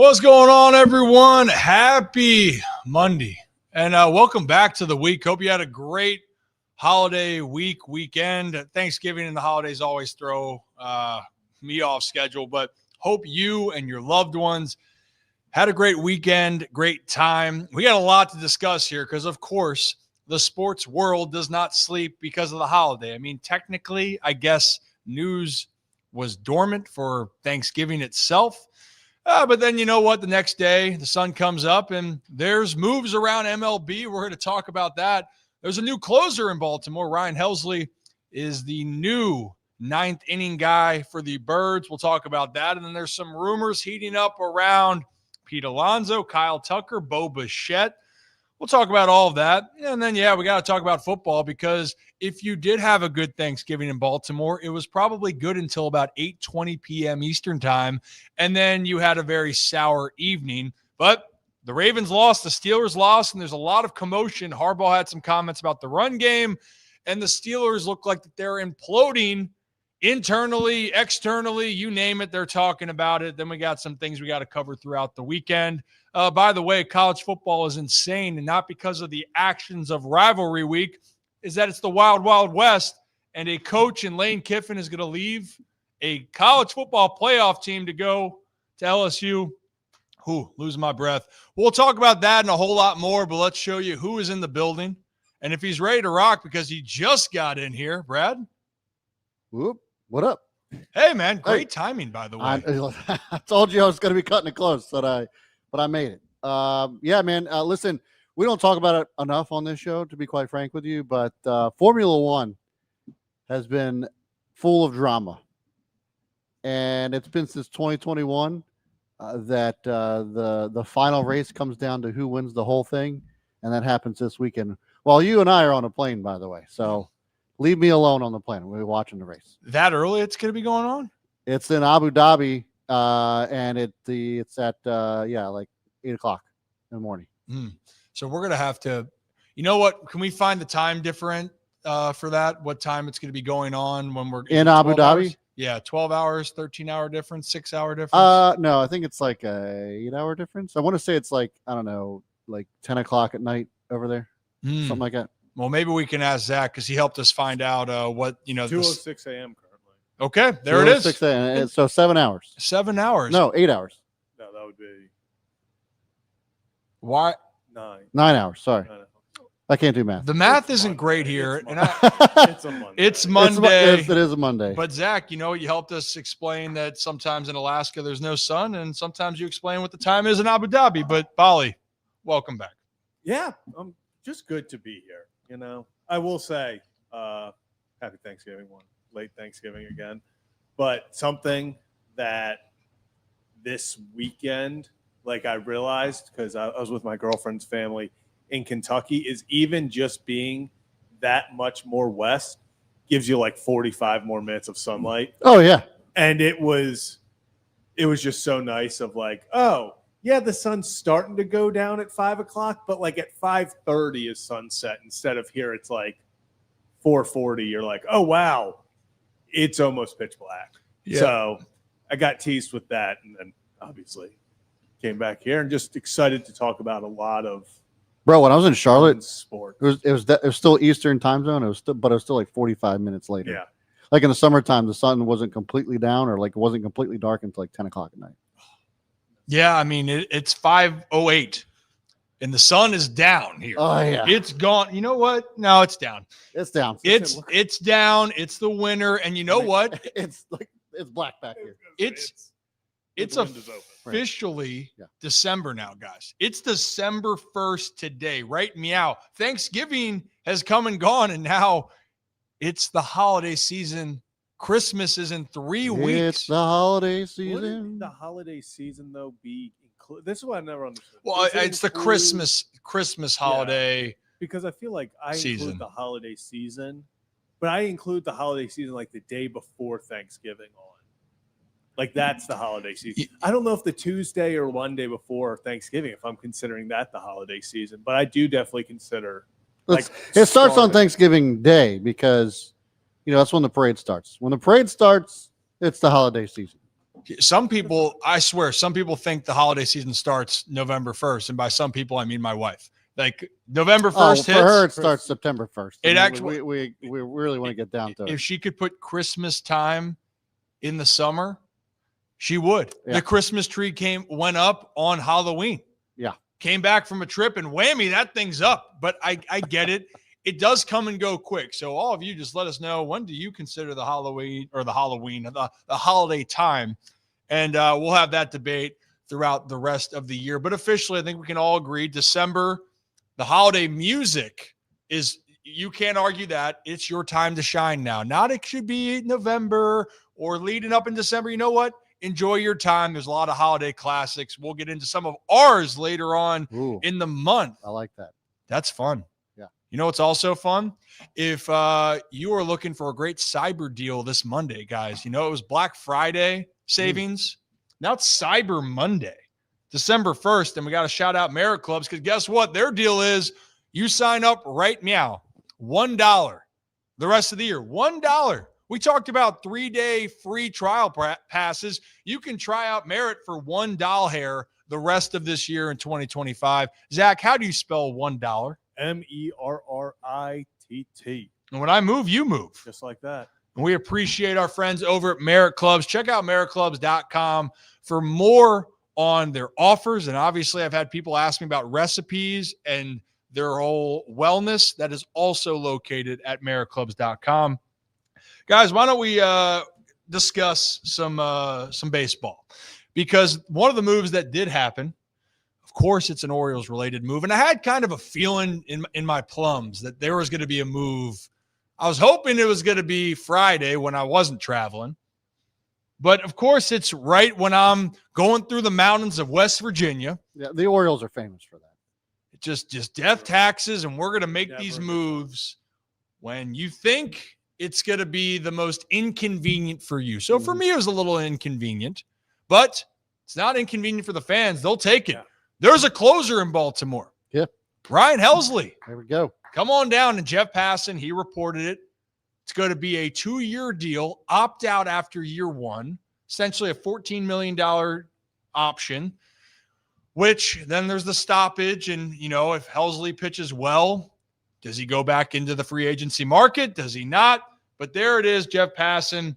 What's going on, everyone? Happy Monday, and welcome back to the week. Hope you had a great holiday weekend. Thanksgiving and the holidays always throw me off schedule, but hope you and your loved ones had a great weekend, great time. We got a lot to discuss here because, of course, the sports world does not sleep because of the holiday. I mean, technically, I guess news was dormant for Thanksgiving itself. But then you know what? The next day, the sun comes up and there's moves around MLB. We're going to talk about that. There's a new closer in Baltimore. Ryan Helsley is the new ninth inning guy for the Birds. We'll talk about that. And then there's some rumors heating up around Pete Alonso, Kyle Tucker, Bo Bichette. We'll talk about all of that. And then, we got to talk about football because if you did have a good Thanksgiving in Baltimore, it was probably good until about 8:20 p.m. Eastern time. And then you had a very sour evening. But the Ravens lost, the Steelers lost, and there's a lot of commotion. Harbaugh had some comments about the run game, and the Steelers look like they're imploding internally, externally, you name it, they're talking about it. Then we got some things we got to cover throughout the weekend. By the way, college football is insane, and not because of the actions of rivalry week, is that it's the wild, wild west, and a coach in Lane Kiffin is going to leave a college football playoff team to go to LSU. Losing my breath. We'll talk about that and a whole lot more, but let's show you who is in the building and if he's ready to rock because he just got in here. Brad? Whoop. What up? Hey, man. Great timing, by the way. I told you I was going to be cutting it close, but I made it. Man. Listen, we don't talk about it enough on this show, to be quite frank with you, but Formula One has been full of drama. And it's been since 2021 that the final race comes down to who wins the whole thing, and that happens this weekend. While you and I are on a plane, by the way. So leave me alone on the plane. We're watching the race. That early it's going to be going on? It's in Abu Dhabi, and it's at like 8 o'clock in the morning. So we're going to have to, you know what? Can we find the time different for that? What time it's going to be going on when we're in Abu Dhabi? Hours? Yeah, 12 hours, 13-hour difference, 6-hour difference. No, I think it's like a 8-hour difference. I want to say it's like, I don't know, like 10 o'clock at night over there, something like that. Well, maybe we can ask Zach because he helped us find out what, 2:06 a.m. currently. Okay, there it is. 2:06 a.m. So 7 hours. 7 hours. No, 8 hours. No, that would be why 9. 9 hours. Sorry. I can't do math. The math isn't great here. It's a Monday. It's Monday. It is a Monday. But Zach, you helped us explain that sometimes in Alaska there's no sun, and sometimes you explain what the time is in Abu Dhabi. But Bali, welcome back. Yeah, just good to be here. I will say, happy Thanksgiving, late Thanksgiving again. But something that this weekend, like I realized because I was with my girlfriend's family in Kentucky, is even just being that much more west gives you like 45 more minutes of sunlight. Oh yeah. And it was just so nice of like, oh yeah, the sun's starting to go down at 5 o'clock, but like at 5:30 is sunset instead of here. It's like 4:40. You're like, oh wow, it's almost pitch black. Yeah. So I got teased with that, and then obviously came back here and just excited to talk about a lot of. Bro, when I was in Charlotte, sport. It was still Eastern time zone. But it was still like 45 minutes later. Yeah. Like in the summertime, the sun wasn't completely down, or like it wasn't completely dark until like 10 o'clock at night. Yeah, I mean it's 5:08, and the sun is down here. Oh yeah, it's gone. You know what? No, it's down. It's down. It's down. It's the winter, and you know what? It's black back here. It's officially December now, guys. It's December 1st today, right? Meow. Thanksgiving has come and gone, and now it's the holiday season. Christmas is in 3 weeks. It's the holiday season. Wouldn't the holiday season, though, be included? This is what I never understood. Well, it's the Christmas holiday. Yeah, because I feel like I season. Include the holiday season, but I include the holiday season like the day before Thanksgiving on. Like that's the holiday season. I don't know if the Tuesday or one day before Thanksgiving, if I'm considering that the holiday season, but I do definitely consider. It starts on Thanksgiving Day because, that's when the parade starts. When the parade starts, it's the holiday season. Some people, I swear, some people think the holiday season starts November 1st. And by some people, I mean my wife. Like November 1st for hits. her, it starts September 1st. It actually, we really want to get down to it. If she could put Christmas time in the summer, she would. Yeah. The Christmas tree went up on Halloween. Yeah. Came back from a trip and whammy, that thing's up. But I get it. It does come and go quick. So all of you just let us know, when do you consider the holiday time? And we'll have that debate throughout the rest of the year. But officially, I think we can all agree December, the holiday music is, you can't argue that. It's your time to shine now. Not it should be November or leading up in December. You know what? Enjoy your time. There's a lot of holiday classics. We'll get into some of ours later on in the month. I like that. That's fun. Yeah. You know what's also fun? If you are looking for a great cyber deal this Monday, guys, you know, it was Black Friday savings. Now it's Cyber Monday, December 1st. And we got to shout out Merit Clubs, because guess what? Their deal is you sign up right now, $1 the rest of the year, $1. We talked about 3-day free trial passes. You can try out Merit for $1 hair the rest of this year in 2025. Zach, how do you spell $1? MERRITT. And when I move, you move. Just like that. And we appreciate our friends over at Merit Clubs. Check out meritclubs.com for more on their offers. And obviously, I've had people ask me about recipes and their whole wellness. That is also located at meritclubs.com. Guys, why don't we discuss some baseball? Because one of the moves that did happen, of course, it's an Orioles-related move. And I had kind of a feeling in my plums that there was going to be a move. I was hoping it was going to be Friday when I wasn't traveling. But, of course, it's right when I'm going through the mountains of West Virginia. Yeah, the Orioles are famous for that. Just death taxes, and we're going to make these moves when you think it's going to be the most inconvenient for you. So, for me, it was a little inconvenient. But it's not inconvenient for the fans. They'll take it. Yeah. There's a closer in Baltimore. Yeah. Ryan Helsley. There we go. Come on down. And Jeff Passan, he reported it. It's going to be a 2-year deal, opt out after year one, essentially a $14 million option, which then there's the stoppage. And, you know, if Helsley pitches well, does he go back into the free agency market? Does he not? But there it is, Jeff Passan.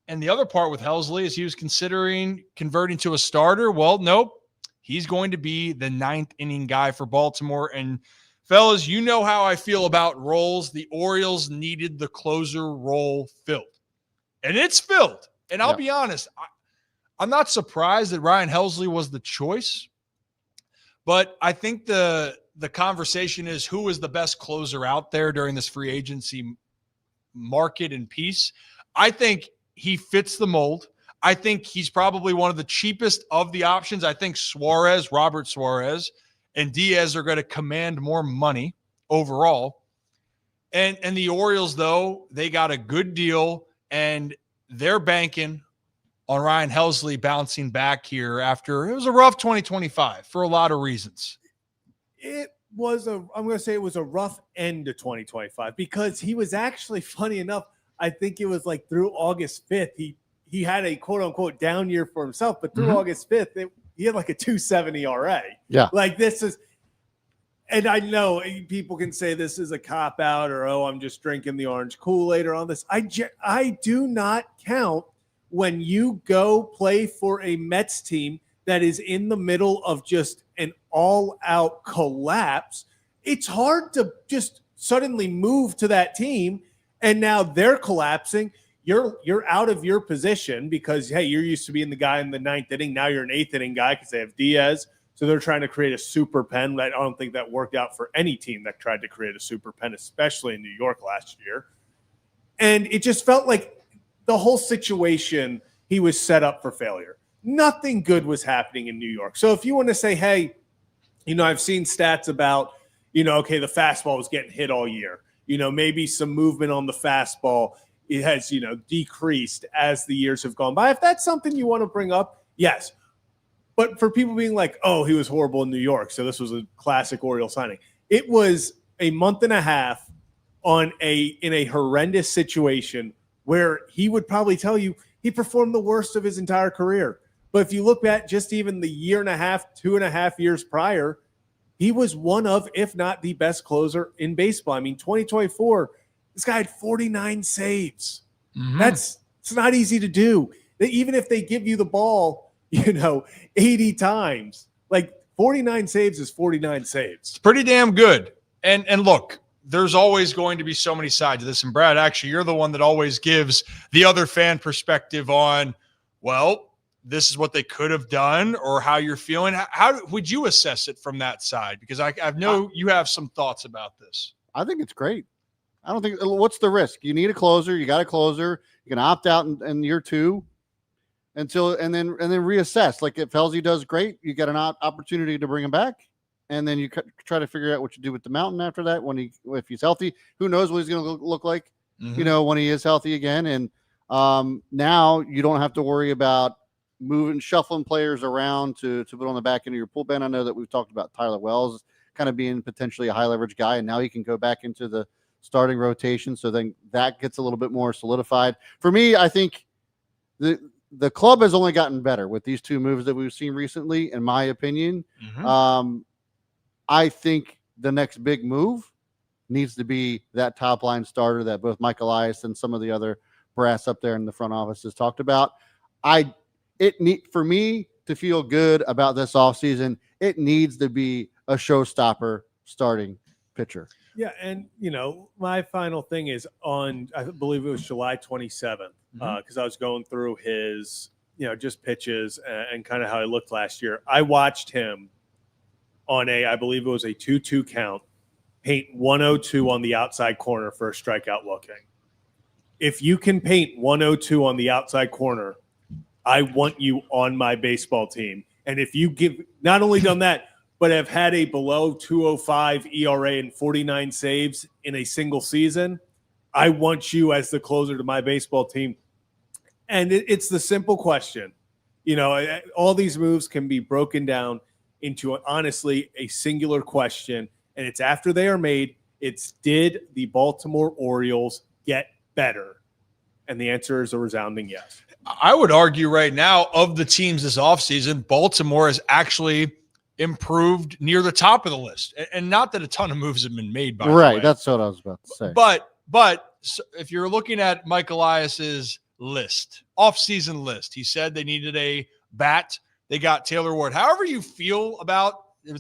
And the other part with Helsley is he was considering converting to a starter. Well, nope. He's going to be the 9th inning guy for Baltimore. And fellas, you know how I feel about roles. The Orioles needed the closer role filled. And it's filled. And I'll be honest, I'm not surprised that Ryan Helsley was the choice. But I think the conversation is, who is the best closer out there during this free agency market and piece? I think he fits the mold. I think he's probably one of the cheapest of the options. I think Robert Suarez, and Diaz are going to command more money overall. And the Orioles, though, they got a good deal, and they're banking on Ryan Helsley bouncing back here after it was a rough 2025 for a lot of reasons. I'm going to say it was a rough end to 2025 because he was actually, funny enough, I think it was like through August 5th, he had a quote-unquote down year for himself, but through August 5th, he had like a 2.70 ERA. Yeah. Like this is – and I know people can say this is a cop-out or, oh, I'm just drinking the orange Kool-Aid or all this. I do not count when you go play for a Mets team that is in the middle of just an all-out collapse. It's hard to just suddenly move to that team, and now they're collapsing. You're out of your position because, hey, you're used to being the guy in the 9th inning. Now you're an 8th inning guy because they have Diaz. So they're trying to create a super pen. I don't think that worked out for any team that tried to create a super pen, especially in New York last year. And it just felt like the whole situation, he was set up for failure. Nothing good was happening in New York. So if you want to say, hey, you know, I've seen stats about, you know, okay, the fastball was getting hit all year. You know, maybe some movement on the fastball. It has, you know, decreased as the years have gone by. If that's something you want to bring up, yes. But for people being like, oh, he was horrible in New York, so this was a classic Oriole signing. It was a month and a half in a horrendous situation where he would probably tell you he performed the worst of his entire career. But if you look at just even the 2.5 years prior, he was one of, if not the best closer in baseball. I mean, 2024, this guy had 49 saves. Mm-hmm. It's not easy to do. Even if they give you the ball, 80 times, like 49 saves is 49 saves. It's pretty damn good. And look, there's always going to be so many sides to this. And Brad, actually, you're the one that always gives the other fan perspective on, well, this is what they could have done or how you're feeling. How would you assess it from that side? Because I know you have some thoughts about this. I think it's great. I don't think – what's the risk? You need a closer. You got a closer. You can opt out in year 2 and then reassess. Like if Helsley does great, you get an opportunity to bring him back. And then you try to figure out what you do with the mountain after that if he's healthy. Who knows what he's going to look like, when he is healthy again. And now you don't have to worry about shuffling players around to put on the back end of your bullpen. I know that we've talked about Tyler Wells kind of being potentially a high leverage guy, and now he can go back into the starting rotation. So then that gets a little bit more solidified. For me, I think the club has only gotten better with these 2 moves that we've seen recently, in my opinion. I think the next big move needs to be that top line starter that both Mike Elias and some of the other brass up there in the front office has talked about. For me to feel good about this offseason, it needs to be a showstopper starting pitcher. Yeah, and my final thing is on, I believe it was July 27th, because I was going through his, just pitches and kind of how he looked last year. I watched him on I believe it was a 2-2 count, paint 102 on the outside corner for a strikeout looking. If you can paint 102 on the outside corner, I want you on my baseball team. And if you not only done that, but have had a below 205 ERA and 49 saves in a single season, I want you as the closer to my baseball team. And it's the simple question. All these moves can be broken down into, honestly, a singular question. And it's after they are made, it's did the Baltimore Orioles get better? And the answer is a resounding yes. I would argue right now, of the teams this offseason, Baltimore has actually improved near the top of the list. And not that a ton of moves have been made, by the way. Right, that's what I was about to say. But if you're looking at Mike Elias's list, offseason list, he said they needed a bat. They got Taylor Ward. However you feel about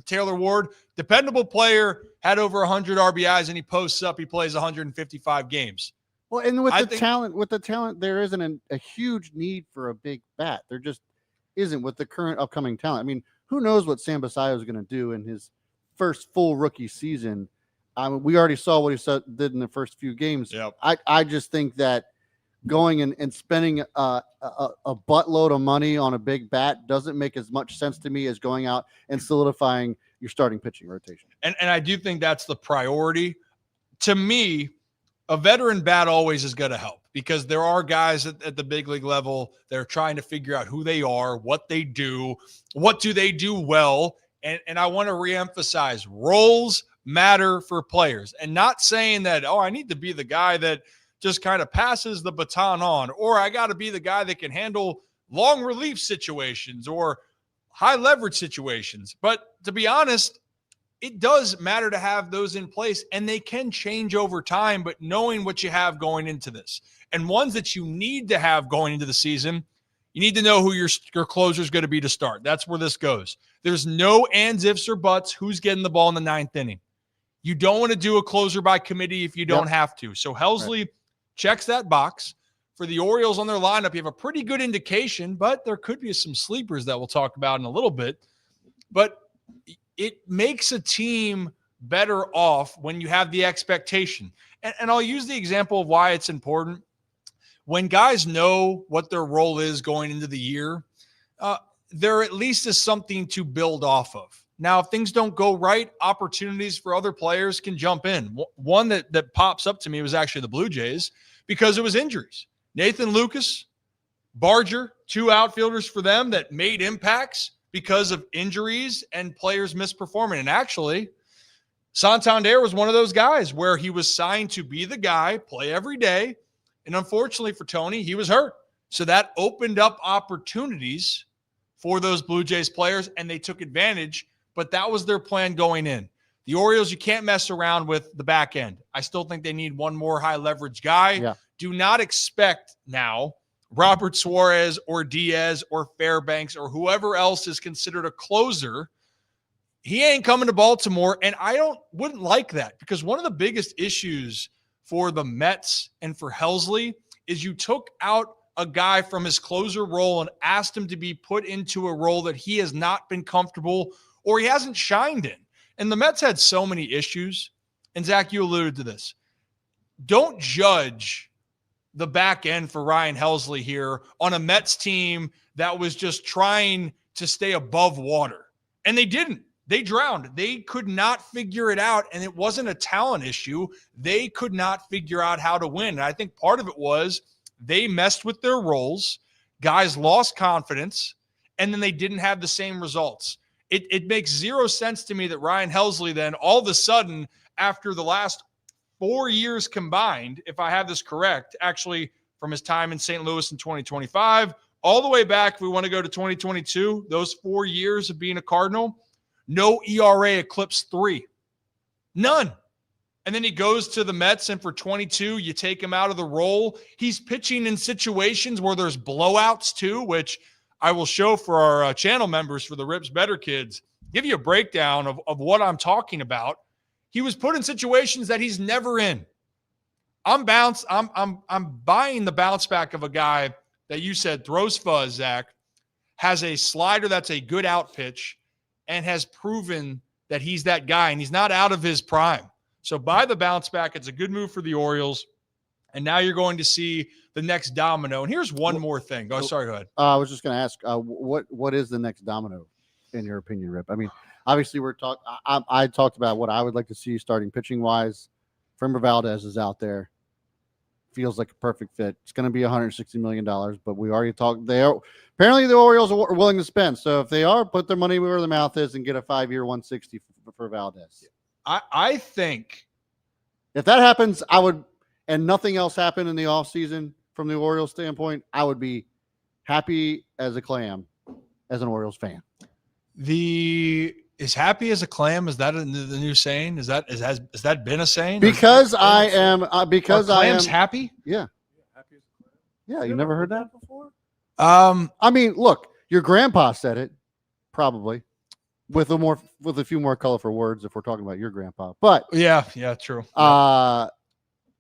Taylor Ward, dependable player, had over 100 RBIs, and he posts up, he plays 155 games. Well, and with the talent, there isn't a huge need for a big bat. There just isn't with the current upcoming talent. I mean, who knows what Sam Basayo is going to do in his first full rookie season? We already saw what he did in the first few games. Yep. I just think that going and spending a buttload of money on a big bat doesn't make as much sense to me as going out and solidifying your starting pitching rotation. And I do think that's the priority. To me, a veteran bat always is going to help, because there are guys at the big league level that are trying to figure out who they are, what they do, what do they do well. And I want to reemphasize, roles matter for players, and not saying that, I need to be the guy that just kind of passes the baton on, or I got to be the guy that can handle long relief situations or high leverage situations. But to be honest, it does matter to have those in place, and they can change over time, but knowing what you have going into this and ones that you need to have going into the season, you need to know who your closer is going to be to start. That's where this goes. There's no ands, ifs, or buts who's getting the ball in the 9th inning. You don't want to do a closer by committee if you don't have to. So Helsley checks that box. For the Orioles on their lineup, you have a pretty good indication, but there could be some sleepers that we'll talk about in a little bit. But it makes a team better off when you have the expectation. And I'll use the example of why it's important. When guys know what their role is going into the year, there at least is something to build off of. Now, if things don't go right, opportunities for other players can jump in. One that pops up to me was actually the Blue Jays, because it was injuries. Nathan Lucas, Barger, 2 outfielders for them that made impacts because of injuries and players misperforming. And actually, Santander was one of those guys where he was signed to be the guy, play every day. And unfortunately for Tony, he was hurt. So that opened up opportunities for those Blue Jays players, and they took advantage, but that was their plan going in. The Orioles, you can't mess around with the back end. I still think they need one more high leverage guy. Yeah. Do not expect now Robert Suarez or Diaz or Fairbanks or whoever else is considered a closer. He ain't coming to Baltimore, and I wouldn't like that, because one of the biggest issues for the Mets and for Helsley is you took out a guy from his closer role and asked him to be put into a role that he has not been comfortable or he hasn't shined in. And the Mets had so many issues. And Zach, you alluded to this. Don't judge the back end for Ryan Helsley here on a Mets team that was just trying to stay above water. And they didn't. They drowned. They could not figure it out. And it wasn't a talent issue. They could not figure out how to win. And I think part of it was they messed with their roles. Guys lost confidence. And then they didn't have the same results. It makes zero sense to me that Ryan Helsley then all of a sudden, after the last 4 years combined, if I have this correct, actually from his time in St. Louis in 2025, all the way back, if we want to go to 2022, those 4 years of being a Cardinal, no ERA eclipsed 3. None. And then he goes to the Mets, and for 22, you take him out of the role. He's pitching in situations where there's blowouts too, which I will show for our channel members for the Rips Better Kids, give you a breakdown of what I'm talking about. He was put in situations that he's never in. I'm buying the bounce back of a guy that you said throws fuzz, Zach, has a slider that's a good out pitch, and has proven that he's that guy, and he's not out of his prime. So buy the bounce back. It's a good move for the Orioles. And now you're going to see the next domino. And here's one more thing. Go ahead. I was just going to ask, what is the next domino in your opinion, Rip? I mean, obviously I talked about what I would like to see starting pitching wise. Framber Valdez is out there. Feels like a perfect fit. It's going to be $160 million, but we already talked. Apparently the Orioles are willing to spend. So if they are, put their money where their mouth is and get a 5-year $160 for Valdez. I think if that happens, I would, and nothing else happened in the offseason from the Orioles standpoint, I would be happy as a clam as an Orioles fan. Is happy as a clam, is that the new saying? Has that been a saying? Because I am happy? Yeah. Yeah, you never heard that before? I mean, look, your grandpa said it, probably, with a few more colorful words if we're talking about your grandpa. But yeah, true.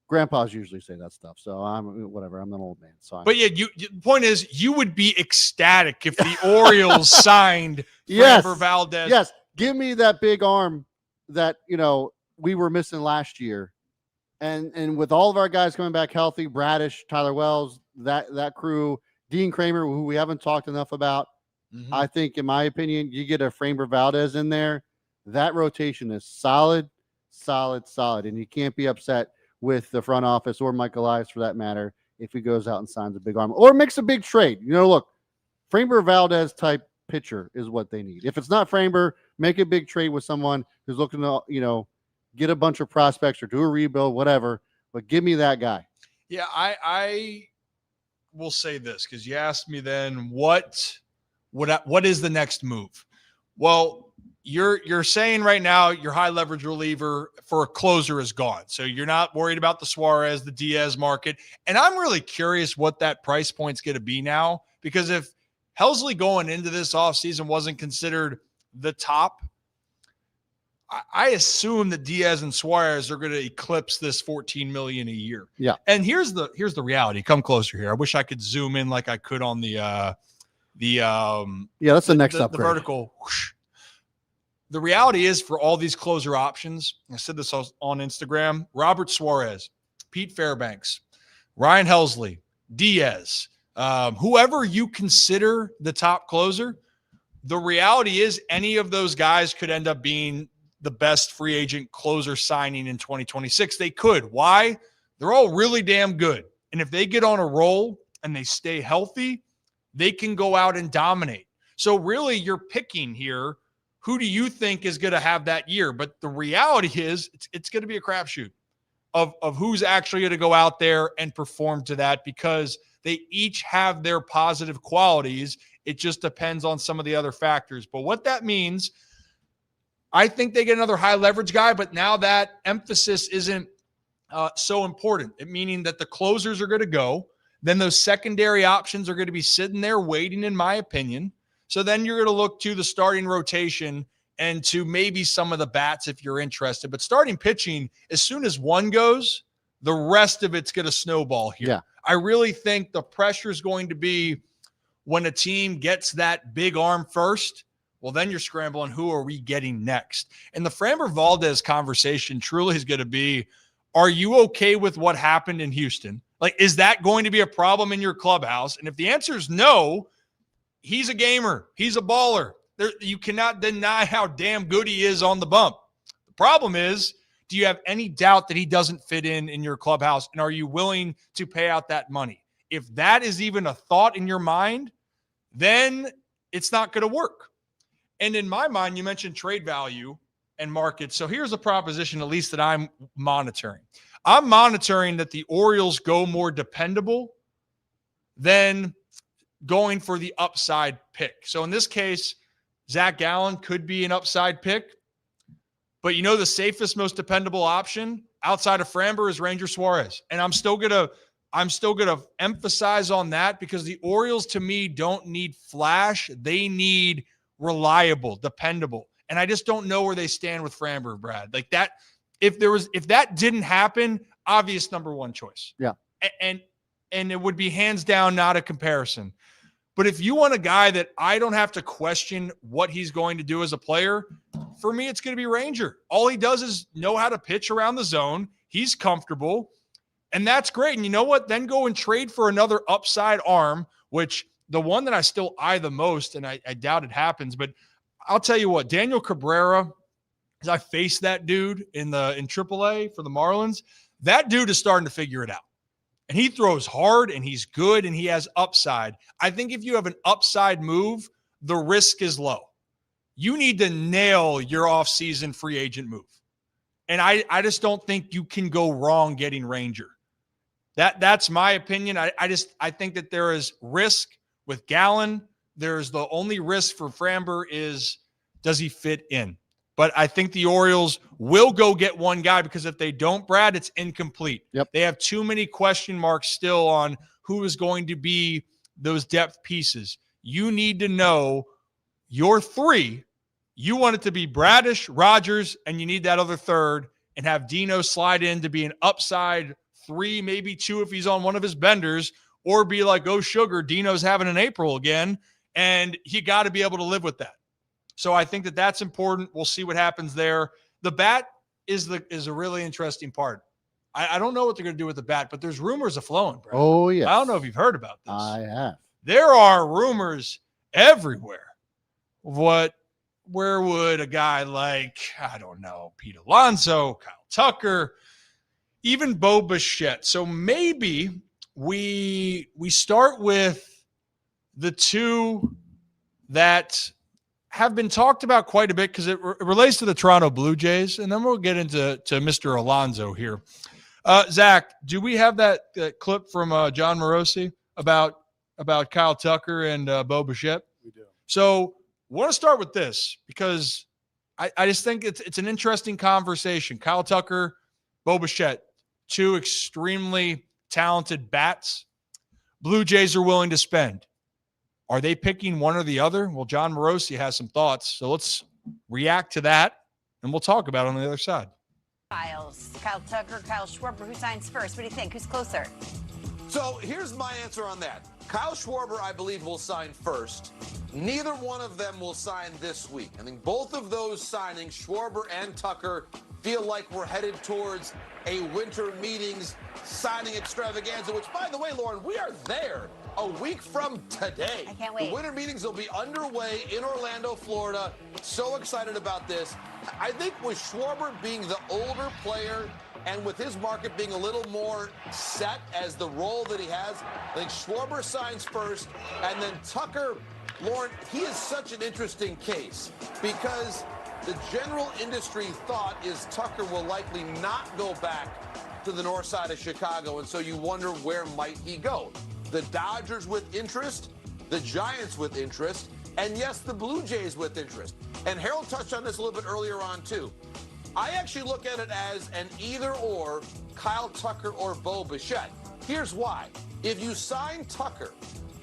Grandpas usually say that stuff, so I'm an old man. So but yeah, the point is, you would be ecstatic if the Orioles signed Framber Valdez. Yes, give me that big arm that we were missing last year, and with all of our guys coming back healthy, Bradish, Tyler Wells, that crew, Dean Kramer, who we haven't talked enough about. Mm-hmm. I think, in my opinion, you get a Framber Valdez in there, that rotation is solid, and you can't be upset with the front office or Mike Elias for that matter if he goes out and signs a big arm or makes a big trade. Look, Framber Valdez type pitcher is what they need. If it's not Framber, make a big trade with someone who's looking to, get a bunch of prospects or do a rebuild, whatever, but give me that guy. Yeah, I will say this, because you asked me then what is the next move? Well, you're saying right now your high leverage reliever for a closer is gone. So you're not worried about the Suarez, the Diaz market. And I'm really curious what that price point's going to be now, because if Helsley going into this offseason wasn't considered the top, I assume that Diaz and Suarez are going to eclipse this $14 million a year. Yeah. And here's the reality. Come closer here. I wish I could zoom in like I could on that's the next upgrade. The vertical. Whoosh. The reality is, for all these closer options, I said this on Instagram, Robert Suarez, Pete Fairbanks, Ryan Helsley, Diaz, whoever you consider the top closer, the reality is any of those guys could end up being the best free agent closer signing in 2026. They could. Why? They're all really damn good. And if they get on a roll and they stay healthy, they can go out and dominate. So really, you're picking here, who do you think is going to have that year? But the reality is it's going to be a crapshoot. of who's actually going to go out there and perform to that, because they each have their positive qualities. It just depends on some of the other factors. But what that means, I think they get another high leverage guy, but now that emphasis isn't so important. It meaning that the closers are going to go. Then those secondary options are going to be sitting there waiting, in my opinion. So then you're going to look to the starting rotation and to maybe some of the bats if you're interested. But starting pitching, as soon as one goes, the rest of it's going to snowball here. Yeah. I really think the pressure is going to be when a team gets that big arm first. Well, then you're scrambling, who are we getting next? And the Framber Valdez conversation truly is going to be, are you okay with what happened in Houston? Like, is that going to be a problem in your clubhouse? And if the answer is no, he's a gamer. He's a baller. You cannot deny how damn good he is on the bump. The problem is, do you have any doubt that he doesn't fit in your clubhouse? And are you willing to pay out that money? If that is even a thought in your mind, then it's not going to work. And in my mind, you mentioned trade value and market. So here's a proposition, at least that I'm monitoring. I'm monitoring that the Orioles go more dependable than going for the upside pick. So in this case, Zach Gallen could be an upside pick, but the safest, most dependable option outside of Framber is Ranger Suarez. And I'm still gonna emphasize on that, because the Orioles, to me, don't need flash. They need reliable, dependable. And I just don't know where they stand with Framber, Brad. Like that, if that didn't happen, obvious number one choice. Yeah. And it would be hands down not a comparison. But if you want a guy that I don't have to question what he's going to do as a player, for me, it's going to be Ranger. All he does is know how to pitch around the zone. He's comfortable, and that's great. And you know what? Then go and trade for another upside arm, which the one that I still eye the most, and I doubt it happens, but I'll tell you what, Daniel Cabrera, as I faced that dude in AAA for the Marlins, that dude is starting to figure it out. And he throws hard, and he's good, and he has upside. I think if you have an upside move, the risk is low. You need to nail your offseason free agent move. And I just don't think you can go wrong getting Ranger. That's my opinion. I think that there is risk with Gallen. There's the only risk for Framber is, does he fit in? But I think the Orioles will go get one guy, because if they don't, Brad, it's incomplete. Yep. They have too many question marks still on who is going to be those depth pieces. You need to know your three. You want it to be Bradish, Rogers, and you need that other third, and have Dino slide in to be an upside 3, maybe 2 if he's on one of his benders, or be like, oh, sugar, Dino's having an April again, and you got to be able to live with that. So I think that that's important. We'll see what happens there. The bat is a really interesting part. I don't know what they're going to do with the bat, but there's rumors aflowing, Brad. Oh, yeah. I don't know if you've heard about this. I have. There are rumors everywhere. Where would a guy like, I don't know, Pete Alonso, Kyle Tucker, even Bo Bichette. So maybe we start with the two that have been talked about quite a bit, because it relates to the Toronto Blue Jays, and then we'll get into Mr. Alonso here. Zach, do we have that clip from John Morosi about Kyle Tucker and Bo Bichette? We do. So I want to start with this, because I just think it's an interesting conversation. Kyle Tucker, Bo Bichette, two extremely talented bats. Blue Jays are willing to spend. Are they picking one or the other? Well, John Morosi has some thoughts. So let's react to that, and we'll talk about it on the other side. Kyle Tucker, Kyle Schwarber, who signs first? What do you think? Who's closer? So here's my answer on that. Kyle Schwarber, I believe, will sign first. Neither one of them will sign this week. I think both of those signings, Schwarber and Tucker, feel like we're headed towards a winter meetings signing extravaganza, which, by the way, Lauren, we are there a week from today. I can't wait. The winter meetings will be underway in Orlando, Florida. So excited about this. I think with Schwarber being the older player and with his market being a little more set as the role that he has, I think Schwarber signs first, and then Tucker, Lauren, he is such an interesting case because the general industry thought is Tucker will likely not go back to the north side of Chicago, and so you wonder where might he go. The Dodgers with interest, the Giants with interest, and yes, the Blue Jays with interest. And Harold touched on this a little bit earlier on, too. I actually look at it as an either-or, Kyle Tucker or Bo Bichette. Here's why. If you sign Tucker,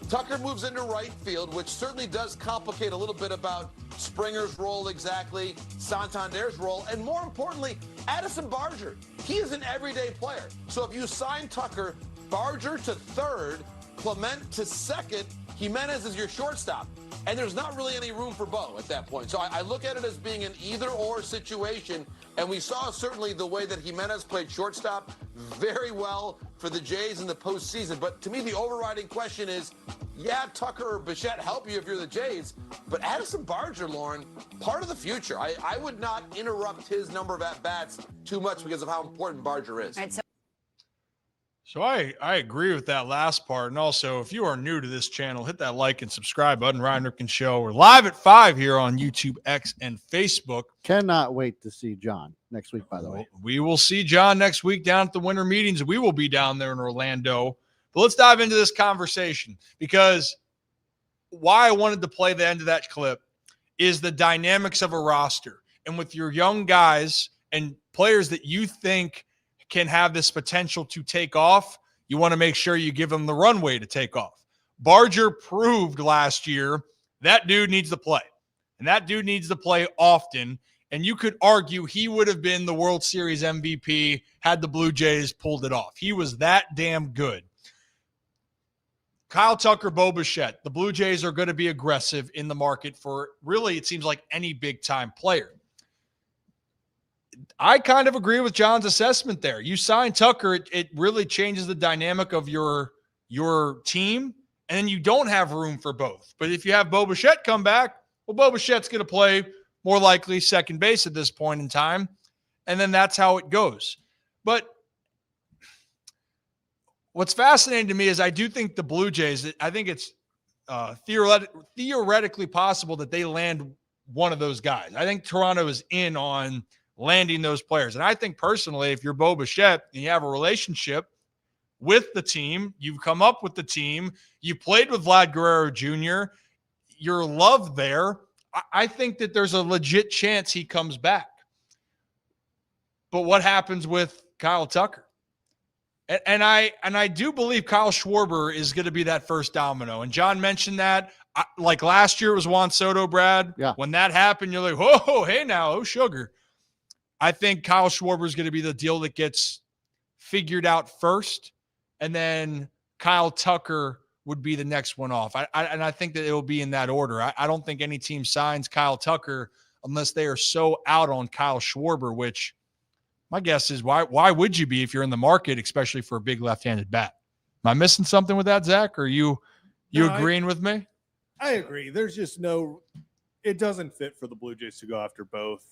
Tucker moves into right field, which certainly does complicate a little bit about Springer's role exactly, Santander's role, and more importantly, Addison Barger. He is an everyday player. So if you sign Tucker, Barger to third, Clement to second, Jimenez is your shortstop. And there's not really any room for Bo at that point. So I look at it as being an either-or situation. And we saw certainly the way that Jimenez played shortstop very well for the Jays in the postseason. But to me, the overriding question is, yeah, Tucker or Bichette help you if you're the Jays. But Addison Barger, Lauren, part of the future. I would not interrupt his number of at-bats too much because of how important Barger is. All right, So I agree with that last part. And also, if you are new to this channel, hit that like and subscribe button. Ryan Ripken Show. We're live at 5 here on YouTube, X, and Facebook. Cannot wait to see John next week, by the way. We will see John next week down at the winter meetings. We will be down there in Orlando. But let's dive into this conversation, because why I wanted to play the end of that clip is the dynamics of a roster. And with your young guys and players that you think can have this potential to take off, you want to make sure you give them the runway to take off. Barger proved last year that dude needs to play, and that dude needs to play often. And you could argue he would have been the World Series MVP had the Blue Jays pulled it off. He was that damn good. Kyle Tucker, Bo Bichette. The Blue Jays are going to be aggressive in the market for really, it seems like, any big-time player. I kind of agree with John's assessment there. You sign Tucker, it really changes the dynamic of your team, and then you don't have room for both. But if you have Bo Bichette come back, well, Bo Bichette's going to play more likely second base at this point in time, and then that's how it goes. But what's fascinating to me is I do think the Blue Jays, I think it's theoretically possible that they land one of those guys. I think Toronto is in on landing those players. And I think personally, if you're Bo Bichette and you have a relationship with the team, you've come up with the team, you played with Vlad Guerrero Jr., you're loved there, I think that there's a legit chance he comes back. But what happens with Kyle Tucker? And I do believe Kyle Schwarber is going to be that first domino. And John mentioned that. Like last year it was Juan Soto, Brad. Yeah. When that happened, you're like, whoa, hey now, oh sugar. I think Kyle Schwarber is going to be the deal that gets figured out first, and then Kyle Tucker would be the next one off. I think that it will be in that order. I don't think any team signs Kyle Tucker unless they are so out on Kyle Schwarber, which my guess is why would you be if you're in the market, especially for a big left-handed bat? Am I missing something with that, Zach? Or are you agreeing with me? I agree. There's just it doesn't fit for the Blue Jays to go after both.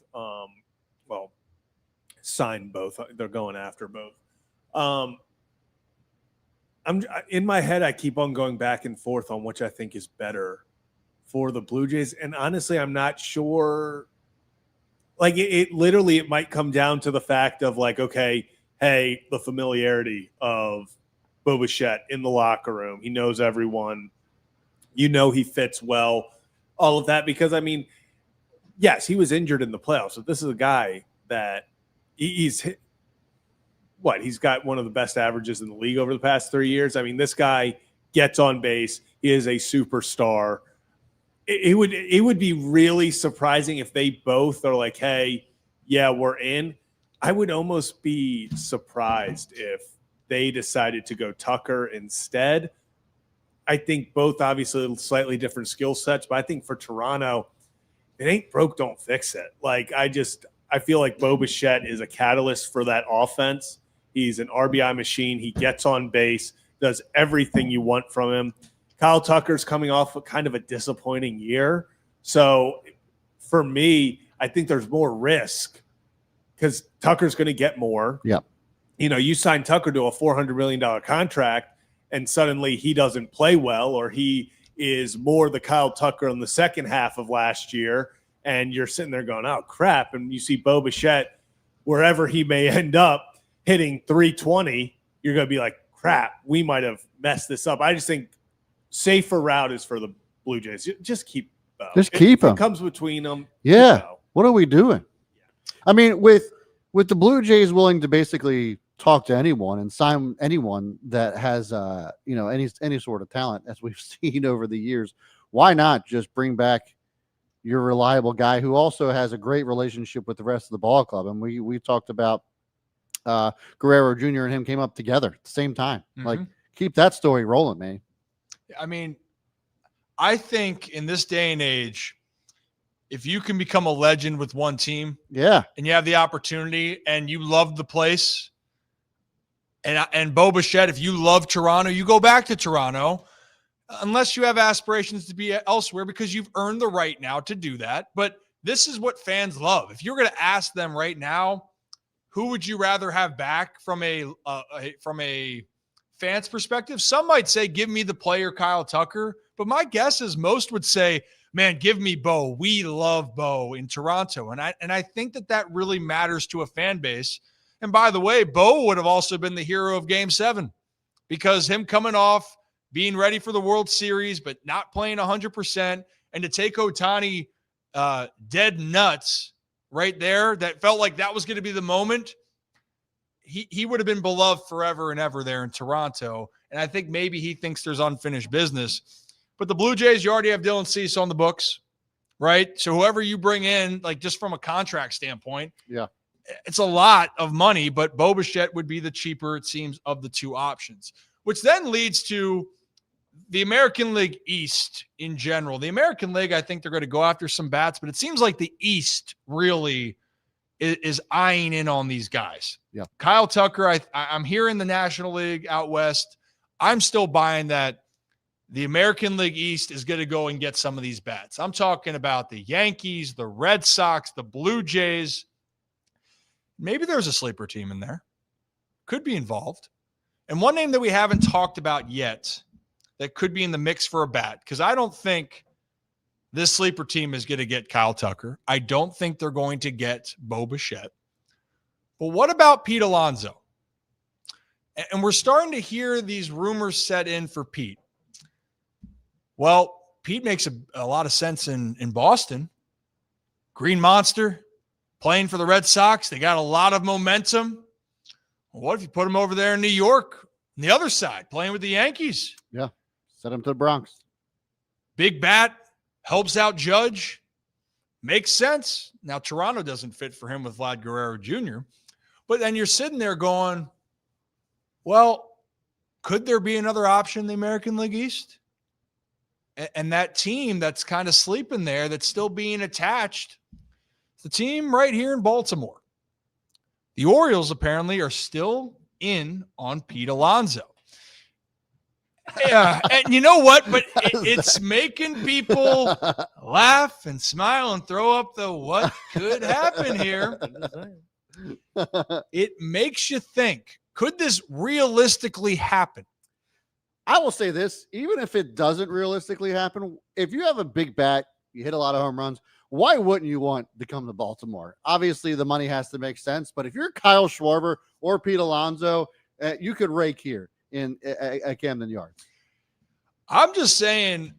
Sign both. They're going after both. I'm in my head. I keep on going back and forth on which I think is better for the Blue Jays, and honestly, I'm not sure. Like it literally, it might come down to the fact of like, okay, hey, the familiarity of Bo Bichette in the locker room. He knows everyone. He fits well. All of that, because I mean, yes, he was injured in the playoffs, but this is a guy that he's got one of the best averages in the league over the past 3 years. I mean, this guy gets on base. He is a superstar. It would be really surprising if they both are like, hey, yeah, we're in. I would almost be surprised if they decided to go Tucker instead. I think both obviously slightly different skill sets, but I think for Toronto, it ain't broke, don't fix it. Like I feel like Bo Bichette is a catalyst for that offense. He's an RBI machine. He gets on base, does everything you want from him. Kyle Tucker's coming off of kind of a disappointing year. So for me, I think there's more risk because Tucker's going to get more. Yeah. You sign Tucker to a $400 million contract and suddenly he doesn't play well, or he is more the Kyle Tucker in the second half of last year. And you're sitting there going, oh, crap. And you see Bo Bichette, wherever he may end up, hitting 320, you're going to be like, crap, we might have messed this up. I just think safer route is for the Blue Jays. Just keep Bo. Just keep him. It comes between them. Yeah. What are we doing? I mean, with the Blue Jays willing to basically talk to anyone and sign anyone that has any sort of talent, as we've seen over the years, why not just bring back your reliable guy who also has a great relationship with the rest of the ball club? And we talked about Guerrero Jr. and him came up together at the same time. Mm-hmm. Like, keep that story rolling, man. I mean, I think in this day and age, if you can become a legend with one team, yeah, and you have the opportunity and you love the place, and Bo Bichette, if you love Toronto, you go back to Toronto, unless you have aspirations to be elsewhere, because you've earned the right now to do that. But this is what fans love. If you're going to ask them right now, who would you rather have back from a fan's perspective? Some might say, give me the player Kyle Tucker. But my guess is most would say, man, give me Bo. We love Bo in Toronto. And I think that really matters to a fan base. And by the way, Bo would have also been the hero of Game 7, because him coming off being ready for the World Series, but not playing 100%, and to take Ohtani dead nuts right there, that felt like that was going to be the moment. He would have been beloved forever and ever there in Toronto. And I think maybe he thinks there's unfinished business. But the Blue Jays, you already have Dylan Cease on the books, right? So whoever you bring in, like just from a contract standpoint, yeah, it's a lot of money, but Bo Bichette would be the cheaper, it seems, of the two options, which then leads to the American League East in general. The American League, I think they're going to go after some bats, but it seems like the East really is eyeing in on these guys. Yeah. Kyle Tucker, I'm here in the National League out west. I'm still buying that the American League East is going to go and get some of these bats. I'm talking about the Yankees, the Red Sox, the Blue Jays. Maybe there's a sleeper team in there. Could be involved. And one name that we haven't talked about yet that could be in the mix for a bat, because I don't think this sleeper team is going to get Kyle Tucker. I don't think they're going to get Bo Bichette. But what about Pete Alonso? And we're starting to hear these rumors set in for Pete. Well, Pete makes a lot of sense in Boston. Green Monster, playing for the Red Sox. They got a lot of momentum. Well, what if you put him over there in New York, on the other side, playing with the Yankees? Yeah, set him to the Bronx. Big bat, helps out Judge. Makes sense. Now, Toronto doesn't fit for him with Vlad Guerrero Jr., but then you're sitting there going, well, could there be another option in the American League East? And that team that's kind of sleeping there, that's still being attached, the team right here in Baltimore. The Orioles apparently are still in on Pete Alonso. Yeah, and you know what? But it's making people laugh and smile and throw up the what could happen here. It makes you think, could this realistically happen? I will say this, even if it doesn't realistically happen, if you have a big bat, you hit a lot of home runs, why wouldn't you want to come to Baltimore? Obviously, the money has to make sense, but if you're Kyle Schwarber or Pete Alonso, you could rake here at Camden Yards. I'm just saying,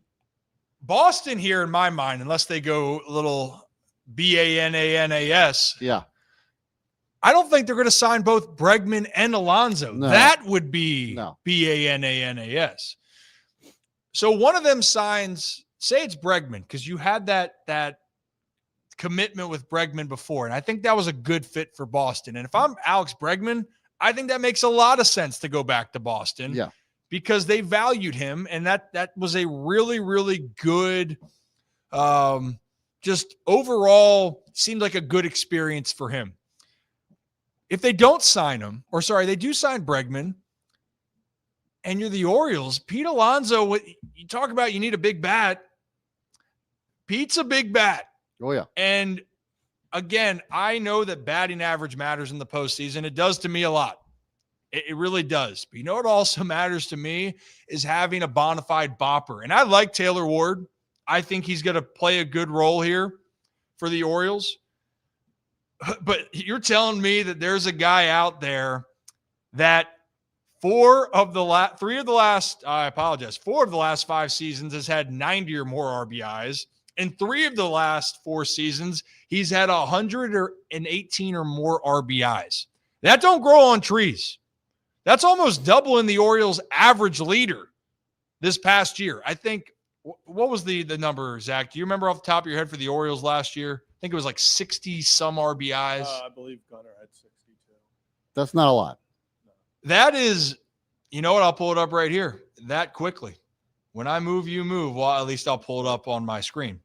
Boston here in my mind, unless they go a little BANANAS, yeah, I don't think they're going to sign both Bregman and Alonso. No. That would be No. BANANAS. So one of them signs, say it's Bregman, because you had that commitment with Bregman before, and I think that was a good fit for Boston. And if I'm Alex Bregman, I think that makes a lot of sense to go back to Boston. Yeah. Because they valued him, and that was a really, really good, just overall seemed like a good experience for him. If they don't sign him, or sorry, they do sign Bregman, and you're the Orioles, Pete Alonso, you talk about you need a big bat. Pete's a big bat. Oh, yeah. And again, I know that batting average matters in the postseason. It does to me a lot. It really does. But you know what also matters to me is having a bona fide bopper. And I like Taylor Ward. I think he's going to play a good role here for the Orioles. But you're telling me that there's a guy out there that four of the last 5 seasons has had 90 or more RBIs. In 3 of the last 4 seasons, he's had 118 or more RBIs. That don't grow on trees. That's almost doubling the Orioles' average leader this past year. I think, what was the number, Zach? Do you remember off the top of your head for the Orioles last year? I think it was like 60-some RBIs. I believe Gunnar had 62. That's not a lot. That is, you know what? I'll pull it up right here. That quickly. When I move, you move. Well, at least I'll pull it up on my screen.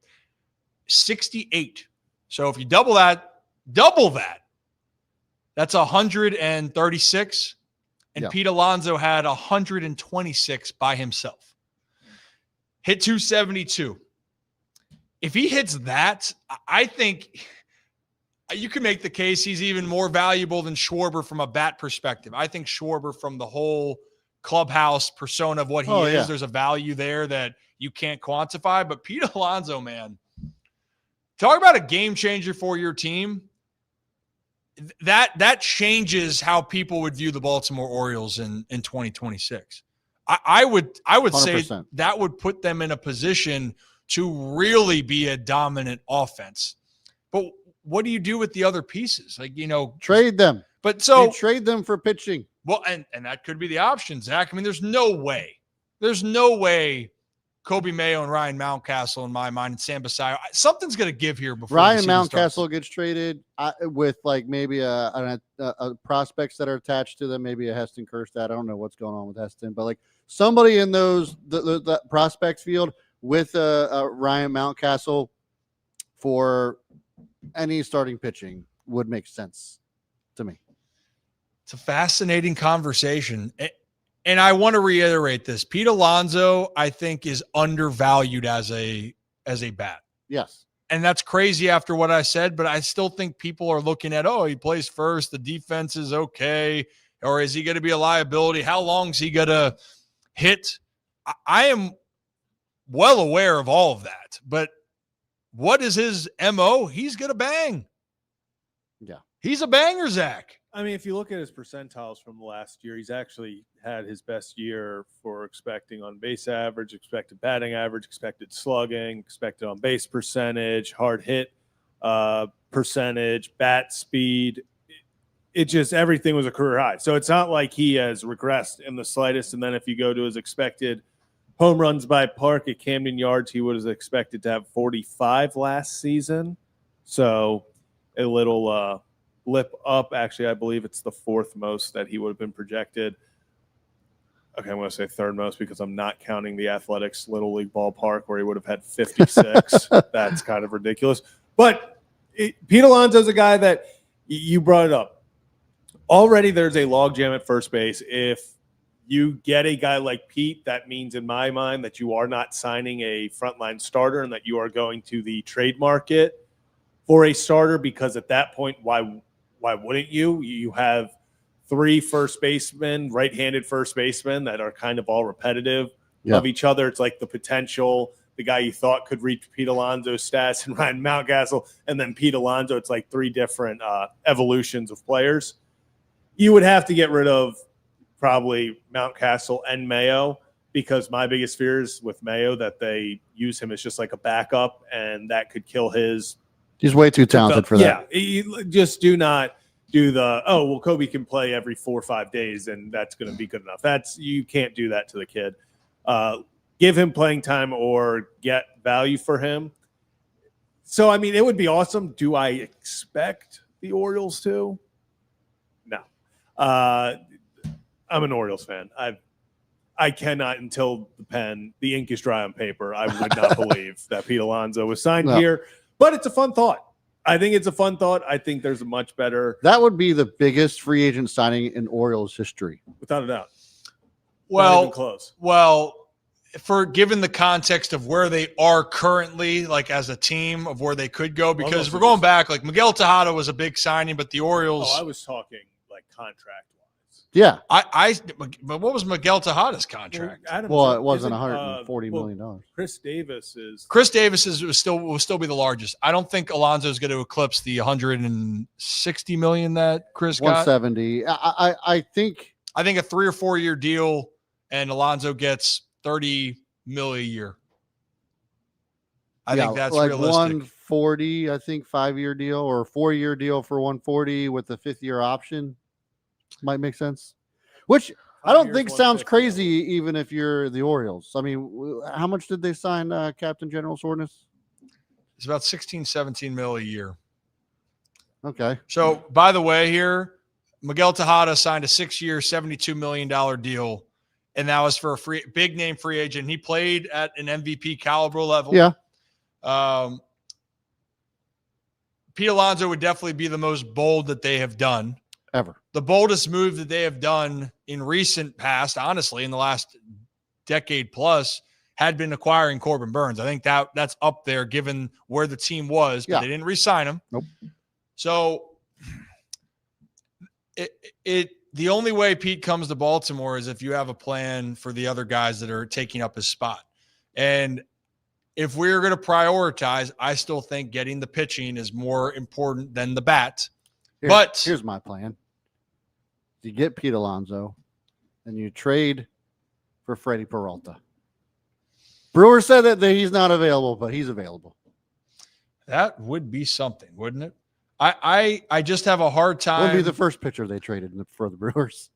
68. So if you double that, that's 136. And Yeah. Pete Alonso had 126 by himself. Hit 272. If he hits that, I think you can make the case he's even more valuable than Schwarber from a bat perspective. I think Schwarber from the whole clubhouse persona of what he is, yeah. there's a value there that you can't quantify. But Pete Alonso, man, talk about a game changer for your team. That changes how people would view the Baltimore Orioles in 2026. I would 100%. say that would put them in a position to really be a dominant offense. But what do you do with the other pieces? Like, Trade them. But so You trade them for pitching. well, and that could be the option, Zach. I mean, there's no way Kobe Mayo and Ryan Mountcastle, in my mind, and Sam Basayo, something's going to give here before Ryan the season Mountcastle starts. gets traded with like maybe a prospects that are attached to them, maybe a Heston Kjerstad. I don't know what's going on with Heston, but like somebody in that prospects field with Ryan Mountcastle for any starting pitching would make sense to me. It's a fascinating conversation. And I want to reiterate this. Pete Alonso, I think, is undervalued as a bat. Yes. And that's crazy after what I said, but I still think people are looking at, he plays first, the defense is okay, or is he going to be a liability? How long is he going to hit? I am well aware of all of that, but what is his MO? He's going to bang. Yeah. He's a banger, Zach. I mean, if you look at his percentiles from last year, he's actually had his best year for expecting on base average, expected batting average, expected slugging, expected on base percentage, hard hit percentage, bat speed. It just, everything was a career high. So it's not like he has regressed in the slightest. And then if you go to his expected home runs by park at Camden Yards, he was expected to have 45 last season. So a little blip up. Actually, I believe it's the 4th most that he would have been projected. Okay, I'm going to say 3rd most because I'm not counting the Athletics Little League ballpark where he would have had 56. That's kind of ridiculous. But Pete Alonso's a guy that you brought it up. Already there's a logjam at first base. If you get a guy like Pete, that means in my mind that you are not signing a frontline starter and that you are going to the trade market for a starter, because at that point, why wouldn't you? You have 3 first basemen, right-handed first basemen that are kind of all repetitive of each other. It's like the potential, the guy you thought could reach Pete Alonso's stats and Ryan Mountcastle, and then Pete Alonso. It's like 3 different evolutions of players. You would have to get rid of probably Mountcastle and Mayo, because my biggest fear is with Mayo that they use him as just like a backup, and that could kill his. He's way too talented for that. Yeah, you just do not do the, Kobe can play every 4 or 5 days and that's going to be good enough. You can't do that to the kid. Give him playing time or get value for him. So, I mean, it would be awesome. Do I expect the Orioles to? No. I'm an Orioles fan. I cannot, until the ink is dry on paper, I would not believe that Pete Alonso was signed here. But it's a fun thought. I think it's a fun thought. I think there's a much better. That would be the biggest free agent signing in Orioles history. Without a doubt. Well, Not even close. Well, given the context of where they are currently, like as a team, of where they could go, because we're going back, like Miguel Tejada was a big signing, but the Orioles. I was talking like contract. Yeah. But what was Miguel Tejada's contract? It wasn't $140 million. Chris Davis will still be the largest. I don't think Alonso is going to eclipse the $160 million that Chris got. 170. I think I think a 3 or 4 year deal, and Alonso gets $30 million a year. I think that's like realistic. 140, I think 5-year deal or 4-year deal for 140 with the 5th-year option might make sense. Which I don't think sounds crazy, even if you're the Orioles. I mean, how much did they sign Captain General Soreness? It's about 16, 17 mil a year. Okay. So, by the way, here, Miguel Tejada signed a 6-year, $72 million deal, and that was for a big name free agent. He played at an MVP caliber level. Yeah. Pete Alonso would definitely be the most bold that they have done. Ever. The boldest move that they have done in recent past, honestly, in the last decade plus, had been acquiring Corbin Burns. I think that's up there given where the team was, but they didn't re-sign him. Nope. So the only way Pete comes to Baltimore is if you have a plan for the other guys that are taking up his spot. And if we're going to prioritize, I still think getting the pitching is more important than the bat. Here's my plan. You get Pete Alonso and you trade for Freddie Peralta. Brewer said that he's not available, but he's available. That would be something, wouldn't it? I just have a hard time. Wouldn't be the first pitcher they traded for the Brewers.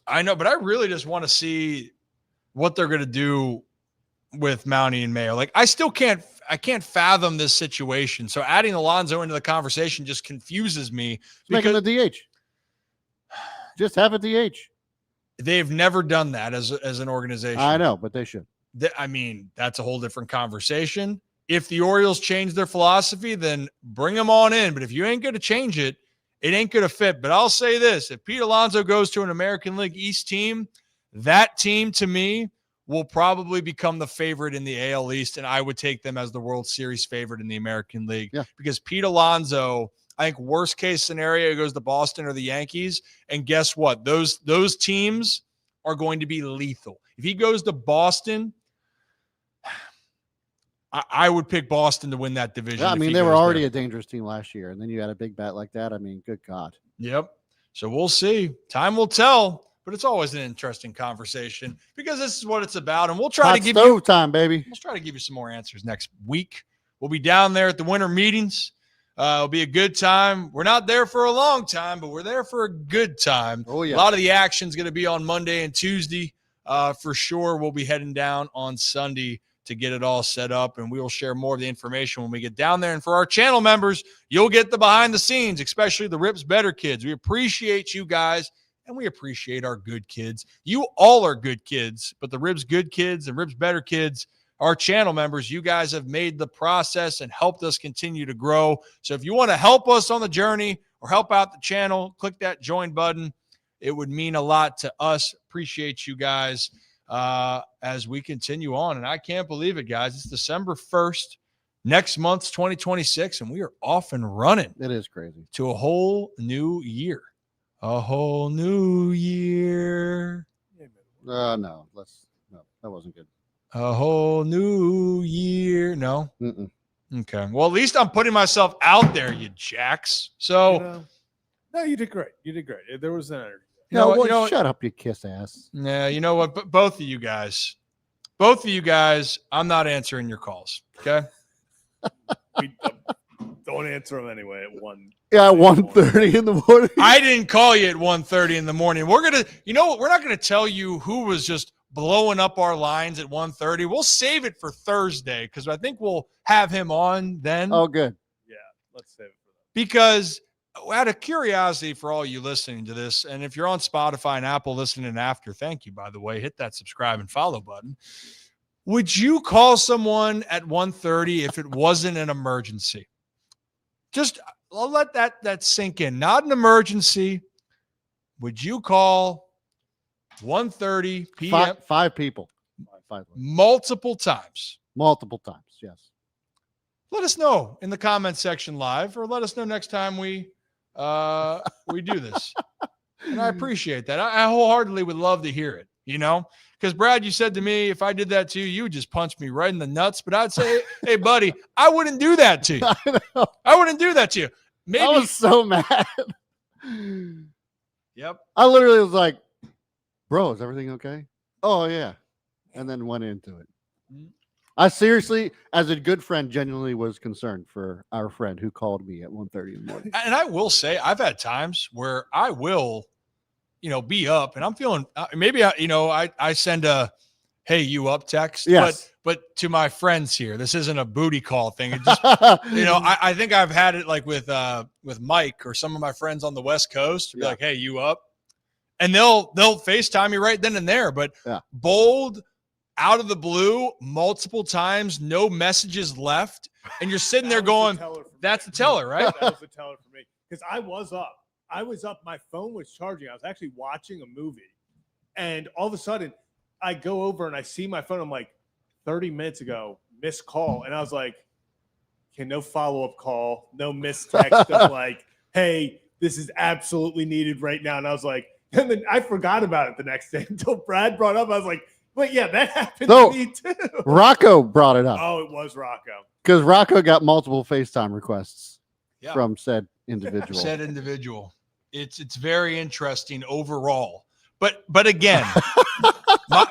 I know, but I really just want to see what they're going to do with Mountie and Mayo. Like, I can't fathom this situation. So adding Alonso into the conversation just confuses me. Make him the DH. Just have a DH. They've never done that as an organization. I know, but they should. I mean, that's a whole different conversation. If the Orioles change their philosophy, then bring them on in. But if you ain't going to change it, it ain't going to fit. But I'll say this. If Pete Alonso goes to an American League East team, that team, to me, will probably become the favorite in the AL East, and I would take them as the World Series favorite in the American League. Yeah. Because Pete Alonso, I think worst case scenario, goes to Boston or the Yankees, and guess what? Those teams are going to be lethal. If he goes to Boston, I would pick Boston to win that division. Yeah, I mean, they were already a dangerous team last year, and then you had a big bat like that. I mean, good God. Yep. So we'll see. Time will tell. But it's always an interesting conversation because this is what it's about. And we'll try to give you time, baby. We'll try to give you some more answers next week. We'll be down there at the winter meetings. It'll be a good time. We're not there for a long time, but we're there for a good time. Oh, yeah. A lot of the action is going to be on Monday and Tuesday. For sure, we'll be heading down on Sunday to get it all set up, and we will share more of the information when we get down there. And for our channel members, you'll get the behind the scenes, especially the Rips Better kids. We appreciate you guys. And we appreciate our good kids. You all are good kids, but the Ribs good kids and Ribs better kids, our channel members, you guys have made the process and helped us continue to grow. So if you want to help us on the journey or help out the channel, click that join button. It would mean a lot to us. Appreciate you guys as we continue on. And I can't believe it, guys. It's December 1st. Next month's 2026, and we are off and running. It is crazy. To a whole new year. A whole new year. No, that wasn't good. A whole new year. No. Mm-mm. Okay. Well, at least I'm putting myself out there, you jacks. So, no, you did great. You did great. There was an energy. Shut up, you kiss ass. Yeah, you know what? But both of you guys, I'm not answering your calls. Okay. We don't answer them anyway at 1. Yeah, 1:30 in the morning. I didn't call you at 1:30 in the morning. We're going to, we're not going to tell you who was just blowing up our lines at 1:30. We'll save it for Thursday because I think we'll have him on then. Oh, good. Yeah, let's save it for that. Because out of curiosity for all you listening to this, and if you're on Spotify and Apple listening after, thank you, by the way, hit that subscribe and follow button. Would you call someone at 1:30 if it wasn't an emergency? Just I'll let that sink in. Not an emergency. Would you call 1:30 p.m.? Five people. Multiple times. Yes. Let us know in the comment section live, or let us know next time we do this. And I appreciate that. I wholeheartedly would love to hear it, because Brad, you said to me, if I did that to you, you would just punch me right in the nuts. But I'd say, hey, buddy, I wouldn't do that to you. I wouldn't do that to you. Maybe. I was so mad. Yep. I literally was like, bro, is everything okay? Oh yeah, and then went into it. Mm. I seriously, as a good friend, genuinely was concerned for our friend who called me at 1:30 in the morning. And I will say, I've had times where I will, be up and I'm feeling maybe I send a "Hey, you up?" text, Yes. but to my friends here, this isn't a booty call thing. It just I think I've had it like with Mike or some of my friends on the West Coast. Be like, "Hey, you up?" And they'll FaceTime me right then and there. But bold, out of the blue, multiple times, no messages left, and you're sitting there going, "That's the teller, right?" That was the teller for me because I was up. My phone was charging. I was actually watching a movie, and all of a sudden, I go over and I see my phone. I'm like, 30 minutes ago, missed call, and I was like, "Okay, no follow-up call, no missed text of like, hey, this is absolutely needed right now." And I was like, and then I forgot about it the next day until Brad brought up. I was like, "Wait, yeah, that happened to me too." Rocco brought it up. Oh, it was Rocco because Rocco got multiple FaceTime requests from said individual. It's very interesting overall. But again,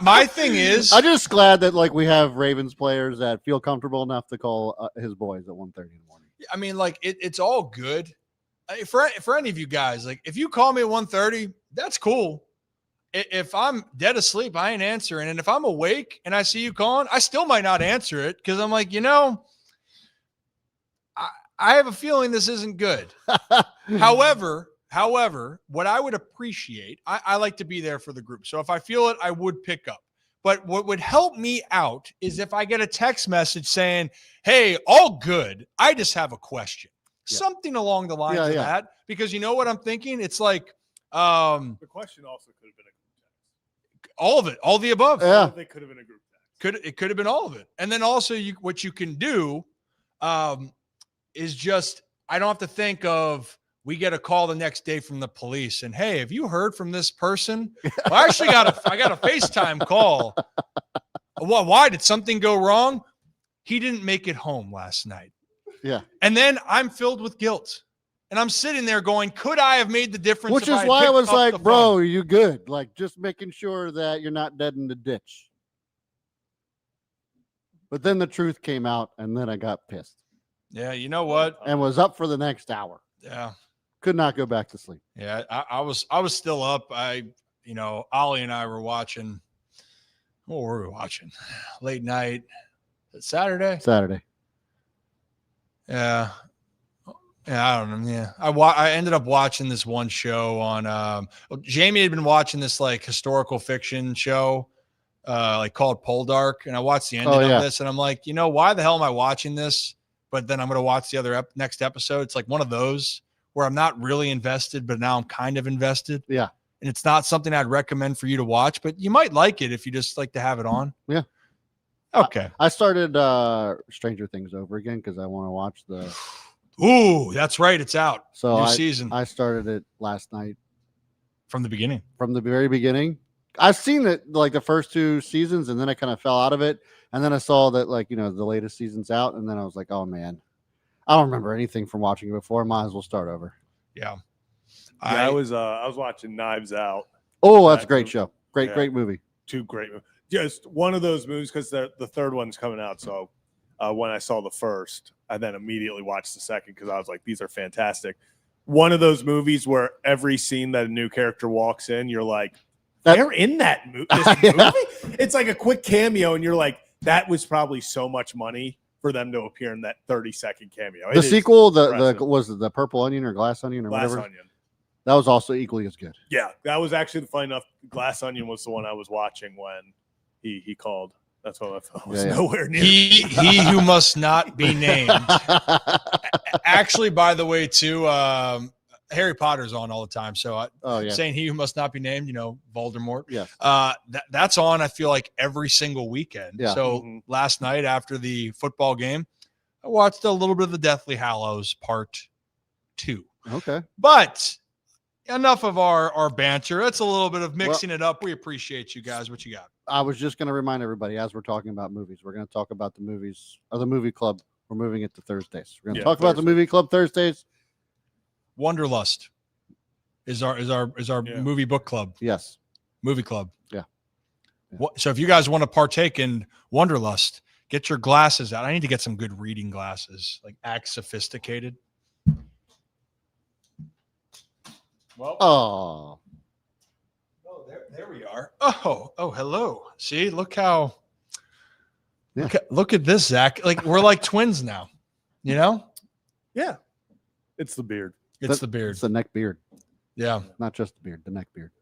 my thing is, I'm just glad that like we have Ravens players that feel comfortable enough to call his boys at 1:30 in the morning. I mean, like it's all good. For any of you guys, like if you call me at 1:30, that's cool. If I'm dead asleep, I ain't answering. And if I'm awake and I see you calling, I still might not answer it because I'm like, I have a feeling this isn't good. However, what I would appreciate, I like to be there for the group. So if I feel it, I would pick up. But what would help me out is if I get a text message saying, "Hey, all good. I just have a question." Something along the lines of that. Because you know what I'm thinking? It's like the question also could have been a group text. All of it, all the above. Yeah. They could have been a group text. It could have been all of it. And then also what you can do is just I don't have to think of we get a call the next day from the police and, "Hey, have you heard from this person?" Well, I actually I got a FaceTime call. Well, why did something go wrong? He didn't make it home last night. Yeah. And then I'm filled with guilt. And I'm sitting there going, could I have made the difference? Which is why I was like, bro, are you good? Like just making sure that you're not dead in the ditch. But then the truth came out and then I got pissed. Yeah, you know what? And was up for the next hour. Yeah. Could not go back to sleep. Yeah, I was still up. Ollie and I were watching. What were we watching? Late night. Saturday. Yeah. I don't know. Yeah. I ended up watching this one show on Jamie had been watching this like historical fiction show like called Poldark, and I watched the ending of this and I'm like, why the hell am I watching this? But then I'm going to watch the other next episode. It's like one of those where I'm not really invested, but now I'm kind of invested. Yeah. And it's not something I'd recommend for you to watch, but you might like it if you just like to have it on. Yeah. Okay. I started Stranger Things over again because I want to watch the. Ooh, that's right. It's out. So new season. I started it last night. From the beginning. From the very beginning. I've seen it like the first 2 seasons and then I kind of fell out of it. And then I saw that like, the latest season's out. And then I was like, oh man, I don't remember anything from watching it before. Might as well start over. Yeah. I was watching Knives Out. Oh, that's a great show. Great movie. 2 great movies. Just one of those movies because the third one's coming out. So when I saw the first, I then immediately watched the second because I was like, these are fantastic. One of those movies where every scene that a new character walks in, you're like, they're in that movie. It's like a quick cameo, and you're like, that was probably so much money for them to appear in that 30-second cameo. The sequel, was it the Purple Onion or Glass Onion or Glass whatever? Onion. That was also equally as good. Yeah, that was actually funny enough. Glass Onion was the one I was watching when he called. That's what I thought was nowhere near. He who must not be named. Actually, by the way, too, Harry Potter's on all the time. So saying he who must not be named, Voldemort. Yeah. That's on, I feel like, every single weekend. Yeah. So last night after the football game, I watched a little bit of the Deathly Hallows Part 2. Okay. But enough of our banter. That's a little bit of mixing it up. We appreciate you guys. What you got? I was just going to remind everybody as we're talking about movies, we're going to talk about the movies or the movie club. We're moving it to Thursdays. We're going to talk about the movie club Thursdays. Wanderlust is our movie book club. Yes. Movie Club. Yeah. So if you guys want to partake in Wanderlust, get your glasses out. I need to get some good reading glasses, like act sophisticated. Well, Oh, there we are. Oh, hello. See, look how. Yeah. Look at this, Zach. Like we're like twins now. You know, Yeah. It's the beard. it's the beard. it's the neck beard, Yeah, not just the beard, the neck beard.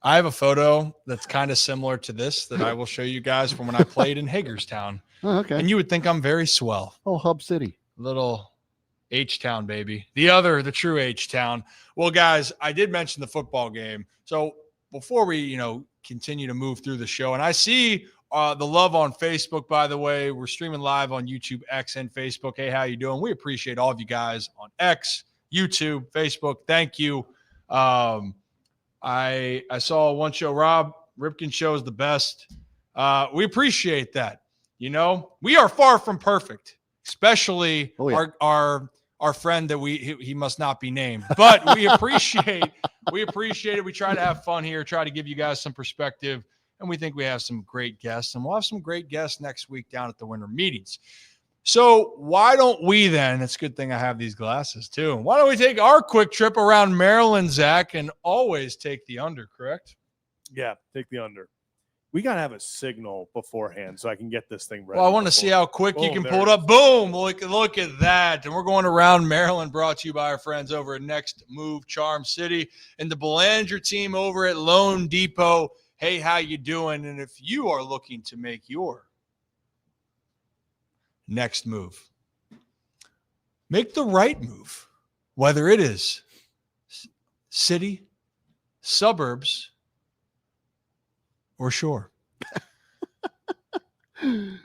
I have a photo that's kind of similar to this that I will show you guys from when I played in Hagerstown, Oh, okay. and you would think I'm very swell. Oh, Hub City. Little H-Town, baby. The true H-Town. Well, guys, I did mention the football game. So before we, continue to move through the show, and I see the love on Facebook, by the way. We're streaming live on YouTube, X, and Facebook. Hey, how you doing? We appreciate all of you guys on X, YouTube, Facebook. Thank you. I saw one show, Rob Ripken show is the best. We appreciate that. We are far from perfect, especially our friend that he must not be named, but we appreciate it. We try to have fun here, try to give you guys some perspective, and we think we have some great guests, and we'll have some great guests next week down at the winter meetings. So why don't we then, it's a good thing I have these glasses too. Why don't we take our quick trip around Maryland, Zach, and always take the under, correct? Yeah, take the under. We got to have a signal beforehand so I can get this thing ready. Well, I want to see how quick you can pull it up. Boom. Look at that. And we're going around Maryland, brought to you by our friends over at Next Move Charm City and the Belanger team over at Lone Depot. Hey, how you doing? And if you are looking to make your next move, make the right move, whether it is city, suburbs, or shore.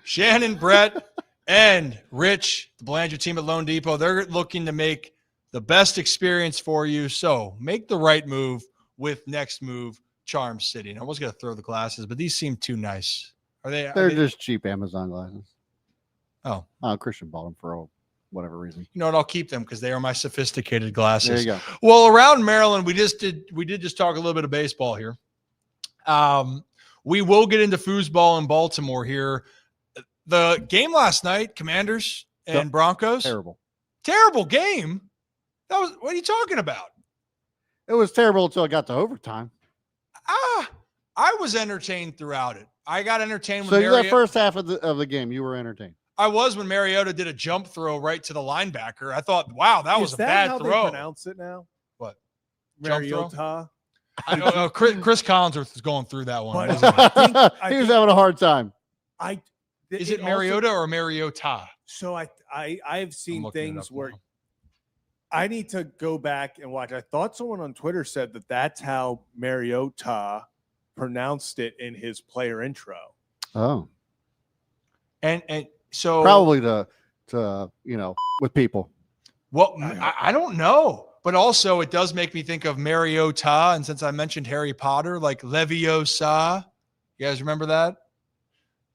Shannon, Brett, and Rich, the Belanger team at Lone Depot, they're looking to make the best experience for you. So make the right move with Next Move Charm City. And I was going to throw the glasses, but these seem too nice. They're just cheap Amazon glasses. Oh, Christian bought them for whatever reason. You know what? I'll keep them because they are my sophisticated glasses. There you go. Well, around Maryland, we did just talk a little bit of baseball here. We will get into foosball in Baltimore here. The game last night, Commanders and Broncos. Terrible game. What are you talking about? It was terrible until it got to overtime. I was entertained throughout it. I got entertained. So that first half of the game, you were entertained. I was when Mariota did a jump throw right to the linebacker. I thought, wow, that was a bad throw. Is that how they pronounce it now? What? Mariota? I know Chris Collinsworth is going through that one. He was having a hard time. Is it Mariota or Mariota? So I've seen things where I need to go back and watch. I thought someone on Twitter said that that's how Mariota pronounced it in his player intro. Oh, and so probably to with people. Well, I don't know. But also, it does make me think of Mariota. And since I mentioned Harry Potter, like Leviosa. You guys remember that?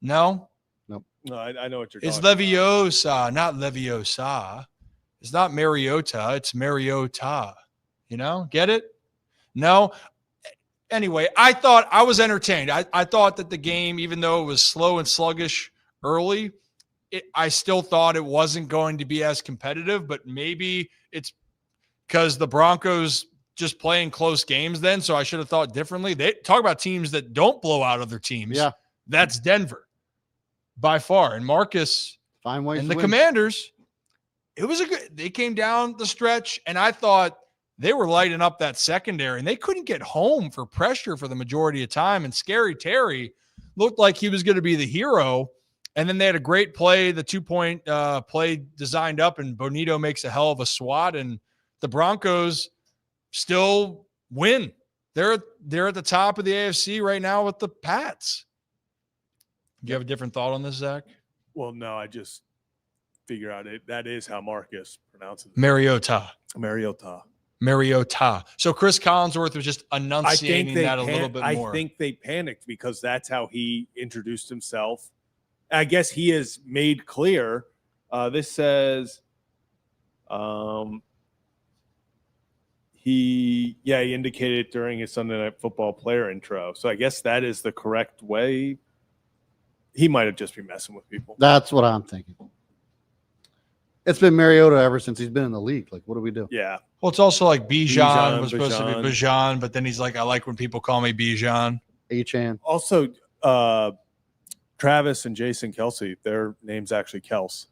No? Nope. No, I know what you're It's talking Leviosa, not Leviosa. It's not Mariota. It's Mariota. Get it? No? Anyway, I was entertained. I thought that the game, even though it was slow and sluggish early, I still thought it wasn't going to be as competitive, but maybe it's because the Broncos just playing close games then, so I should have thought differently. They talk about teams that don't blow out other teams. Yeah. That's Denver by far. And Marcus and the Commanders, they came down the stretch, and I thought they were lighting up that secondary, and they couldn't get home for pressure for the majority of time. And Scary Terry looked like he was going to be the hero. And then they had a great play, the 2-point play designed up, and Bonito makes a hell of a swat, and the Broncos still win. They're at the top of the AFC right now with the Pats. Do you have a different thought on this, Zach? Well, no, I just figure out that is how Marcus pronounces it. Mariota. So Chris Collinsworth was just enunciating that a little bit more. I think they panicked because that's how he introduced himself. I guess he has made clear. This says he indicated during his Sunday Night Football player intro. So I guess that is the correct way. He might have just been messing with people. That's what I'm thinking. It's been Mariota ever since he's been in the league. Like, what do we do? Yeah. Well, it's also like Bijan was supposed to be Bijan. Bijan, but then he's like, I like when people call me Bijan. Achan. Also, Travis and Jason Helsley, their name's actually Kels.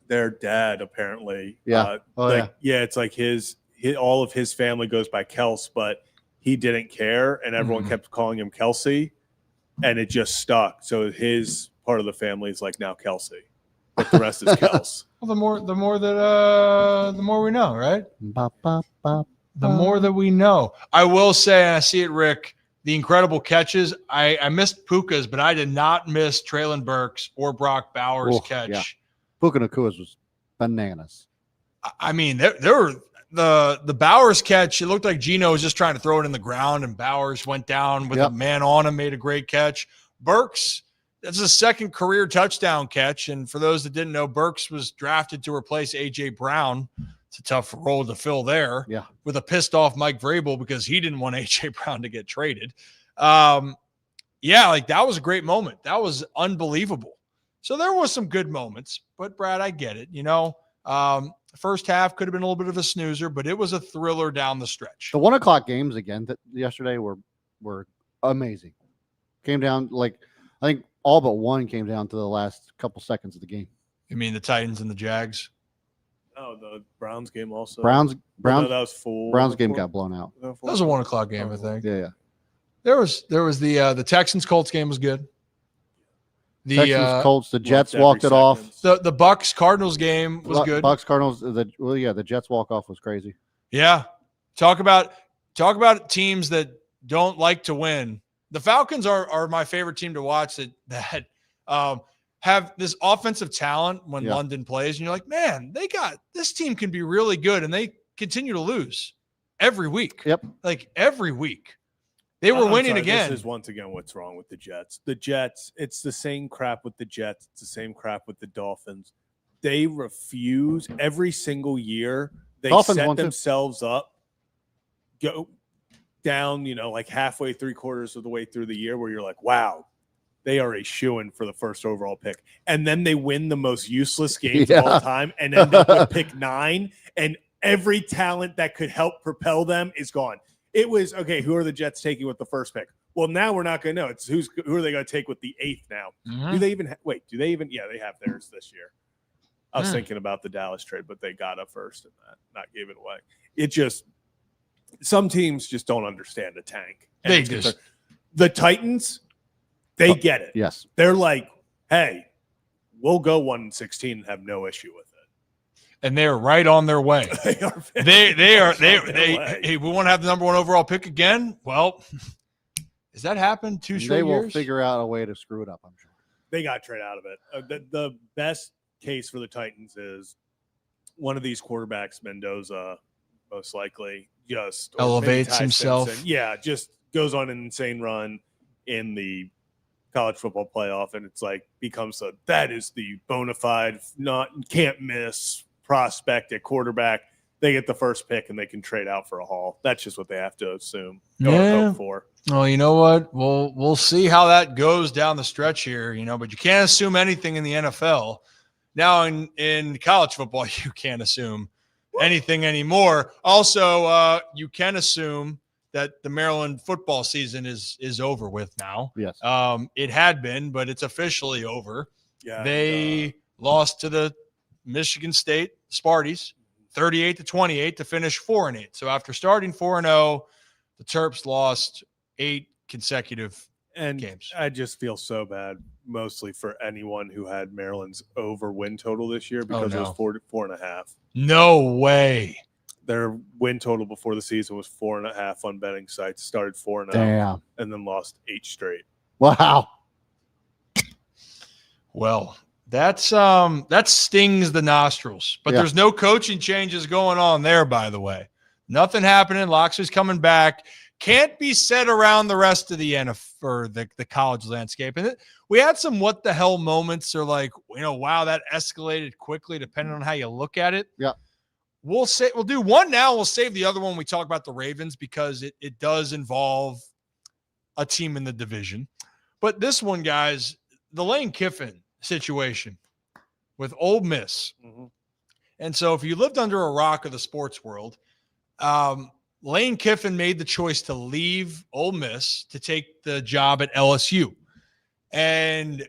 Their dad apparently. Yeah. It's like his all of his family goes by Kels, but he didn't care, and everyone kept calling him Kelsey, and it just stuck. So his part of the family is like now Kelsey, but the rest is Kels. Well, the more we know, right? The more that we know. I will say, and I see it, Rick, the incredible catches. I missed Puka's, but I did not miss Traylon Burks or Brock Bowers' catch. Yeah. Puka Nakua's was bananas. I mean, there were the Bowers catch. It looked like Geno was just trying to throw it in the ground, and Bowers went down with a man on him, made a great catch. Burks, that's his second career touchdown catch. And for those that didn't know, Burks was drafted to replace A.J. Brown. It's a tough role to fill there. Yeah. With a pissed off Mike Vrabel because he didn't want A.J. Brown to get traded. Like that was a great moment. That was unbelievable. So there was some good moments, but Brad, I get it. First half could have been a little bit of a snoozer, but it was a thriller down the stretch. The 1 o'clock games again that yesterday were amazing. Came down like I think all but one came down to the last couple seconds of the game. You mean the Titans and the Jags? Oh, the Browns game also. Browns that was full. Browns game got blown out. That was a 1 o'clock game, I think. Yeah. There was the Texans Colts game was good. The Texans Colts, the Jets walked it off. The Bucks Cardinals game was good. Bucks Cardinals, the Jets walk off was crazy. Yeah, talk about teams that don't like to win. The Falcons are my favorite team to watch. That have this offensive talent when London plays, and you're like, man, this team can be really good, and they continue to lose every week. Yep, like every week. They were winning again. This is once again what's wrong with the Jets. The Jets, it's the same crap with the Jets. It's the same crap with the Dolphins. They refuse every single year. They set themselves up, go down, like halfway, 3/4 of the way through the year where you're like, wow, they are a shoo-in for the first overall pick. And then they win the most useless games of all time and end up with pick 9, and every talent that could help propel them is gone. It was, okay, who are the Jets taking with the first pick? Well, now we're not going to know. It's who are they going to take with the 8th now? Mm-hmm. Do they even yeah, they have theirs this year. I was thinking about the Dallas trade, but they got a first in that, not gave it away. It just, some teams just don't understand a tank. The Titans, they get it. Yes. They're like, hey, we'll go 1-16 and have no issue with it. And they're right on their way. They are. Hey, we want to have the number 1 overall pick again. Well, has that happened 2 straight years? They will figure out a way to screw it up, I'm sure. They got trade out of it. The best case for the Titans is one of these quarterbacks, Mendoza, most likely, just elevates himself. Simpson. Yeah, just goes on an insane run in the college football playoff, and it's like becomes that is the bona fide, can't miss prospect at quarterback. They get the first pick and they can trade out for a haul. That's just what they have to assume. Hope for. Well, you know what? We'll see how that goes down the stretch here, but you can't assume anything in the NFL. Now in college football, you can't assume anything anymore. Also, you can assume that the Maryland football season is over with now. Yes. It had been, but it's officially over. Yeah. They lost to the Michigan State Sparties 38-28 to finish 4-8. So after starting 4-0, the Terps lost 8 consecutive games. I just feel so bad, mostly for anyone who had Maryland's over win total this year because it was 4.5. No way. Their win total before the season was 4.5 on betting sites. Started 4-0. Damn. And then lost 8 straight. Wow. Well, that stings the nostrils. But there's no coaching changes going on there, by the way. Nothing happening. Loxley's coming back. Can't be said around the rest of the NFL or the college landscape. And we had some what the hell moments, or like, wow, that escalated quickly depending on how you look at it. Yeah. we'll do one now. We'll save the other one. We talk about the Ravens because it does involve a team in the division. But this one, guys, the Lane Kiffin situation with Ole Miss. Mhm. And so if you lived under a rock of the sports world, Lane Kiffin made the choice to leave Ole Miss to take the job at LSU. And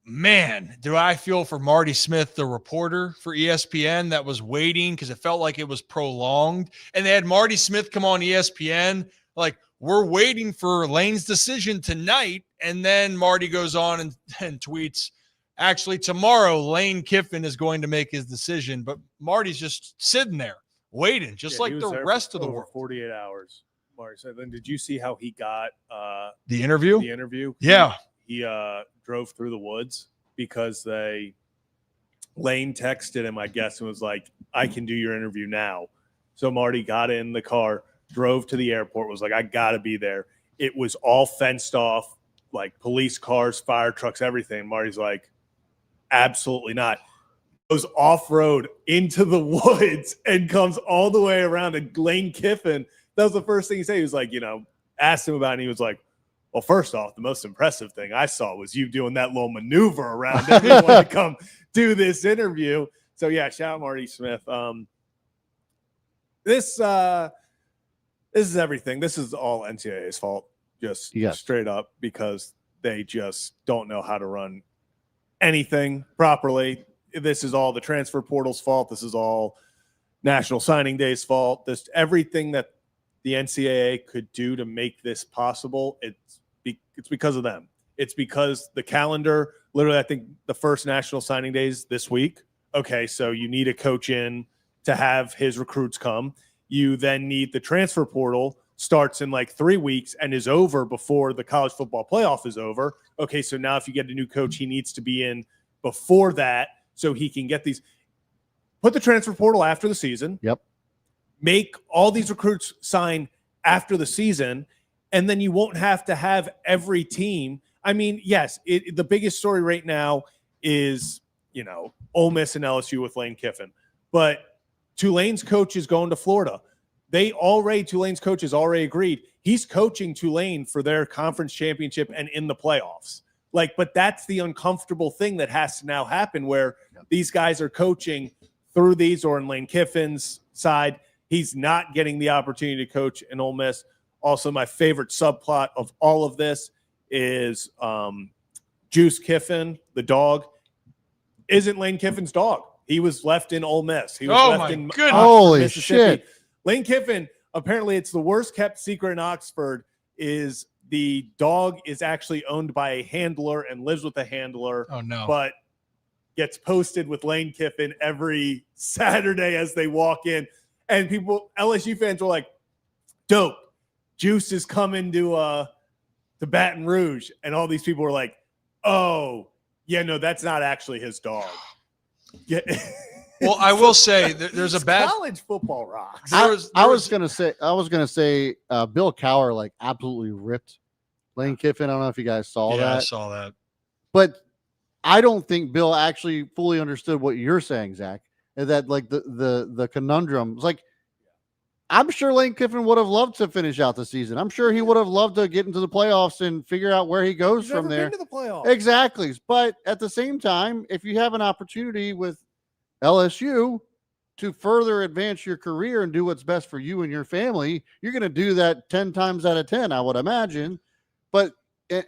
man, do I feel for Marty Smith, the reporter for ESPN that was waiting because it felt like it was prolonged. And they had Marty Smith come on ESPN like, we're waiting for Lane's decision tonight. And then Marty goes on and tweets, actually, tomorrow Lane Kiffin is going to make his decision. But Marty's just sitting there waiting, just like the rest of the world. 48 hours. Marty said. Then did you see how he got the interview? The interview? Yeah. He drove through the woods because Lane texted him, I guess, and was like, I can do your interview now. So Marty got in the car, drove to the airport, was like, I got to be there. It was all fenced off, like police cars, fire trucks, everything. Marty's like, absolutely not. Goes off-road into the woods and comes all the way around to Lane Kiffin. That was the first thing he said. He was like, asked him about it, and he was like, well, first off, the most impressive thing I saw was you doing that little maneuver around everyone to come do this interview. So, yeah, shout out Marty Smith. This is everything. This is all NCAA's fault, just straight up, because they just don't know how to run anything properly. This is all the transfer portal's fault. This is all National Signing Day's fault. This everything that the NCAA could do to make this possible, it's because of them. It's because the calendar, literally, I think the first National Signing Day is this week. Okay, so you need a coach in to have his recruits come. You then need the transfer portal, starts in like 3 weeks and is over before the college football playoff is over. Okay, so now if you get a new coach, he needs to be in before that so he can get these. Put the transfer portal after the season. Yep. Make all these recruits sign after the season, and then you won't have to have every team. I mean, yes, the biggest story right now is, Ole Miss and LSU with Lane Kiffin. But Tulane's coach is going to Florida. Tulane's coach has already agreed. He's coaching Tulane for their conference championship and in the playoffs. But that's the uncomfortable thing that has to now happen where these guys are coaching through these, or in Lane Kiffin's side, he's not getting the opportunity to coach in Ole Miss. Also, my favorite subplot of all of this is Juice Kiffin, the dog, isn't Lane Kiffin's dog. He was left in Ole Miss. He was left in Holy Mississippi. Shit. Lane Kiffin, apparently it's the worst kept secret in Oxford, is the dog is actually owned by a handler and lives with a handler. Oh, no. But gets posted with Lane Kiffin every Saturday as they walk in. And LSU fans were like, dope. Juice is coming to Baton Rouge. And all these people were like, oh, yeah, no, that's not actually his dog. Yeah. Well, I will say there's a bad college football rocks. I was gonna say Bill Cowher absolutely ripped Lane Kiffin. I don't know if you guys saw that. I saw that. But I don't think Bill actually fully understood what you're saying, Zach. And that the conundrum was I'm sure Lane Kiffin would have loved to finish out the season. I'm sure he would have loved to get into the playoffs and figure out where he goes from there. Been to the playoffs. Exactly. But at the same time, if you have an opportunity with LSU to further advance your career and do what's best for you and your family, you're going to do that 10 times out of 10, I would imagine. But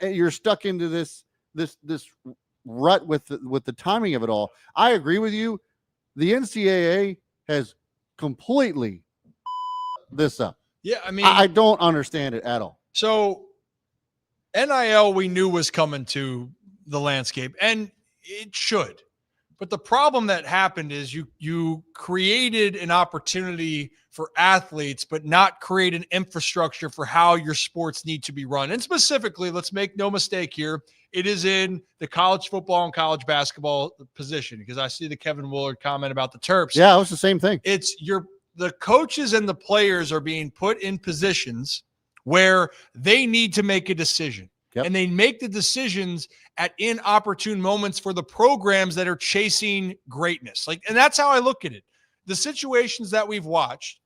you're stuck into this rut with the timing of it all. I agree with you. The NCAA has completely this up. Yeah, I mean, I don't understand it at all. So NIL we knew was coming to the landscape, and it should. But the problem that happened is you created an opportunity for athletes, but not create an infrastructure for how your sports need to be run. And specifically, let's make no mistake here, it is in the college football and college basketball position, because I see the Kevin Willard comment about the Terps. Yeah, it was the same thing. It's the coaches and the players are being put in positions where they need to make a decision. Yep. And they make the decisions at inopportune moments for the programs that are chasing greatness. And that's how I look at it. the situations that we've watched,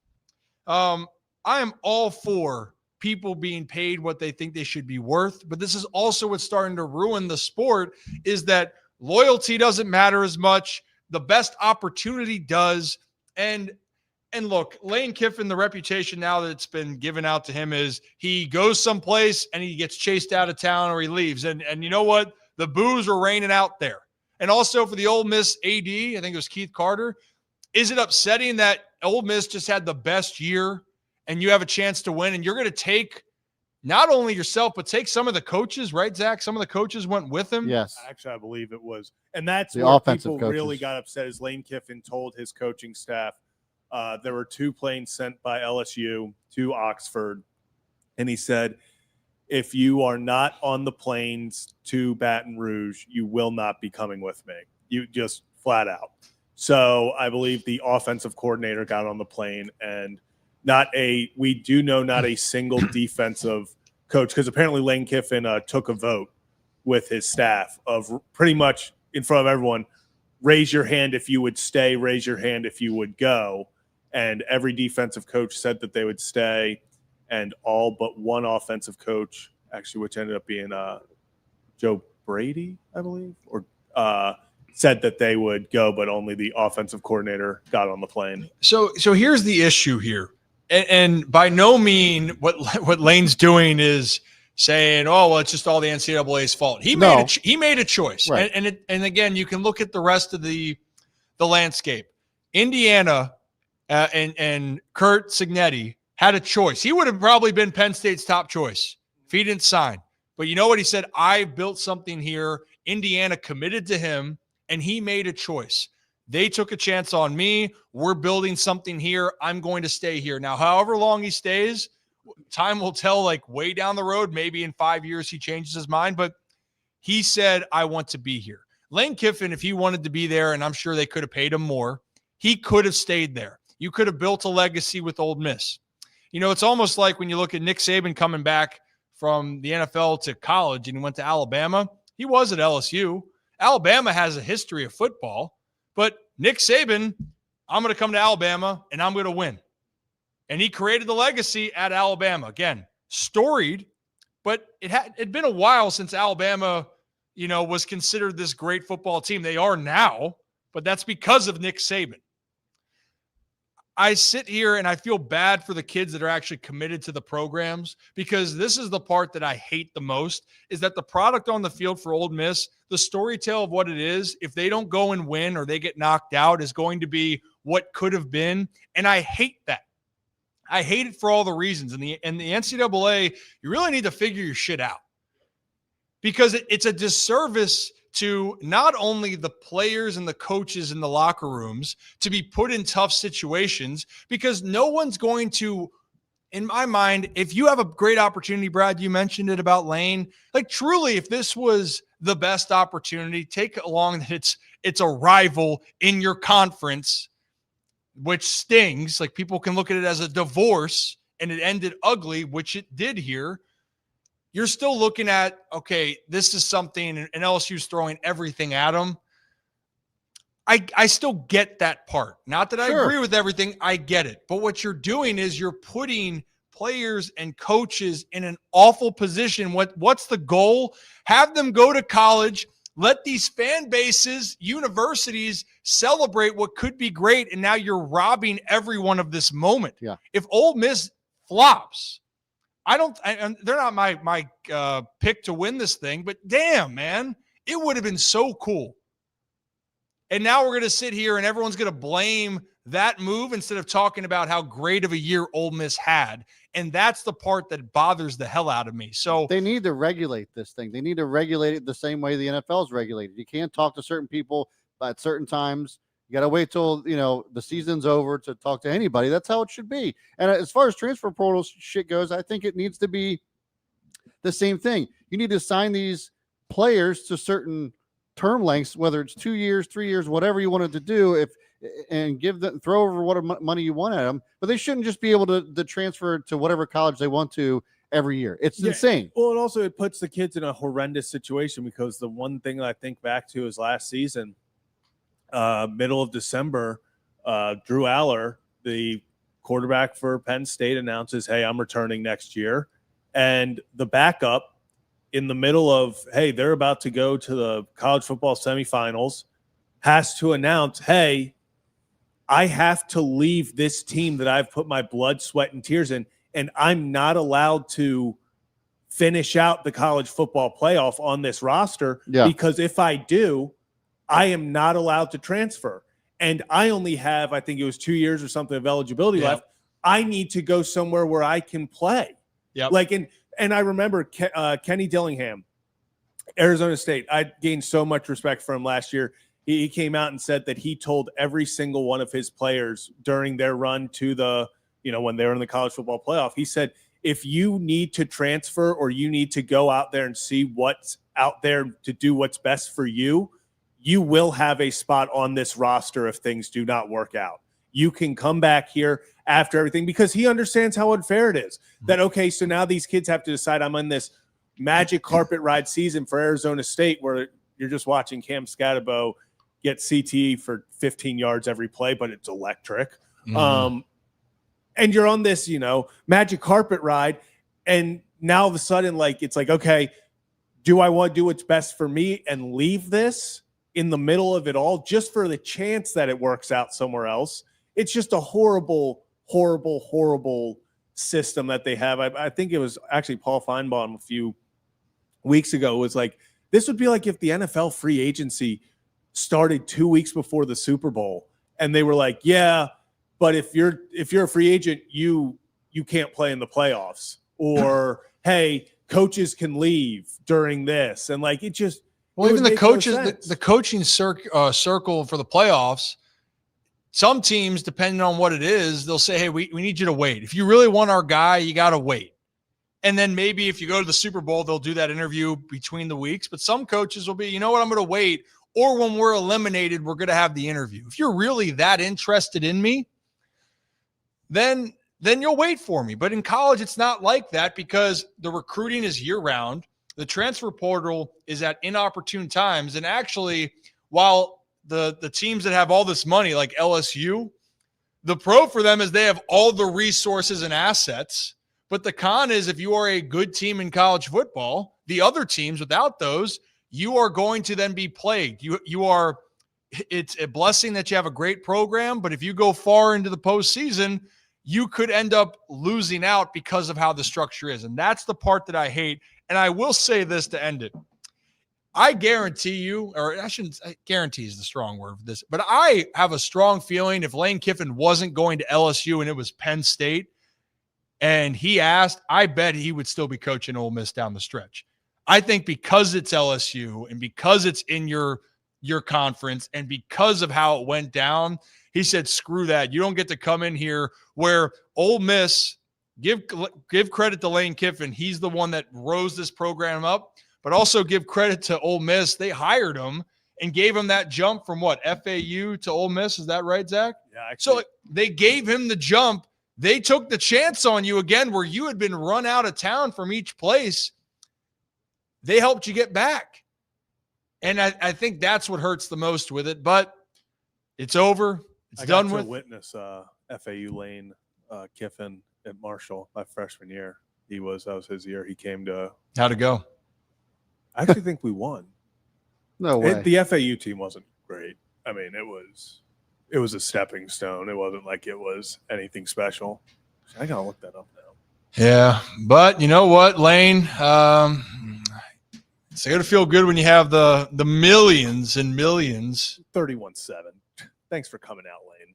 I am all for people being paid what they think they should be worth. But this is also what's starting to ruin the sport, is that loyalty doesn't matter as much. The best opportunity does. And look, Lane Kiffin, the reputation now that's been given out to him is he goes someplace and he gets chased out of town or he leaves. And you know what? The boos are raining out there. And also for the Ole Miss AD, I think it was Keith Carter, is it upsetting that Ole Miss just had the best year and you have a chance to win, and you're going to take not only yourself, but take some of the coaches, right, Zach? Some of the coaches went with him. Yes. Actually, I believe it was. And that's The where offensive people really coaches. got upset, is Lane Kiffin told his coaching staff there were 2 planes sent by LSU to Oxford. And he said, if you are not on the planes to Baton Rouge, you will not be coming with me. You just flat out. So I believe the offensive coordinator got on the plane, and not a single defensive coach, because apparently Lane Kiffin took a vote with his staff of pretty much in front of everyone, raise your hand if you would stay, raise your hand if you would go. And every defensive coach said that they would stay, and all but one offensive coach, actually, which ended up being Joe Brady, I believe, or said that they would go, but only the offensive coordinator got on the plane. So here's the issue here. And by no means what Lane's doing is saying, oh, well, it's just all the NCAA's fault. He made a choice. Right. And again, you can look at the rest of the landscape. Indiana and Kurt Cignetti had a choice. He would have probably been Penn State's top choice if he didn't sign. But you know what? He said, I built something here. Indiana committed to him, and he made a choice. They took a chance on me. We're building something here. I'm going to stay here. Now, however long he stays, time will tell, like way down the road, maybe in 5 years he changes his mind. But he said, I want to be here. Lane Kiffin, if he wanted to be there, and I'm sure they could have paid him more, he could have stayed there. You could have built a legacy with Ole Miss. You know, it's almost like when you look at Nick Saban coming back from the NFL to college and he went to Alabama. He was at LSU. Alabama has a history of football. But Nick Saban, I'm going to come to Alabama and I'm going to win. And he created the legacy at Alabama. Again, storied, but it'd been a while since Alabama, you know, was considered this great football team. They are now, but that's because of Nick Saban. I sit here and I feel bad for the kids that are actually committed to the programs, because this is the part that I hate the most, is that the product on the field for Ole Miss, the story tale of what it is, if they don't go and win or they get knocked out, is going to be what could have been. And I hate that. I hate it for all the reasons. And the NCAA, you really need to figure your shit out, because it's a disservice to not only the players and the coaches in the locker rooms to be put in tough situations, because no one's going to, in my mind, if you have a great opportunity, Brad, you mentioned it about Lane, like truly, if this was the best opportunity, take along that it's a rival in your conference, which stings. Like people can look at it as a divorce and it ended ugly, which it did here. You're still looking at, okay, this is something, and LSU's throwing everything at them. I still get that part. Not that I agree with everything. I get it. But what you're doing is you're putting players and coaches in an awful position. What's the goal? Have them go to college. Let these fan bases, universities celebrate what could be great. And now you're robbing everyone of this moment. Yeah. If Ole Miss flops, they're not my pick to win this thing, but damn, man, it would have been so cool. And now we're going to sit here and everyone's going to blame that move instead of talking about how great of a year Ole Miss had. And that's the part that bothers the hell out of me. So they need to regulate this thing. They need to regulate it the same way the NFL is regulated. You can't talk to certain people at certain times. You got to wait till, the season's over to talk to anybody. That's how it should be. And as far as transfer portal shit goes, I think it needs to be the same thing. You need to sign these players to certain term lengths, whether it's 2 years, 3 years, whatever you wanted to do, and throw over whatever money you want at them. But they shouldn't just be able to transfer to whatever college they want to every year. It's insane. Well, it puts the kids in a horrendous situation, because the one thing I think back to is last season, middle of December, Drew Aller, the quarterback for Penn State, announces, hey, I'm returning next year. And the backup in the middle of, hey, they're about to go to the college football semifinals, has to announce, hey, I have to leave this team that I've put my blood, sweat, and tears in, and I'm not allowed to finish out the college football playoff on this roster because if I do, I am not allowed to transfer. And I only have, I think it was 2 years or something of eligibility left. I need to go somewhere where I can play. And I remember Kenny Dillingham, Arizona State. I gained so much respect for him last year. He came out and said that he told every single one of his players during their run to the, when they were in the college football playoff, he said, if you need to transfer or you need to go out there and see what's out there to do what's best for you, you will have a spot on this roster if things do not work out. You can come back here after everything, because he understands how unfair it is. That, okay, so now these kids have to decide, I'm on this magic carpet ride season for Arizona State where you're just watching Cam Scatterbo get CTE for 15 yards every play, but it's electric. And you're on this, magic carpet ride. And now all of a sudden, it's like, okay, do I want to do what's best for me and leave this in the middle of it all just for the chance that it works out somewhere else? It's just a horrible, horrible, horrible system that they have. I think it was actually Paul Feinbaum a few weeks ago was like, this would be like if the NFL free agency started 2 weeks before the Super Bowl and they were like, yeah, but if you're a free agent, you can't play in the playoffs, or hey, coaches can leave during this. And it just, even the coaches, the coaching circle for the playoffs, some teams, depending on what it is, they'll say, hey, we need you to wait. If you really want our guy, you got to wait. And then maybe if you go to the Super Bowl, they'll do that interview between the weeks. But some coaches will be, you know what, I'm going to wait. Or when we're eliminated, we're going to have the interview. If you're really that interested in me, then you'll wait for me. But in college, it's not like that because the recruiting is year-round. The transfer portal is at inopportune times. And actually, while the teams that have all this money, like LSU, the pro for them is they have all the resources and assets. But the con is if you are a good team in college football, the other teams without those, you are going to then be plagued. It's a blessing that you have a great program, but if you go far into the postseason, you could end up losing out because of how the structure is. And that's the part that I hate. And I will say this to end it. I guarantee you, or I shouldn't, guarantee is the strong word for this, but I have a strong feeling if Lane Kiffin wasn't going to LSU and it was Penn State and he asked, I bet he would still be coaching Ole Miss down the stretch. I think because it's LSU and because it's in your conference and because of how it went down, he said, screw that. You don't get to come in here where Ole Miss, give credit to Lane Kiffin. He's the one that rose this program up. But also give credit to Ole Miss. They hired him and gave him that jump from what, FAU to Ole Miss. Is that right, Zach? Yeah. Actually. So they gave him the jump. They took the chance on you again where you had been run out of town from each place. They helped you get back. And I think that's what hurts the most with it. But it's over. It's done with. I witness FAU Lane Kiffin at Marshall my freshman year. That was his year. He came to. How'd it go? I actually think we won. No way. The FAU team wasn't great. I mean, it was a stepping stone. It wasn't like it was anything special. I gotta look that up now. Yeah, but you know what, Lane? It's gonna feel good when you have the millions and millions. 31-7. Thanks for coming out, Lane.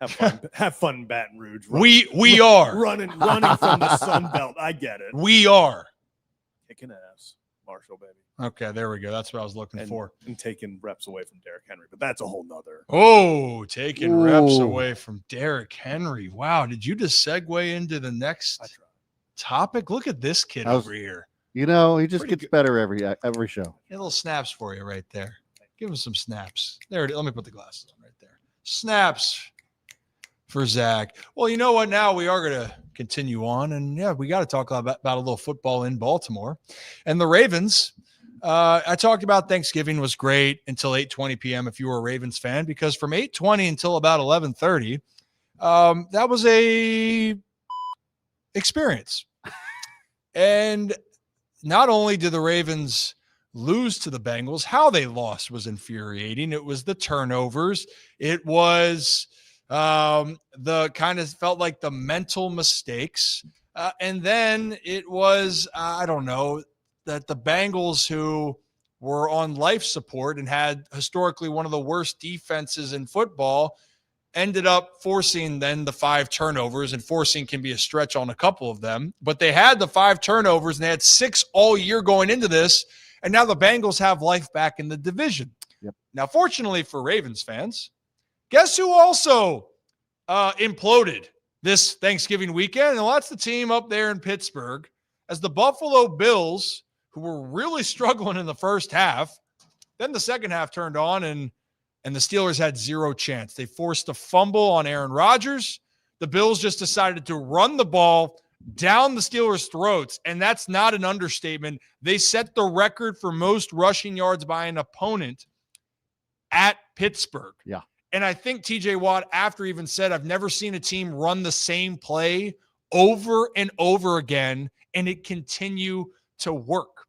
Have fun. Have fun in Baton Rouge. We are running from the Sun Belt. I get it. We are Kicking ass. Marshall, baby. Okay, there we go. That's what I was looking for. And taking reps away from Derick Henry, but that's a whole nother. Oh, taking reps away from Derick Henry. Wow, did you just segue into the next topic? Look at this kid over here. He just gets better every show. Get little snaps for you right there. Give him some snaps. There it is. Let me put the glasses on right there. Snaps for Zach. Well, you know what? Now we are going to continue on. And, yeah, we got to talk about a little football in Baltimore. And the Ravens I talked about Thanksgiving was great until 8:20 p.m. if you were a Ravens fan, because from 8:20 until about 11:30, that was a experience. And not only did the Ravens lose to the Bengals, how they lost was infuriating. It was the turnovers. It was the kind of felt like the mental mistakes. And then it was, I don't know, that the Bengals, who were on life support and had historically one of the worst defenses in football, ended up forcing then the 5 turnovers, and forcing can be a stretch on a couple of them, but they had the 5 turnovers and they had 6 all year going into this. And now the Bengals have life back in the division. Yep. Now, fortunately for Ravens fans, guess who also imploded this Thanksgiving weekend? And that's the team up there in Pittsburgh, as the Buffalo Bills, who were really struggling in the first half, then the second half turned on, and the Steelers had 0 chance. They forced a fumble on Aaron Rodgers. The Bills just decided to run the ball down the Steelers' throats, and that's not an understatement. They set the record for most rushing yards by an opponent at Pittsburgh. Yeah. And I think TJ Watt, after, even said, I've never seen a team run the same play over and over again and it continue to work.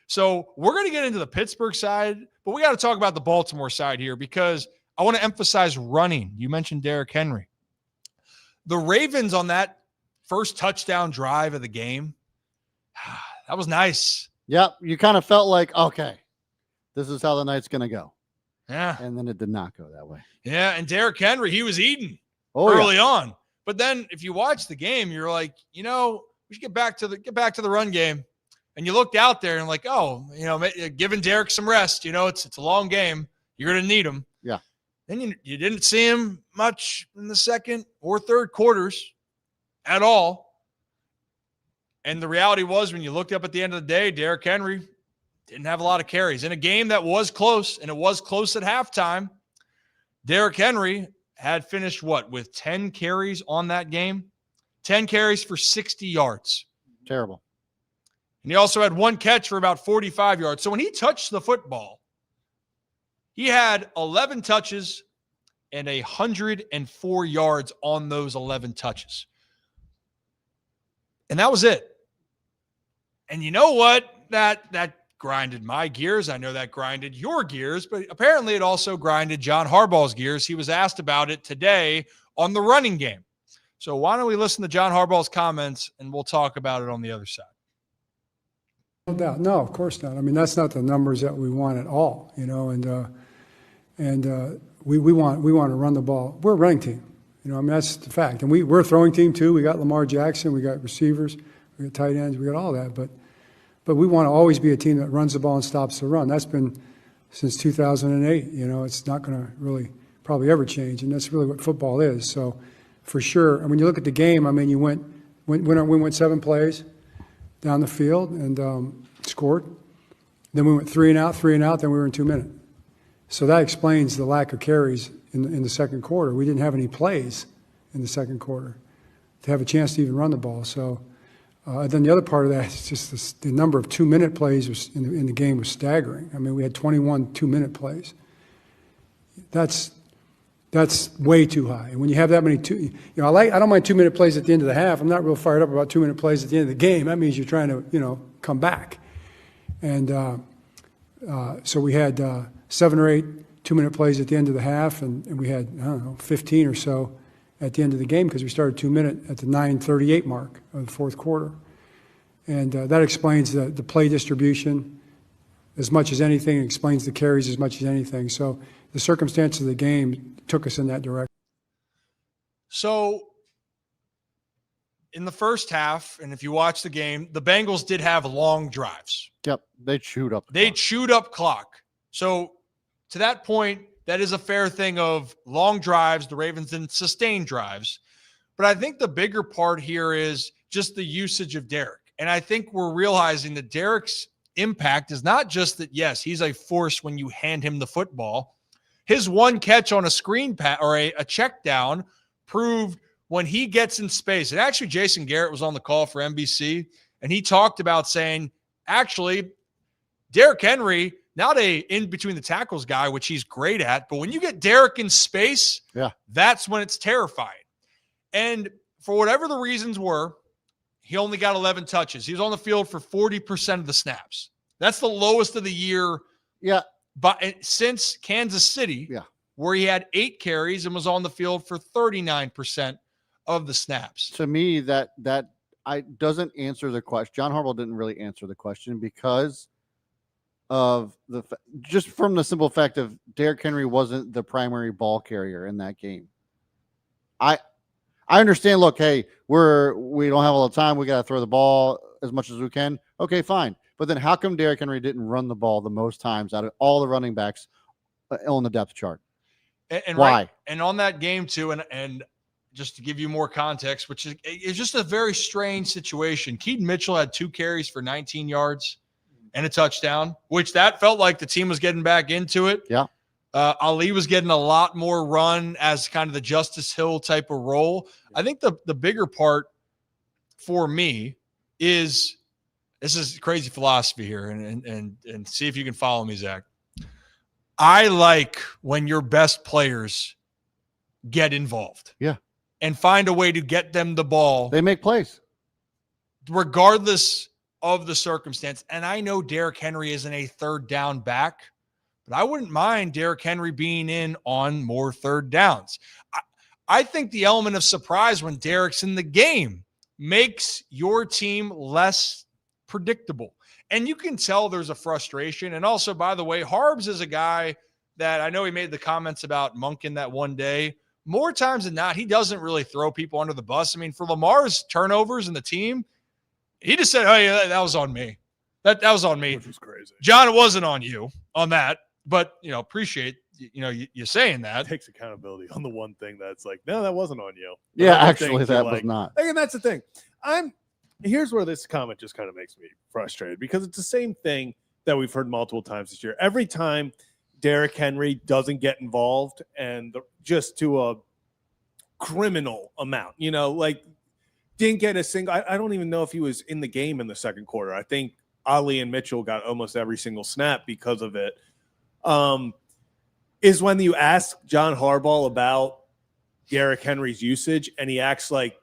So we're going to get into the Pittsburgh side, but we got to talk about the Baltimore side here, because I want to emphasize running. You mentioned Derick Henry. The Ravens on that first touchdown drive of the game, that was nice. Yep. You kind of felt like, okay, this is how the night's going to go. Yeah. And then it did not go that way. Yeah. And Derick Henry, he was eating Oh, early on. But then if you watch the game, you're like, we should get back to the run game. And you looked out there and like, giving Derrick some rest. It's a long game. You're going to need him. Yeah. Then you didn't see him much in the second or third quarters at all. And the reality was, when you looked up at the end of the day, Derick Henry didn't have a lot of carries. In a game that was close, and it was close at halftime, Derick Henry had finished with 10 carries on that game? 10 carries for 60 yards. Terrible. And he also had 1 catch for about 45 yards. So when he touched the football, he had 11 touches and 104 yards on those 11 touches. And that was it. And you know what? That grinded my gears. I know that grinded your gears, but apparently it also grinded John Harbaugh's gears. He was asked about it today on the running game. So why don't we listen to John Harbaugh's comments, and we'll talk about it on the other side. No doubt. No, of course not. I mean, that's not the numbers that we want at all, and we want to run the ball. We're a running team, that's the fact. And we're a throwing team too. We got Lamar Jackson, we got receivers, we got tight ends, we got all that. But we want to always be a team that runs the ball and stops the run. That's been since 2008. It's not going to really probably ever change, and that's really what football is. So for sure. And when you look at the game, I mean, we went 7 plays down the field and scored. Then we went 3 and out, then we were in 2 minutes. So that explains the lack of carries in the second quarter. We didn't have any plays in the second quarter to have a chance to even run the ball. So then the other part of that is just the number of 2-minute plays in the game was staggering. I mean, we had 21 2-minute plays. That's way too high. And when you have that many I don't mind 2-minute plays at the end of the half. I'm not real fired up about 2-minute plays at the end of the game. That means you're trying to, come back. And so we had 7 or 8 2-minute plays at the end of the half, and we had, 15 or so at the end of the game, because we started 2-minute at the 9:38 mark of the fourth quarter. And that explains the play distribution as much as anything. It explains the carries as much as anything. So the circumstances of the game took us in that direction. So in the first half, and if you watch the game, the Bengals did have long drives. Yep. They chewed up. They chewed up clock. So to that point, that is a fair thing of long drives. The Ravens didn't sustain drives. But I think the bigger part here is just the usage of Derrick. And I think we're realizing that Derrick's impact is not just that, yes, he's a force when you hand him the football. His 1 catch on a screen or a check down proved when he gets in space. And actually, Jason Garrett was on the call for NBC, and he talked about saying, actually, Derrick Henry, not a in between the tackles guy, which he's great at, but when you get Derrick in space, that's when it's terrifying. And for whatever the reasons were, he only got 11 touches. He was on the field for 40% of the snaps. That's the lowest of the year. Yeah. But since Kansas City, where he had 8 carries and was on the field for 39% of the snaps. To me, that doesn't answer the question. John Harbaugh didn't really answer the question because of just from the simple fact of Derrick Henry wasn't the primary ball carrier in that game. I understand. Look, hey, we don't have all the time. We got to throw the ball as much as we can. Okay, fine. But then how come Derrick Henry didn't run the ball the most times out of all the running backs on the depth chart? And why? Right, and on that game too, and just to give you more context, which is just a very strange situation. Keaton Mitchell had 2 carries for 19 yards and a touchdown, which that felt like the team was getting back into it. Yeah. Ali was getting a lot more run as kind of the Justice Hill type of role. I think the bigger part for me is, this is crazy philosophy here, and see if you can follow me, Zach. I like when your best players get involved. Yeah. And find a way to get them the ball. They make plays. Regardless of the circumstance. And I know Derrick Henry isn't a third down back, but I wouldn't mind Derrick Henry being in on more third downs. I think the element of surprise when Derrick's in the game makes your team less predictable. And you can tell there's a frustration. And also, by the way, Harbs is a guy that I know he made the comments about Monken that one day. More times than not, he doesn't really throw people under the bus. I mean, for Lamar's turnovers in the team, he just said, oh, yeah, that was on me. That was on me. Which was crazy. John, it wasn't on you on that. But, appreciate, you saying that. Takes accountability on the one thing that's like, no, that wasn't on you. Yeah, actually, that was not. And that's the thing. Here's where this comment just kind of makes me frustrated, because it's the same thing that we've heard multiple times this year. Every time Derrick Henry doesn't get involved, and just to a criminal amount, didn't get a single. I don't even know if he was in the game in the second quarter. I think Ali and Mitchell got almost every single snap because of it. Is when you ask John Harbaugh about Derrick Henry's usage, and he acts like,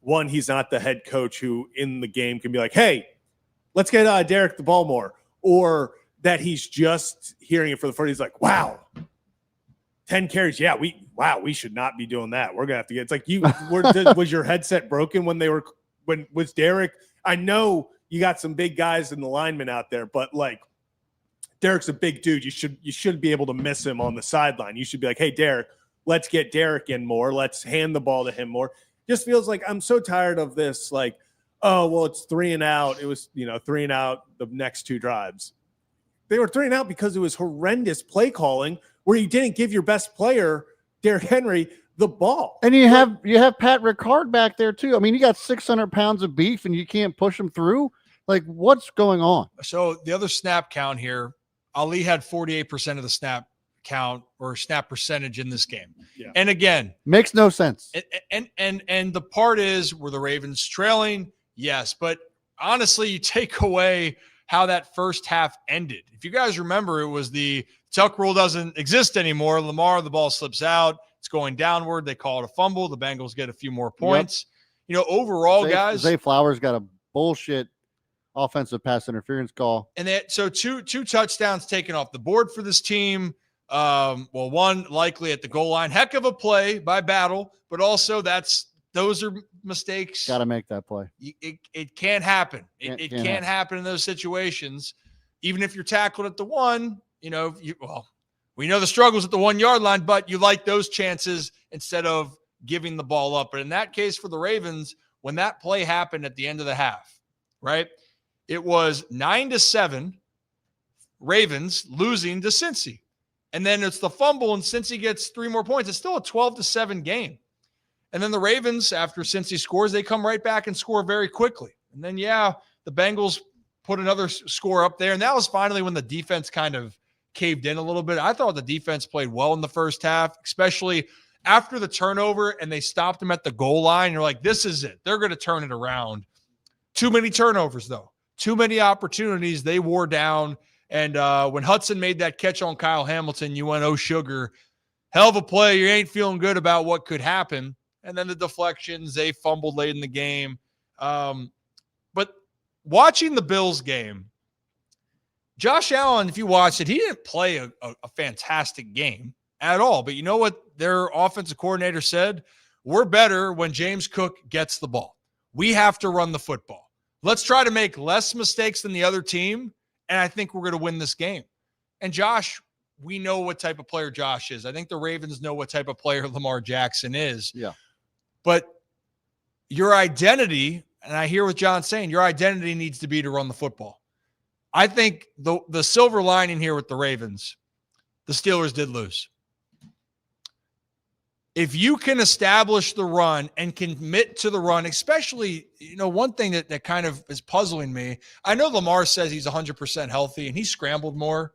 one, he's not the head coach who in the game can be like, hey, let's get Derrick the ball more. Or that he's just hearing it for the first. He's like, wow, 10 carries. Yeah, we should not be doing that. We're going to have to get – it's like was your headset broken when was Derrick? I know you got some big guys in the linemen out there, but Derrick's a big dude. You should be able to miss him on the sideline. You should be like, hey, Derrick, let's get Derrick in more. Let's hand the ball to him more. Just feels like I'm so tired of this, oh, well, it's 3 and out. It was, 3 and out the next 2 drives. They were 3 and out because it was horrendous play calling where you didn't give your best player, Derrick Henry, the ball. And you have Pat Ricard back there too. I mean, you got 600 pounds of beef and you can't push him through. What's going on? So the other snap count here, Ali had 48% of the snap count or snap percentage in this game. Yeah. And again, makes no sense. And the part is, were the Ravens trailing? Yes. But honestly, you take away how that first half ended. If you guys remember, it was the Tuck rule doesn't exist anymore. Lamar, the ball slips out. It's going downward. They call it a fumble. The Bengals get a few more points. Yep. Overall, guys. Zay Flowers got a bullshit offensive pass interference call. And so two touchdowns taken off the board for this team. One likely at the goal line. Heck of a play by Battle, but also those are mistakes. Got to make that play. It can't happen. It can't happen in those situations. Even if you're tackled at the 1, we know the struggles at the 1 yard line, but you like those chances instead of giving the ball up. But in that case for the Ravens, when that play happened at the end of the half, right? It was 9-7 Ravens losing to Cincy. And then it's the fumble, and Cincy gets 3 more points. It's still a 12-7 game. And then the Ravens, after Cincy scores, they come right back and score very quickly. And then, the Bengals put another score up there. And that was finally when the defense kind of caved in a little bit. I thought the defense played well in the first half, especially after the turnover, and they stopped them at the goal line. You're like, this is it. They're going to turn it around. Too many turnovers, though. Too many opportunities they wore down. And when Hudson made that catch on Kyle Hamilton, you went, oh, sugar. Hell of a play. You ain't feeling good about what could happen. And then the deflections, they fumbled late in the game. But watching the Bills game, Josh Allen, if you watched it, he didn't play a fantastic game at all. But you know what their offensive coordinator said? We're better when James Cook gets the ball. We have to run the football. Let's try to make less mistakes than the other team, and I think we're going to win this game. And Josh, we know what type of player Josh is. I think the Ravens know what type of player Lamar Jackson is. Yeah. But your identity, and I hear what John's saying, your identity needs to be to run the football. I think the silver lining here with the Ravens, the Steelers did lose. If you can establish the run and commit to the run, especially, one thing that kind of is puzzling me, I know Lamar says he's 100% healthy and he scrambled more.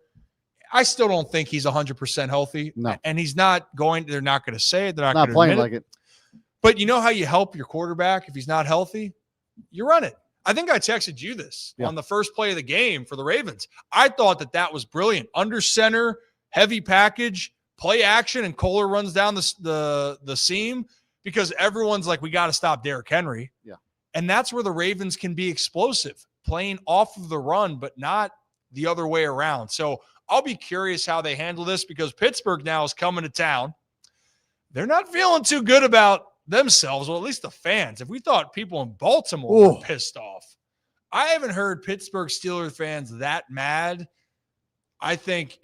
I still don't think he's 100% healthy. No. And he's not going, they're not going to say it. They're not Not going to playing admit like it. But you know how you help your quarterback if he's not healthy? You run it. I think I texted you this on the first play of the game for the Ravens. I thought that was brilliant. Under center, heavy package, play action, and Kohler runs down the seam because everyone's like, we got to stop Derick Henry. Yeah. And that's where the Ravens can be explosive, playing off of the run, but not the other way around. So I'll be curious how they handle this because Pittsburgh now is coming to town. They're not feeling too good about themselves, well, at least the fans. If we thought people in Baltimore were pissed off, I haven't heard Pittsburgh Steelers fans that mad. I think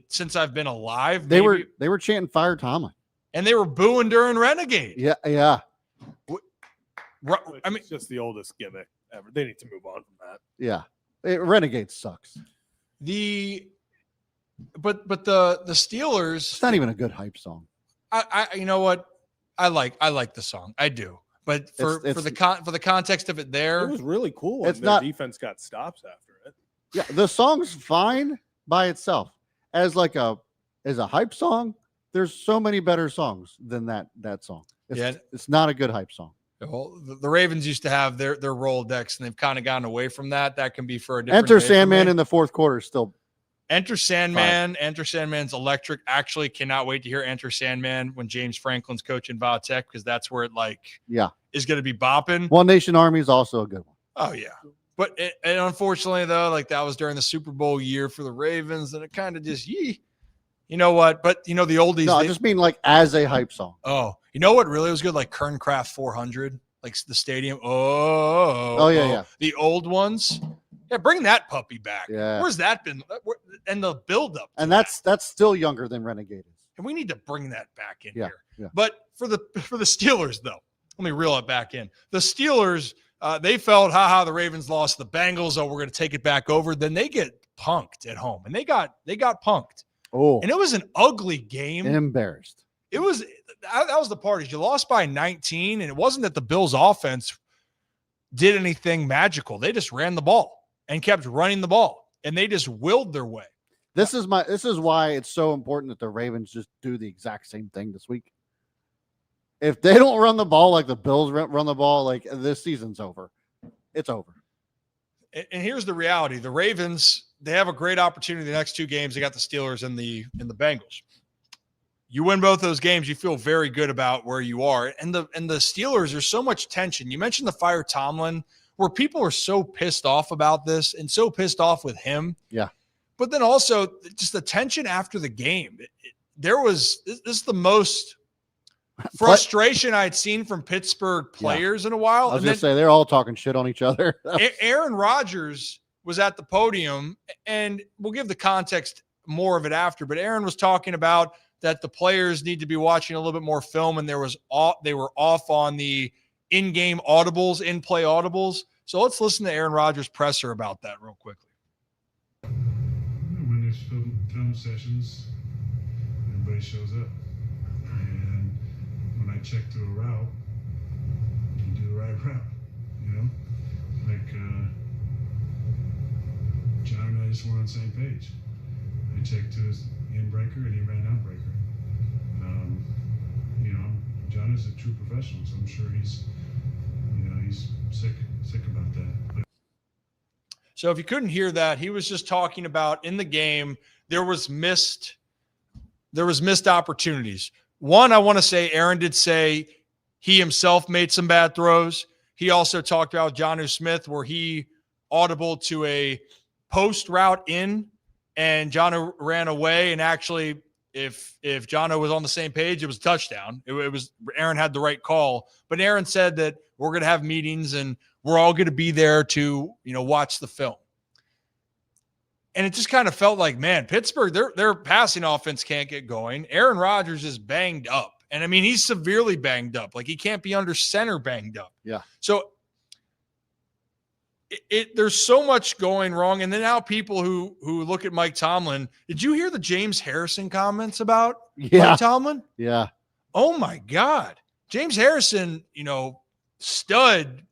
since I've been alive, they were chanting "Fire Tomlin," and they were booing during Renegade. Yeah. I mean, it's just the oldest gimmick ever. They need to move on from that. Yeah, Renegade sucks. But the Steelers. It's not even a good hype song. I you know what? I like the song. I do. But for the context of it it was really cool. It's Their not defense got stops after it. Yeah, the song's fine by itself. As a hype song, there's so many better songs than that song. It's not a good hype song. Well, the Ravens used to have their Rolodex, and they've kind of gone away from that. That can be for a different Enter day Sandman in the fourth quarter still. Enter Sandman. Enter Sandman's electric. Actually, cannot wait to hear Enter Sandman when James Franklin's coaching Vatek because that's where it is going to be bopping. One Nation Army is also a good one. Oh yeah, but and unfortunately though, that was during the Super Bowl year for the Ravens, and it kind of just you know what? But the oldies. No, I just mean as a hype song. Oh, you know what really was good? Like Kerncraft 400, like the stadium. Yeah. The old ones. Yeah, bring that puppy back. Yeah. Where's that been? And the buildup. And that's still younger than Renegade is. And we need to bring that back in here. Yeah. But for the Steelers, though, let me reel it back in. The Steelers, they felt, the Ravens lost the Bengals. Oh, we're going to take it back over. Then they get punked at home, and they got punked. Oh, and it was an ugly game. Embarrassed. It was that was the part is you lost by 19, and it wasn't that the Bills' offense did anything magical. They just ran the ball and kept running the ball, and they just willed their way. This is why it's so important that the Ravens just do the exact same thing this week. If they don't run the ball like the Bills run the ball, this season's over. It's over. And here's the reality: the Ravens, they have a great opportunity. The next two games, they got the Steelers and the Bengals. You win both those games, you feel very good about where you are. And the Steelers, there's so much tension. You mentioned the Fire Tomlin, where people are so pissed off about this and so pissed off with him. Yeah. But then also just the tension after the game. This is the most frustration I'd seen from Pittsburgh players in a while. I was going to say, they're all talking shit on each other. Aaron Rodgers was at the podium, and we'll give the context more of it after, but Aaron was talking about that the players need to be watching a little bit more film, and they were off on the in-game audibles, in-play audibles. So let's listen to Aaron Rodgers' presser about that real quickly. When there's film sessions, everybody shows up. And when I check to a route, you do the right route, John and I just were on the same page. I checked to his in-breaker and he ran out-breaker. John is a true professional, so I'm sure he's sick about that. So if you couldn't hear that, he was just talking about in the game, there was missed opportunities. One, I want to say Aaron did say he himself made some bad throws. He also talked about Jonnu Smith where he audible to a post route in and Jonnu ran away. And actually, if Jonnu was on the same page, it was a touchdown. It was Aaron had the right call. But Aaron said that we're going to have meetings and we're all going to be there to, watch the film. And it just kind of felt like, man, Pittsburgh, their passing offense can't get going. Aaron Rodgers is banged up. And I mean, he's severely banged up. Like he can't be under center banged up. Yeah. So there's so much going wrong. And then now people who look at Mike Tomlin, did you hear the James Harrison comments about Mike Tomlin? Yeah. Oh my God. James Harrison, stud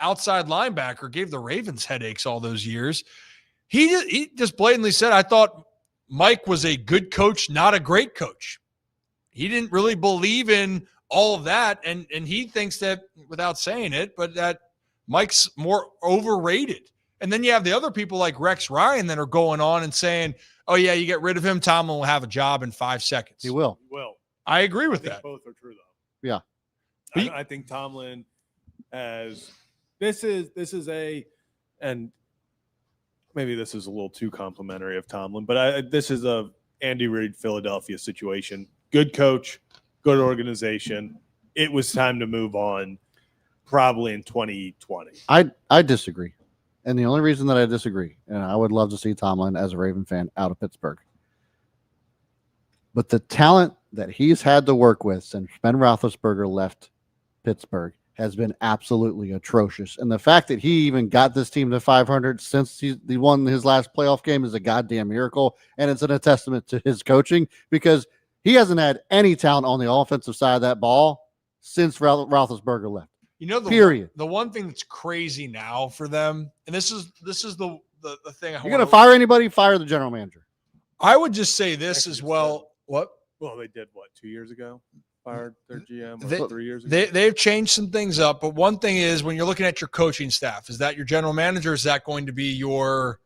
outside linebacker, gave the Ravens headaches all those years. He just blatantly said, I thought Mike was a good coach, not a great coach. He didn't really believe in all of that. And he thinks that, without saying it, but that Mike's more overrated. And then you have the other people like Rex Ryan that are going on and saying, oh, yeah, you get rid of him, Tomlin will have a job in 5 seconds. He will. I agree with that. Both are true, though. Yeah. I think Tomlin has this is a, and maybe this is a little too complimentary of Tomlin, but this is a Andy Reid Philadelphia situation. Good coach, good organization. It was time to move on probably in 2020. I disagree. And the only reason that I disagree, and I would love to see Tomlin as a Raven fan out of Pittsburgh, but the talent that he's had to work with since Ben Roethlisberger left Pittsburgh has been absolutely atrocious. And the fact that he even got this team to 500 since he won his last playoff game is a goddamn miracle. And it's a testament to his coaching because he hasn't had any talent on the offensive side of that ball since Roethlisberger left. Period. The one thing that's crazy now for them, and this is the thing. You're going to fire anybody? Fire the general manager. I would just say this as well. What? Well, they did 2 years ago? Fired their GM 3 years ago? They've changed some things up, but one thing is when you're looking at your coaching staff, is that your general manager? Is that going to be your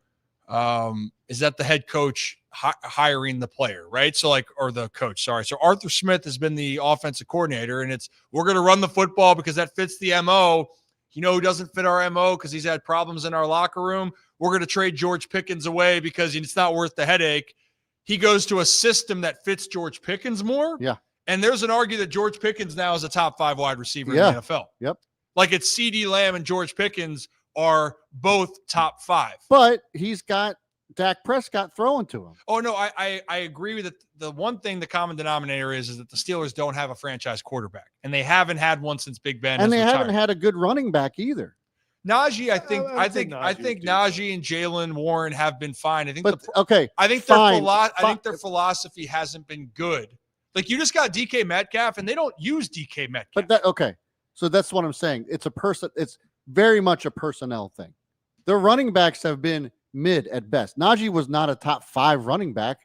is that the head coach hiring the player, right? So or the coach, sorry. So Arthur Smith has been the offensive coordinator, and we're going to run the football because that fits the MO. Who doesn't fit our MO because he's had problems in our locker room? We're going to trade George Pickens away because it's not worth the headache. He goes to a system that fits George Pickens more. Yeah. And there's an argument that George Pickens now is a top 5 wide receiver in the NFL. Yep. Like it's CeeDee Lamb and George Pickens are both top 5. But he's got Dak Prescott throwing to him. Oh, no, I agree with it. The one thing, the common denominator is that the Steelers don't have a franchise quarterback. And they haven't had one since Big Ben and they retired. haven't had a good running back either. Najee, I think Najee and Jalen Warren have been fine. I think their philosophy hasn't been good. Like you just got DK Metcalf, and they don't use DK Metcalf. But so that's what I'm saying. It's very much a personnel thing. Their running backs have been mid at best. Najee was not a top 5 running back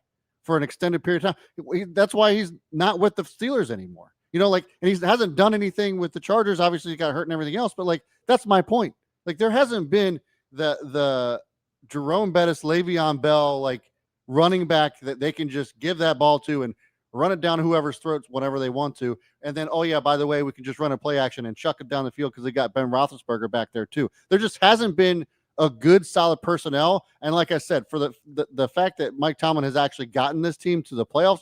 for an extended period of time. That's why he's not with the Steelers anymore. And he hasn't done anything with the Chargers. Obviously, he got hurt and everything else. But that's my point. There hasn't been the Jerome Bettis, Le'Veon Bell running back that they can just give that ball to and run it down whoever's throats whenever they want to. And then, oh, yeah, by the way, we can just run a play action and chuck it down the field because they got Ben Roethlisberger back there too. There just hasn't been a good, solid personnel. And like I said, for the fact that Mike Tomlin has actually gotten this team to the playoffs,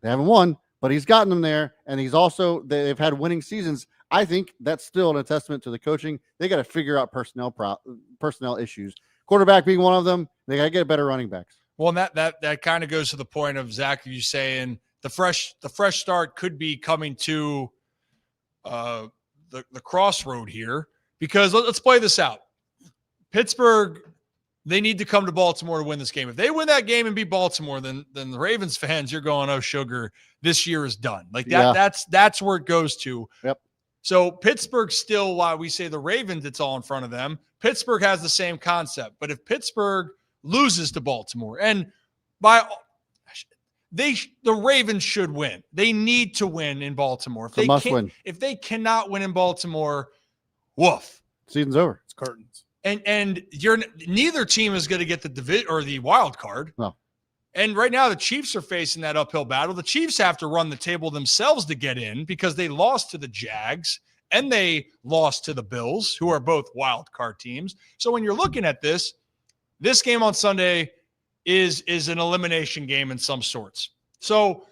they haven't won, but he's gotten them there. And they've had winning seasons. I think that's still a testament to the coaching. They got to figure out personnel issues. Quarterback being one of them. They got to get better running backs. Well, and that kind of goes to the point of Zach, you saying the fresh start could be coming to the crossroad here because let's play this out. Pittsburgh, they need to come to Baltimore to win this game. If they win that game and beat Baltimore, then the Ravens fans, you're going, oh, sugar, this year is done. That's where it goes to. Yep. So Pittsburgh still, while we say the Ravens, it's all in front of them. Pittsburgh has the same concept. But if Pittsburgh loses to Baltimore, and the Ravens should win. They need to win in Baltimore. Must win. If they cannot win in Baltimore, woof. Season's over. It's curtains. and neither team is going to get the division or the wild card. No. And right now the Chiefs are facing that uphill battle. The Chiefs have to run the table themselves to get in because they lost to the Jags and they lost to the Bills, who are both wild card teams. So when you're looking at this game on Sunday is an elimination game in some sorts. So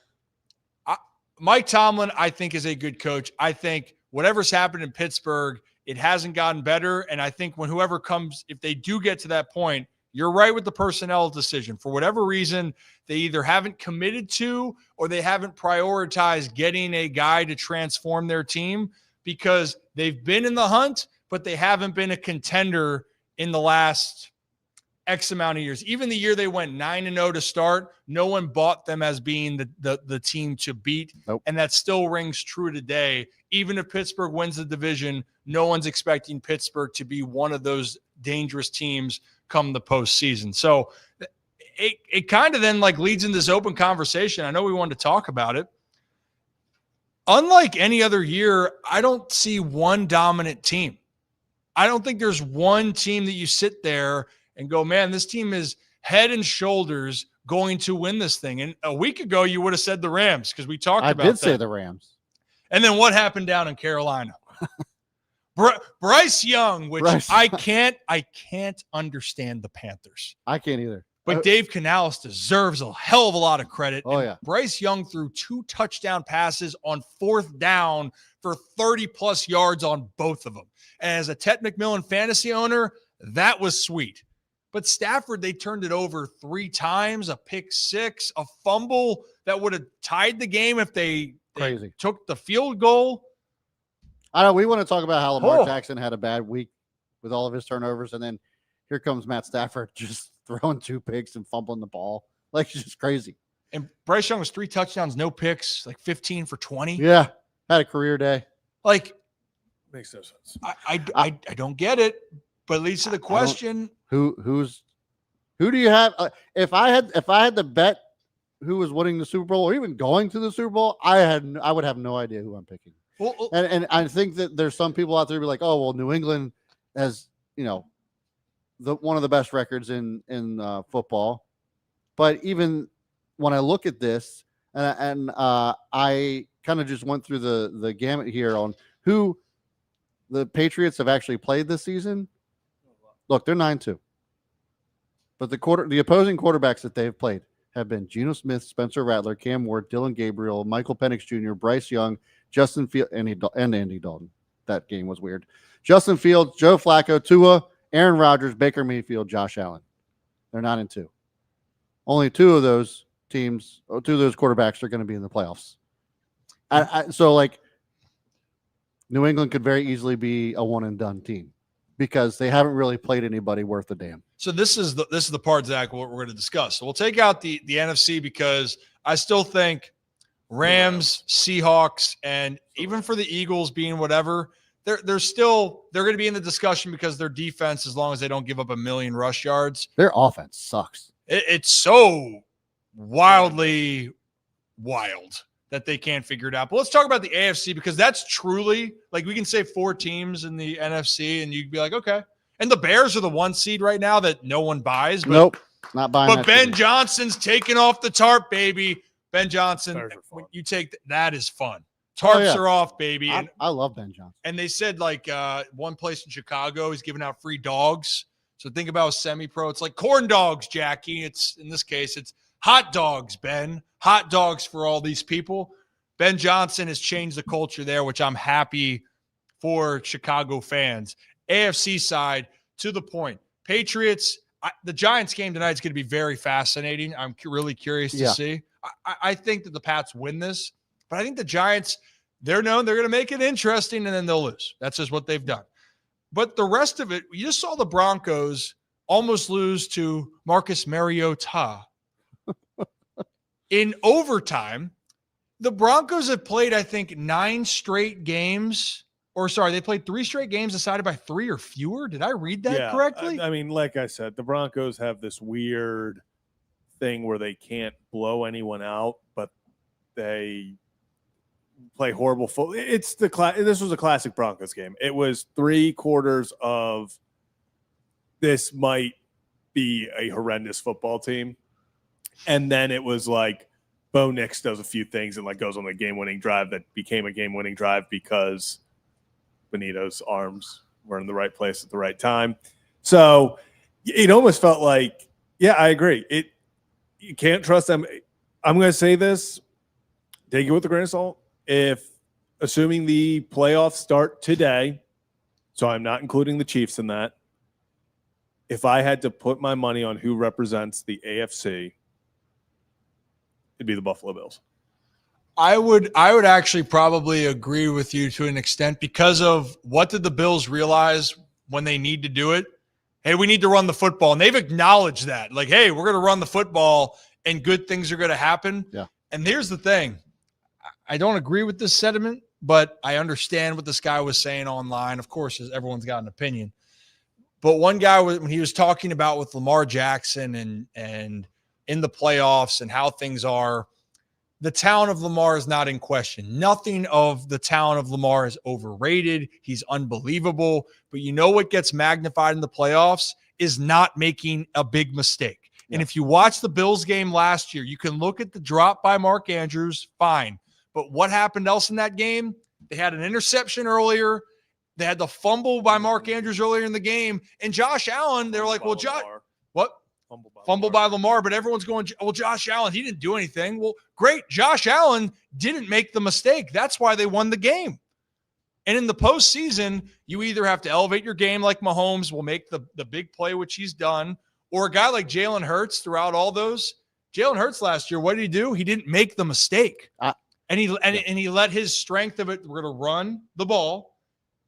Mike Tomlin, I think, is a good coach. I think whatever's happened in Pittsburgh, it hasn't gotten better. And I think when whoever comes, if they do get to that point, you're right with the personnel decision. For whatever reason, they either haven't committed to or they haven't prioritized getting a guy to transform their team because they've been in the hunt, but they haven't been a contender in the last X amount of years. Even the year they went 9-0 to start, no one bought them as being the team to beat. Nope. And that still rings true today. Even if Pittsburgh wins the division, no one's expecting Pittsburgh to be one of those dangerous teams come the postseason. So it kind of then like leads in this open conversation. I know we wanted to talk about it. Unlike any other year, I don't see one dominant team. I don't think there's one team that you sit there and go, man, this team is head and shoulders going to win this thing. And a week ago, you would have said the Rams because we talked about that. I did say the Rams. And then what happened down in Carolina? Bryce Young, which I can't understand the Panthers. I can't either. But Dave Canales deserves a hell of a lot of credit. Oh, yeah. Bryce Young threw 2 touchdown passes on 4th down for 30-plus yards on both of them. And as a Ted McMillan fantasy owner, that was sweet. But Stafford, they turned it over 3 times, a pick 6, a fumble that would have tied the game if they took the field goal. I know we want to talk about how Lamar Jackson had a bad week with all of his turnovers, and then here comes Matt Stafford just throwing 2 picks and fumbling the ball. Like, it's just crazy. And Bryce Young was 3 touchdowns, no picks, like 15 for 20. Yeah, had a career day. Like, makes no sense. I don't get it, but it leads to the question: who do you have? If I had to bet who was winning the Super Bowl or even going to the Super Bowl, I would have no idea who I'm picking. Well, and I think that there's some people out there who be like, oh, well, New England has, one of the best records in football. But even when I look at this, and I kind of just went through the gamut here on who the Patriots have actually played this season. Look, they're 9-2. But the opposing quarterbacks that they've played have been Geno Smith, Spencer Rattler, Cam Ward, Dylan Gabriel, Michael Penix Jr., Bryce Young, Justin Fields, and Andy Dalton. That game was weird. Justin Fields, Joe Flacco, Tua, Aaron Rodgers, Baker Mayfield, Josh Allen. They're 9-2. Only 2 of those teams, 2 of those quarterbacks are going to be in the playoffs. So, like, New England could very easily be a one-and-done team because they haven't really played anybody worth a damn. So this is the part, Zach, what we're going to discuss. So we'll take out the NFC because I still think Rams, Seahawks, and even for the Eagles being whatever, they're going to be in the discussion because their defense, as long as they don't give up a million rush yards, their offense sucks. It's so wildly wild that they can't figure it out. But let's talk about the AFC because that's truly, like, we can say 4 teams in the NFC and you'd be like, okay. And the Bears are the 1 seed right now that no one buys. But, nope, not buying. But Ben Johnson's taking off the tarp, baby. Ben Johnson, when you take that is fun. Tarps are off, baby. I love Ben Johnson. And they said, like, one place in Chicago is giving out free dogs. So think about semi-pro. It's like corn dogs, Jackie. It's, in this case, it's hot dogs, Ben. Hot dogs for all these people. Ben Johnson has changed the culture there, which I'm happy for Chicago fans. AFC side, to the point. Patriots, the Giants game tonight is going to be very fascinating. I'm really curious to see. I think that the Pats win this, but I think the Giants, they're known they're going to make it interesting, and then they'll lose. That's just what they've done. But the rest of it, you just saw the Broncos almost lose to Marcus Mariota. In overtime, the Broncos have played, I think, 9 straight games. Or, sorry, they played 3 straight games decided by 3 or fewer. Did I read that correctly? I mean, like I said, the Broncos have this weird thing where they can't blow anyone out, but they play horrible football. This was a classic Broncos game. It was 3 quarters of this might be a horrendous football team. And then it was like Bo Nix does a few things and like goes on the game-winning drive that became a game-winning drive because Benito's arms were in the right place at the right time. So it almost felt like, yeah, I agree. You can't trust them. I'm going to say this, take it with a grain of salt. Assuming the playoffs start today, so I'm not including the Chiefs in that, if I had to put my money on who represents the AFC, it'd be the Buffalo Bills. I would actually probably agree with you to an extent because of what did the Bills realize when they need to do it? Hey, we need to run the football. And they've acknowledged that. Like, hey, we're going to run the football and good things are going to happen. Yeah. And here's the thing. I don't agree with this sentiment, but I understand what this guy was saying online. Of course, everyone's got an opinion. But one guy, when he was talking about with Lamar Jackson and in the playoffs and how things are, the talent of Lamar is not in question. Nothing of the talent of Lamar is overrated. He's unbelievable. But you know what gets magnified in the playoffs is not making a big mistake. Yeah. And if you watch the Bills game last year, you can look at the drop by Mark Andrews, fine. But what happened else in that game? They had an interception earlier. They had the fumble by Mark Andrews earlier in the game. And Josh Allen, they were like, well, Josh, what? Fumble by Lamar, but everyone's going, well, Josh Allen, he didn't do anything. Well, great. Josh Allen didn't make the mistake. That's why they won the game. And in the postseason, you either have to elevate your game like Mahomes will make the big play, which he's done, or a guy like Jalen Hurts throughout all those. Jalen Hurts last year, what did he do? He didn't make the mistake. And he let his strength of it, we're going to run the ball.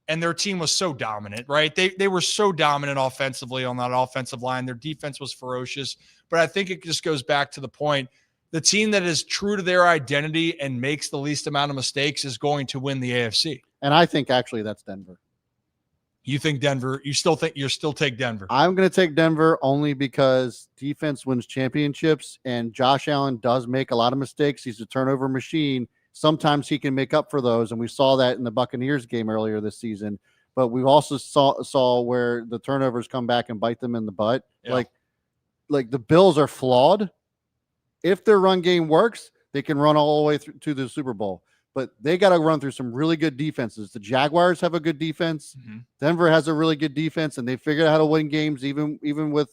And their team was so dominant, right? They were so dominant offensively on that offensive line. Their defense was ferocious. But I think it just goes back to the point. The team that is true to their identity and makes the least amount of mistakes is going to win the AFC. And I think actually that's Denver. You think Denver? You still take Denver? I'm going to take Denver only because defense wins championships, and Josh Allen does make a lot of mistakes. He's a turnover machine. Sometimes he can make up for those, and we saw that in the Buccaneers game earlier this season. But we also saw where the turnovers come back and bite them in the butt. Yeah. Like the Bills are flawed. If their run game works, they can run all the way through to the Super Bowl. But they got to run through some really good defenses. The Jaguars have a good defense. Mm-hmm. Denver has a really good defense, and they figured out how to win games even with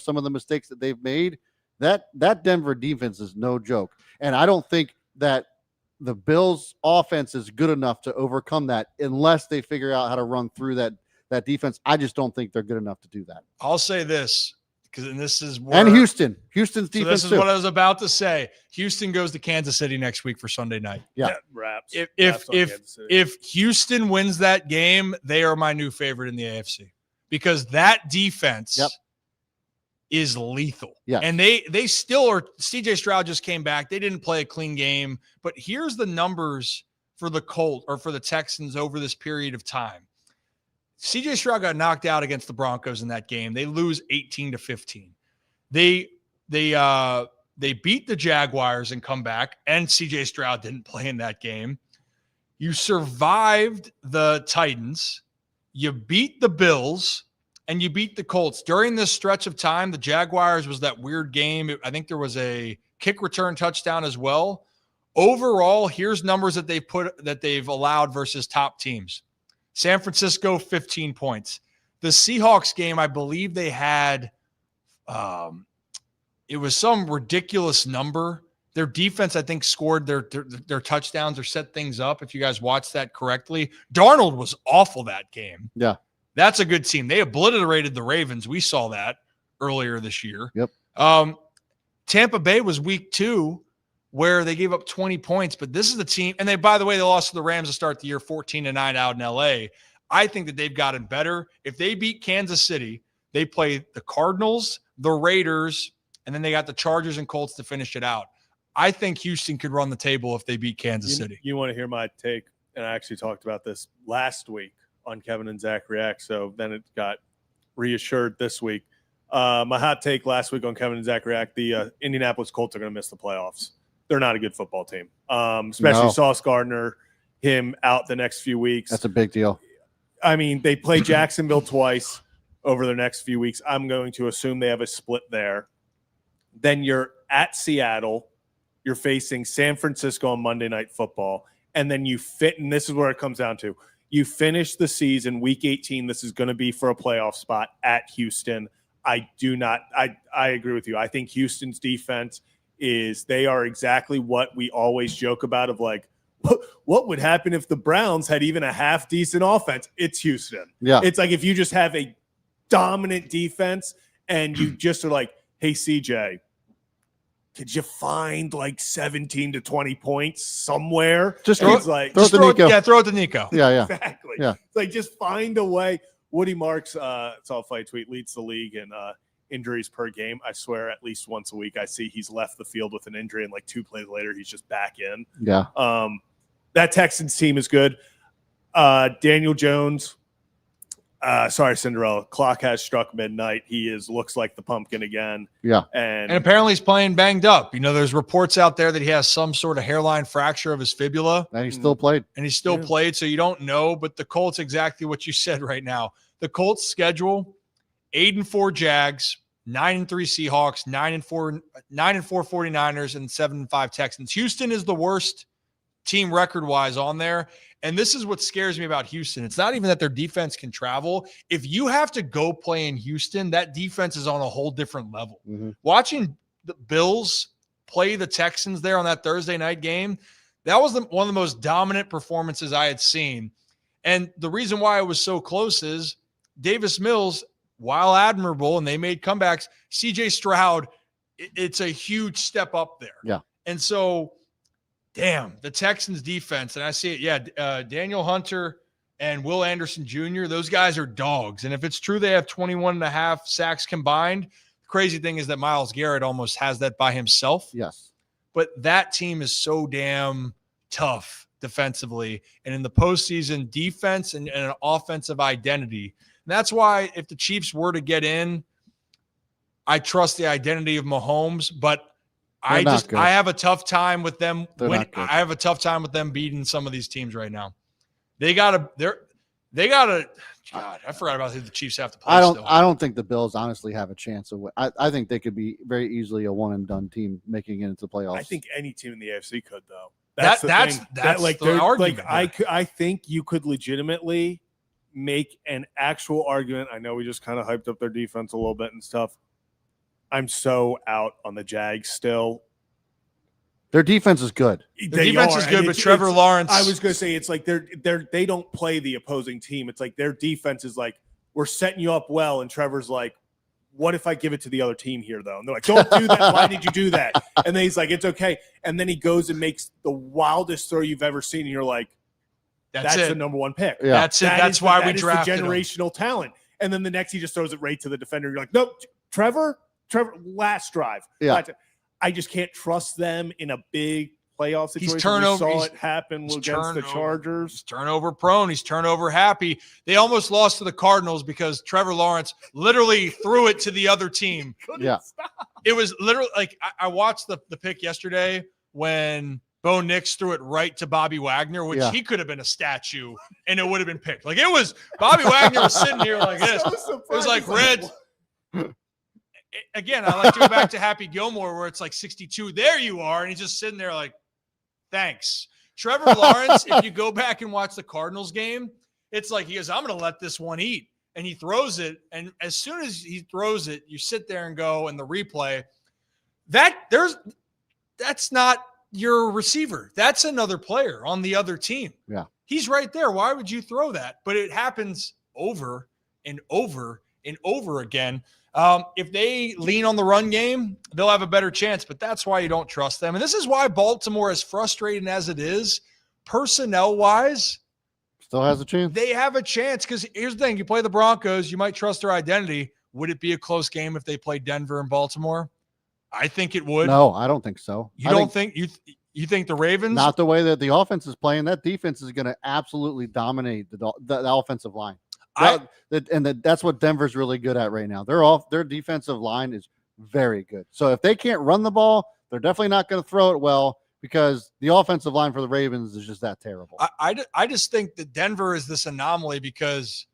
some of the mistakes that they've made. That Denver defense is no joke, and I don't think that the Bills offense is good enough to overcome that unless they figure out how to run through that defense. I just don't think they're good enough to do that. I'll say this, and this is where, and Houston's defense. So this is what I was about to say. Houston goes to Kansas City next week for Sunday night. Yeah, wraps. If Houston wins that game, they are my new favorite in the AFC because that defense is lethal. Yeah. And they still are. CJ Stroud just came back. They didn't play a clean game, but here's the numbers for the for the Texans over this period of time. CJ Stroud got knocked out against the Broncos in that game. They lose 18-15. They beat the Jaguars and come back, and CJ Stroud didn't play in that game. You survived the Titans. You beat the Bills. And you beat the Colts. During this stretch of time, the Jaguars was that weird game. I think there was a kick return touchdown as well. Overall, here's numbers that they've allowed versus top teams. San Francisco, 15 points. The Seahawks game, I believe they had it was some ridiculous number. Their defense, I think, scored their touchdowns or set things up, if you guys watched that correctly. Darnold was awful that game. Yeah. That's a good team. They obliterated the Ravens. We saw that earlier this year. Yep. Tampa Bay was week 2 where they gave up 20 points, but this is the team. And by the way, they lost to the Rams to start the year 14-9 out in LA. I think that they've gotten better. If they beat Kansas City, they play the Cardinals, the Raiders, and then they got the Chargers and Colts to finish it out. I think Houston could run the table if they beat Kansas City. You want to hear my take? And I actually talked about this last week on Kevin and Zach React, so then it got reassured this week. My hot take last week on Kevin and Zach React, the Indianapolis Colts are going to miss the playoffs. They're not a good football team, especially Sauce Gardner, him out the next few weeks. That's a big deal. I mean, they play Jacksonville twice. over the next few weeks. I'm going to assume they have a split there. Then you're at Seattle. You're facing San Francisco on Monday Night Football. And then and this is where it comes down to. You finish the season, week 18. This is going to be for a playoff spot at Houston. I agree with you. I think Houston's defense they are exactly what we always joke about of like, what would happen if the Browns had even a half decent offense? It's Houston. Yeah. It's like if you just have a dominant defense and you just are like, hey, CJ, could you find like 17 to 20 points somewhere? Just throw throw Throw it to Nico. Yeah. Exactly. Yeah. It's like just find a way. Woody Marks, it's all fight tweet, leads the league in injuries per game. I swear at least once a week I see he's left the field with an injury and like 2 plays later he's just back in. Yeah. That Texans team is good. Daniel Jones, sorry, Cinderella. Clock has struck midnight. He looks like the pumpkin again. Yeah. And apparently he's playing banged up. There's reports out there that he has some sort of hairline fracture of his fibula. And he still played. Played, so you don't know. But the Colts, exactly what you said right now. The Colts schedule, 8-4 Jags, 9-3 Seahawks, 9-4 49ers, and 7-5 Texans. Houston is the worst team record-wise on there. And this is what scares me about Houston. It's not even that their defense can travel. If you have to go play in Houston, that defense is on a whole different level. Mm-hmm. Watching the Bills play the Texans there on that Thursday night game, that was one of the most dominant performances I had seen. And the reason why it was so close is Davis Mills, while admirable, and they made comebacks, CJ Stroud, it's a huge step up there. Yeah. And so, damn, the Texans defense, and I see it, Daniel Hunter and Will Anderson Jr., those guys are dogs. And if it's true they have 21.5 sacks combined, the crazy thing is that Myles Garrett almost has that by himself. Yes. But that team is so damn tough defensively. And in the postseason, defense and an offensive identity. And that's why if the Chiefs were to get in, I trust the identity of Mahomes, but I have a tough time with them. I have a tough time with them beating some of these teams right now. They gotta. God, I forgot about who the Chiefs have to play. I don't think the Bills honestly have a chance of. I think they could be very easily a one and done team making it into the playoffs. I think any team in the AFC could though. That's the argument. I think you could legitimately make an actual argument. I know we just kind of hyped up their defense a little bit and stuff. I'm so out on the Jags still. Their defense is good. Their defense is good, but Trevor Lawrence. I was going to say it's like they don't play the opposing team. It's like their defense is like, we're setting you up well, and Trevor's like, what if I give it to the other team here though? And they're like, don't do that. Why did you do that? And then he's like, it's okay. And then he goes and makes the wildest throw you've ever seen, and you're like, that's the number one pick. Yeah. That's it. That's why we drafted the generational talent. And then the next he just throws it right to the defender. You're like, nope, Trevor, last drive. Yeah. I just can't trust them in a big playoff situation. He's turnover. We saw it happen against the Chargers. He's turnover prone. He's turnover happy. They almost lost to the Cardinals because Trevor Lawrence literally threw it to the other team. Yeah. It was literally like I watched the pick yesterday when Bo Nix threw it right to Bobby Wagner, which he could have been a statue and it would have been picked. Like it was Bobby Wagner was sitting here like this. It was like red. Again, I like to go back to Happy Gilmore where it's like 62. There you are. And he's just sitting there like, thanks. Trevor Lawrence, if you go back and watch the Cardinals game, it's like he goes, I'm going to let this one eat. And he throws it. And as soon as he throws it, you sit there and go in the replay, that's not your receiver. That's another player on the other team. Yeah. He's right there. Why would you throw that? But it happens over and over and over again. If they lean on the run game, they'll have a better chance, but that's why you don't trust them. And this is why Baltimore, as frustrating as it is, personnel-wise, still has a chance. They have a chance because here's the thing. You play the Broncos, you might trust their identity. Would it be a close game if they played Denver and Baltimore? I think it would. No, I don't think so. You think the Ravens? Not the way that the offense is playing. That defense is going to absolutely dominate the offensive line. That's what Denver's really good at right now. Their defensive line is very good. So if they can't run the ball, they're definitely not going to throw it well because the offensive line for the Ravens is just that terrible. I just think that Denver is this anomaly because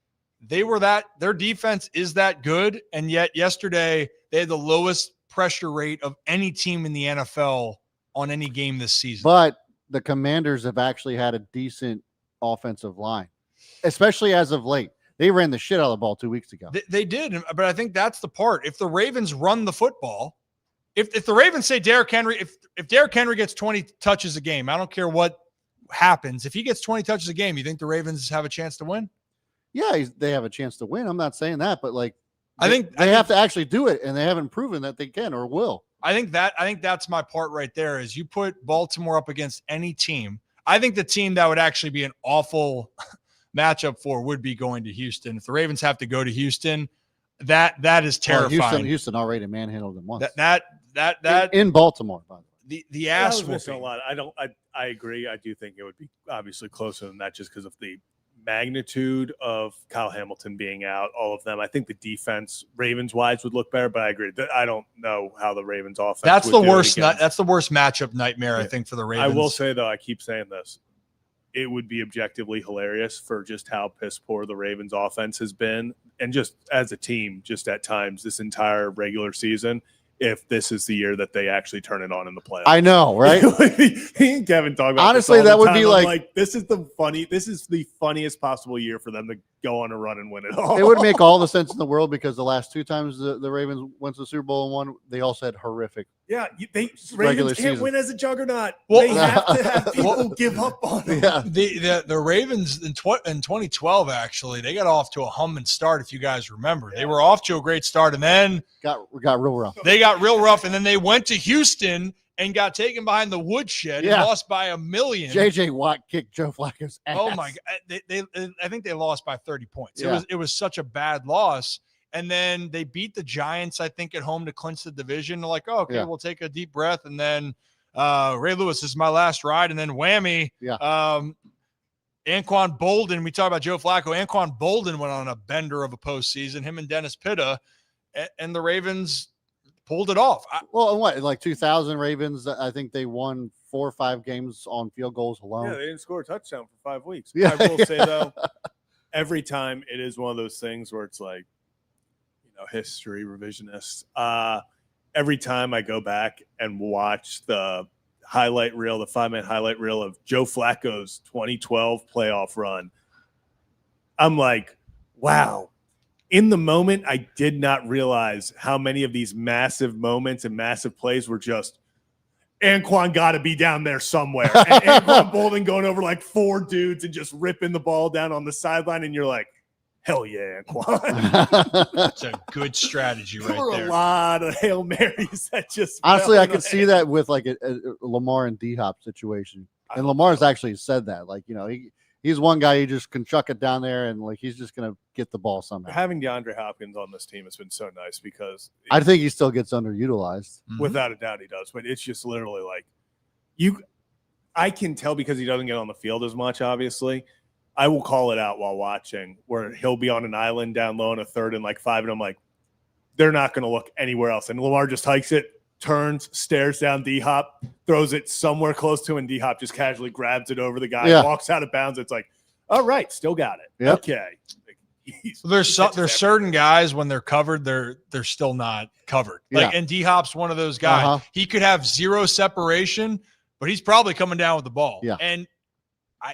their defense is that good. And yet yesterday they had the lowest pressure rate of any team in the NFL on any game this season. But the Commanders have actually had a decent offensive line, especially as of late. They ran the shit out of the ball 2 weeks ago. They did, but I think that's the part. If the Ravens run the football, if the Ravens say Derick Henry, if Derick Henry gets 20 touches a game, I don't care what happens. If he gets 20 touches a game, you think the Ravens have a chance to win? Yeah, they have a chance to win. I'm not saying that, but like, I think they have to actually do it, and they haven't proven that they can or will. I think that's my part right there. Is you put Baltimore up against any team. I think the team that would actually be an awful matchup for would be going to Houston. If the Ravens have to go to Houston, that is terrifying. Well, Houston already manhandled them once. That in Baltimore, by the way. The ass missing a lot. I agree. I do think it would be obviously closer than that, just because of the magnitude of Kyle Hamilton being out, all of them. I think the defense, Ravens wise, would look better, but I agree. I don't know how the Ravens offense. That's the worst. That's the worst matchup nightmare, I think, for the Ravens. I will say though, I keep saying this. It would be objectively hilarious for just how piss poor the Ravens offense has been, and just as a team, just at times this entire regular season, if this is the year that they actually turn it on in the playoffs. I know, right? He and Kevin talk about honestly, this that all the would time. be I'm like this is the funniest possible year for them to go on a run and win it all. it would make all the sense in the world, because the last two times the Ravens went to the Super Bowl and won, they also had horrific. Yeah, regular Ravens can't season. win as a juggernaut. Well, they have to have people give up on them. Yeah. The Ravens in 2012, actually, they got off to a humming start. If you guys remember, they were off to a great start, and then got real rough. They got real rough, and then they went to Houston and got taken behind the woodshed and lost by 1 million. JJ Watt kicked Joe Flacco's ass. Oh my God! I think they lost by 30 points. Yeah. It was such a bad loss. And then they beat the Giants, I think, at home to clinch the division. They're like, oh, okay, we'll take a deep breath. And then Ray Lewis, this is my last ride. And then whammy. Yeah. Anquan Bolden, we talked about Joe Flacco. Anquan Bolden went on a bender of a postseason, him and Dennis Pitta, and the Ravens pulled it off. Like 2000 Ravens, I think they won 4 or 5 games on field goals alone. Yeah, they didn't score a touchdown for 5 weeks. Yeah. I will say, though, every time it is one of those things where it's like, history revisionist. Every time I go back and watch the highlight reel, the 5-minute highlight reel of Joe Flacco's 2012 playoff run, I'm like, wow. In the moment, I did not realize how many of these massive moments and massive plays were just Anquan got to be down there somewhere. And Anquan Bolden going over like 4 dudes and just ripping the ball down on the sideline. And you're like, hell yeah, Anquan. That's a good strategy right there. There were a lot of Hail Marys that just honestly, I could see that with like a Lamar and D-Hop situation. And Lamar's actually said that. Like, he's one guy, he just can chuck it down there and like he's just going to get the ball somehow. Having DeAndre Hopkins on this team has been so nice because I think he still gets underutilized. Without a doubt he does. But it's just literally like I can tell because he doesn't get on the field as much, obviously. I will call it out while watching where he'll be on an island down low in a 3rd and like 5. And I'm like, they're not going to look anywhere else. And Lamar just hikes it, turns, stares down D-Hop, throws it somewhere close to him. And D-Hop just casually grabs it over the guy, walks out of bounds. It's like, all right, still got it. Yep. Okay. There's certain guys when they're covered, they're still not covered. Like, and D-Hop's one of those guys. He could have 0 separation, but he's probably coming down with the ball. Yeah. And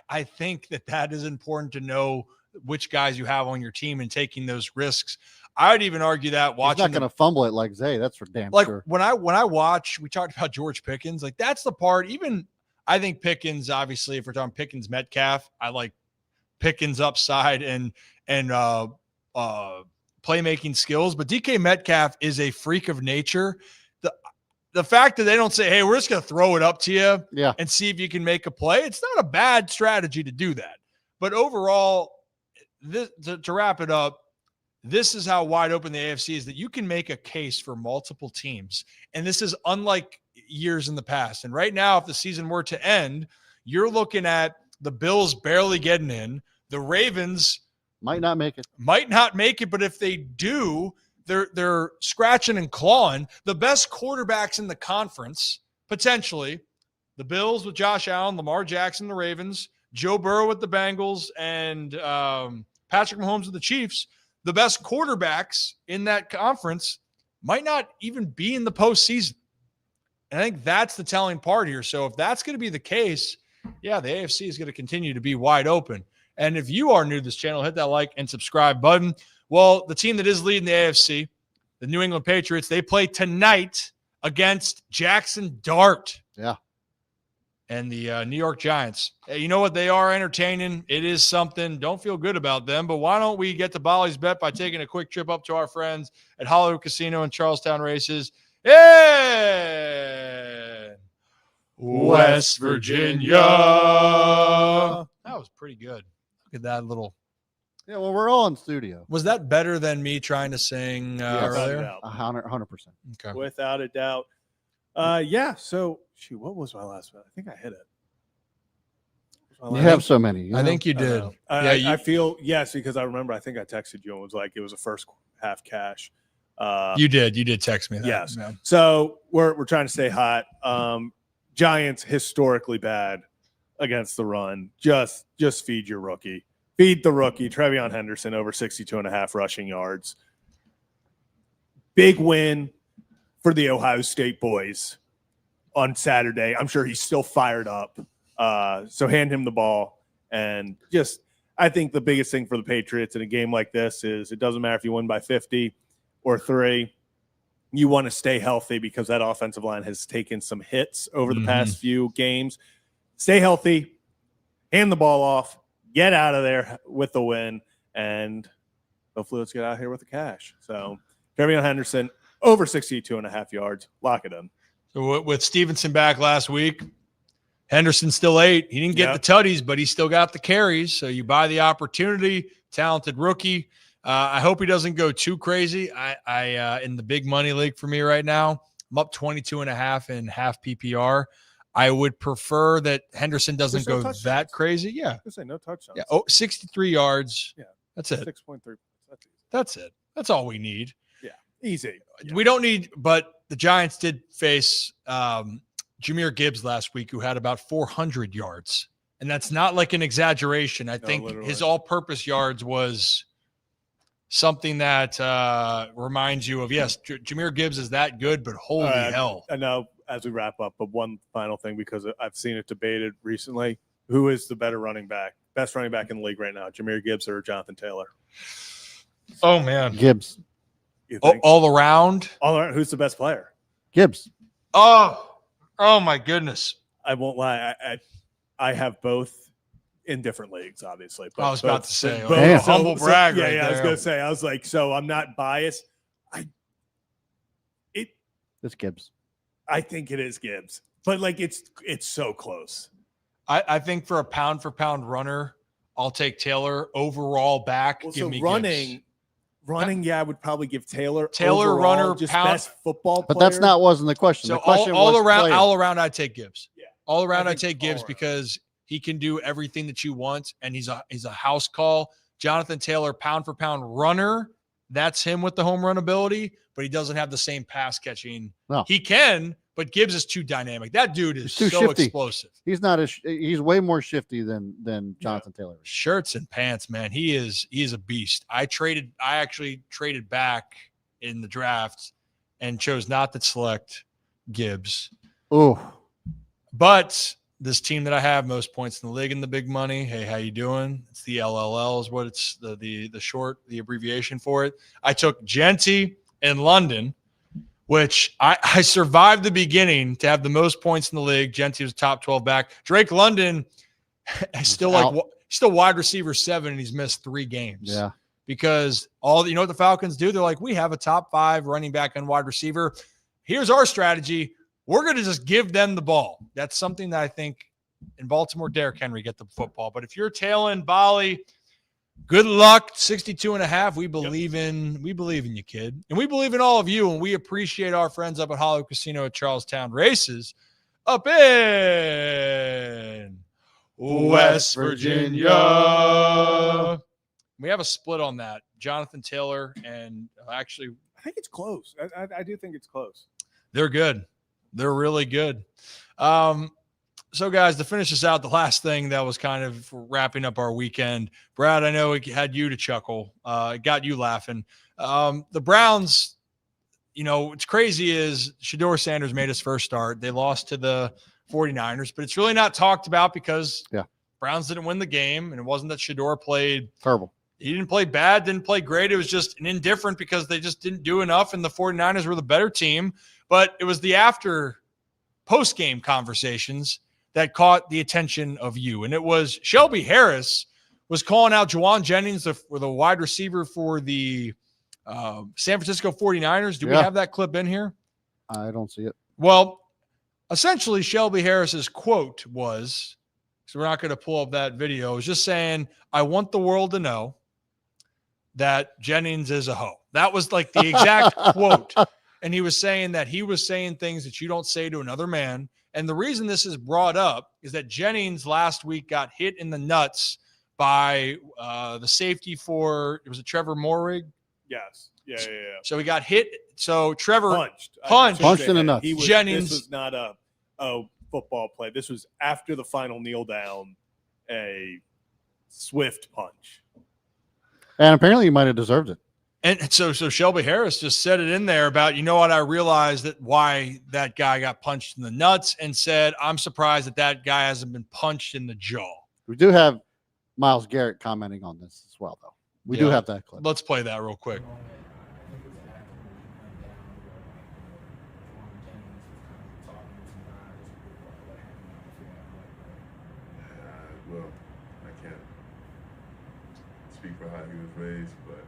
I think that is important to know which guys you have on your team and taking those risks. I would even argue that watching. He's not going to fumble it like Zay. That's for damn sure. When I watch, we talked about George Pickens. Like that's the part. Even I think Pickens. Obviously, if we're talking Pickens Metcalf, I like Pickens upside and playmaking skills. But DK Metcalf is a freak of nature. The fact that they don't say, hey, we're just going to throw it up to you and see if you can make a play, it's not a bad strategy to do that. But overall, to wrap it up, this is how wide open the AFC is, that you can make a case for multiple teams. And this is unlike years in the past. And right now, if the season were to end, you're looking at the Bills barely getting in. The Ravens might not make it. But if they do, they're scratching and clawing. The best quarterbacks in the conference, potentially, the Bills with Josh Allen, Lamar Jackson, the Ravens, Joe Burrow with the Bengals, and Patrick Mahomes of the Chiefs, the best quarterbacks in that conference might not even be in the postseason. And I think that's the telling part here. So if that's going to be the case, yeah, the AFC is going to continue to be wide open. And if you are new to this channel, hit that like and subscribe button. Well, the team that is leading the AFC, the New England Patriots, they play tonight against Jackson Dart. Yeah. And the New York Giants. Hey, you know what? They are entertaining. It is something. Don't feel good about them. But why don't we get to Bolly's Bet by taking a quick trip up to our friends at Hollywood Casino and Charlestown Races in West Virginia. That was pretty good. Look at that little. Yeah, well, we're all in studio. Was that better than me trying to sing earlier? 100%. Okay. Without a doubt. Yeah. So, shoot, what was my last one? I think I hit it. You have so many. I think you did. I feel, yes, because I remember, I think I texted you and was like, it was a first half cash. You did text me that. Yes. Yeah. So we're trying to stay hot. Giants historically bad against the run. Just feed your rookie. Feed the rookie. Trevion Henderson over 62.5 rushing yards. Big win for the Ohio State boys on Saturday. I'm sure he's still fired up. So hand him the ball. And just, I think the biggest thing for the Patriots in a game like this is it doesn't matter if you win by 50 or 3. You want to stay healthy because that offensive line has taken some hits over the past few games. Stay healthy, hand the ball off, get out of there with the win, and hopefully let's get out here with the cash. So, Trevion Henderson, over 62.5 yards. Lock it in. So with Stevenson back last week, Henderson still 8. He didn't get the tutties, but he still got the carries. So you buy the opportunity. Talented rookie. I hope he doesn't go too crazy. I in the big money league for me right now, I'm up 22.5 in half PPR. I would prefer that Henderson doesn't go that crazy. Yeah. I was say no touchdowns. Yeah. 63 yards. Yeah. That's it. 6.3. That's it. That's all we need. Yeah. Easy. Yeah. We don't need, but the Giants did face Jahmyr Gibbs last week, who had about 400 yards. And that's not like an exaggeration. I think literally. his all-purpose yards was something that reminds you of, yes, Jahmyr Gibbs is that good, but holy hell. I know as we wrap up, but one final thing, because I've seen it debated recently. Who is the better running back, best running back in the league right now, Jahmyr Gibbs or Jonathan Taylor? Oh, man. Gibbs. All around? All around. Who's the best player? Gibbs. Oh, my goodness. I won't lie. I have both in different leagues, obviously. But I was about to say, humble brag right I was there. going to say, I was like, so I'm not biased. It's Gibbs. I think it is Gibbs, but like it's so close. I think for a pound for pound runner, I'll take Taylor. Overall back, Well, give so me running, yeah, I would probably give Taylor overall, runner, just pound, best football player. But that's not wasn't the question. So The question all was around, player. all around, I'd take Gibbs. Yeah. All around, I I'd think take Gibbs all around. because he can do everything that you want, and he's a house call. Jonathan Taylor, pound for pound runner, that's him with the home run ability, but he doesn't have the same pass catching. No. He can, but Gibbs is too dynamic. That dude is He's too so shifty. explosive. He's not he's way more shifty than Jonathan Taylor is. Shirts and pants, man. He is a beast. I actually traded back in the draft and chose not to select Gibbs. Oh, But this team that I have, most points in the league in the big money. Hey, how you doing? It's the LLL is what it's the short, the abbreviation for it. I took Genty in London, which I survived the beginning to have the most points in the league. Genty was top 12 back. Drake London is still wide receiver 7, and he's missed 3 games. yeah. Because you know what the Falcons do? They're like, we have a top 5 running back and wide receiver. Here's our strategy. We're going to just give them the ball. That's something that I think in Baltimore, Derick Henry get the football. But if you're tailing Bali, good luck. 62.5. We believe in you, kid. And we believe in all of you. And we appreciate our friends up at Hollywood Casino at Charlestown Races up in West Virginia. We have a split on that. Jonathan Taylor and actually, I think it's close. I do think it's close. they're good. They're really good. So, guys, to finish this out, the last thing that was kind of wrapping up our weekend, Brad, I know it had you to chuckle. It got you laughing. The Browns, what's crazy is Shedeur Sanders made his first start. They lost to the 49ers, but it's really not talked about because Browns didn't win the game, and it wasn't that Shedeur played terrible. He didn't play bad, didn't play great. It was just an indifferent because they just didn't do enough, and the 49ers were the better team. But it was the post-game conversations that caught the attention of you. And it was Shelby Harris was calling out Juwan Jennings, the wide receiver for the San Francisco 49ers. Do we have that clip in here? I don't see it. Well, essentially, Shelby Harris's quote was, so we're not going to pull up that video, it was just saying, I want the world to know that Jennings is a hoe. That was like the exact quote. And he was saying that he was saying things that you don't say to another man. And the reason this is brought up is that Jennings last week got hit in the nuts by the safety for, was it Trevor Morrig? Yes. Yeah. So he got hit. So Trevor punched in the nuts. Jennings. This was not a football play. This was after the final kneel down, a swift punch. And apparently he might have deserved it. And so Shelby Harris just said it in there about, I realized that why that guy got punched in the nuts, and said, I'm surprised that guy hasn't been punched in the jaw. We do have Myles Garrett commenting on this as well, though. We do have that clip. Let's play that real quick. Well, I can't speak for how he was raised, but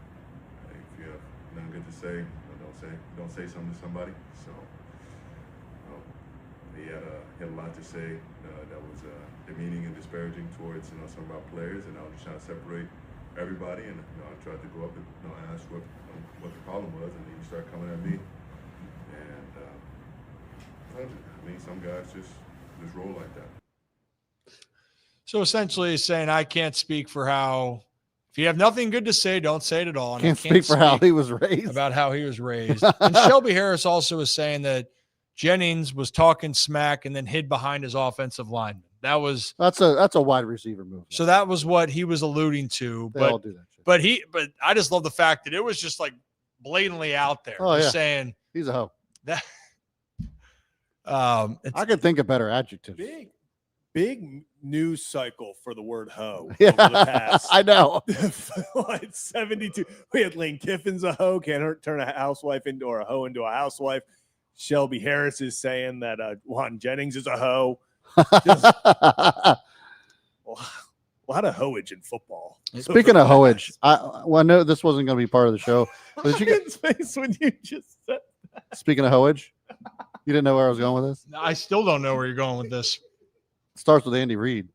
if you have nothing good to say, don't say something to somebody. So he had a lot to say that was demeaning and disparaging towards some of our players, and I was just trying to separate everybody. And I tried to go up and ask what the problem was, and then he started coming at me. And some guys just roll like that. So essentially he's saying, I can't speak for how, if you have nothing good to say, don't say it at all. And Can't speak for how he was raised. About how he was raised. And Shelby Harris also was saying that Jennings was talking smack and then hid behind his offensive lineman. That's a wide receiver move. So that was what he was alluding to. They all do that shit. But I just love the fact that it was just like blatantly out there. Oh, just saying he's a hoe. That I could think of better adjectives. Big news cycle for the word hoe. Yeah, over the past, I know. 72. We had Lane Kiffin's a hoe, can't turn a housewife into, or a hoe into a housewife. Shelby Harris is saying that Juwan Jennings is a hoe. Just, a lot of hoeage in footdall. Speaking of hoeage, I know this wasn't going to be part of the show. But did you get space when you just said that? Speaking of hoeage, you didn't know where I was going with this? I still don't know where you're going with this. It starts with Andy Reid.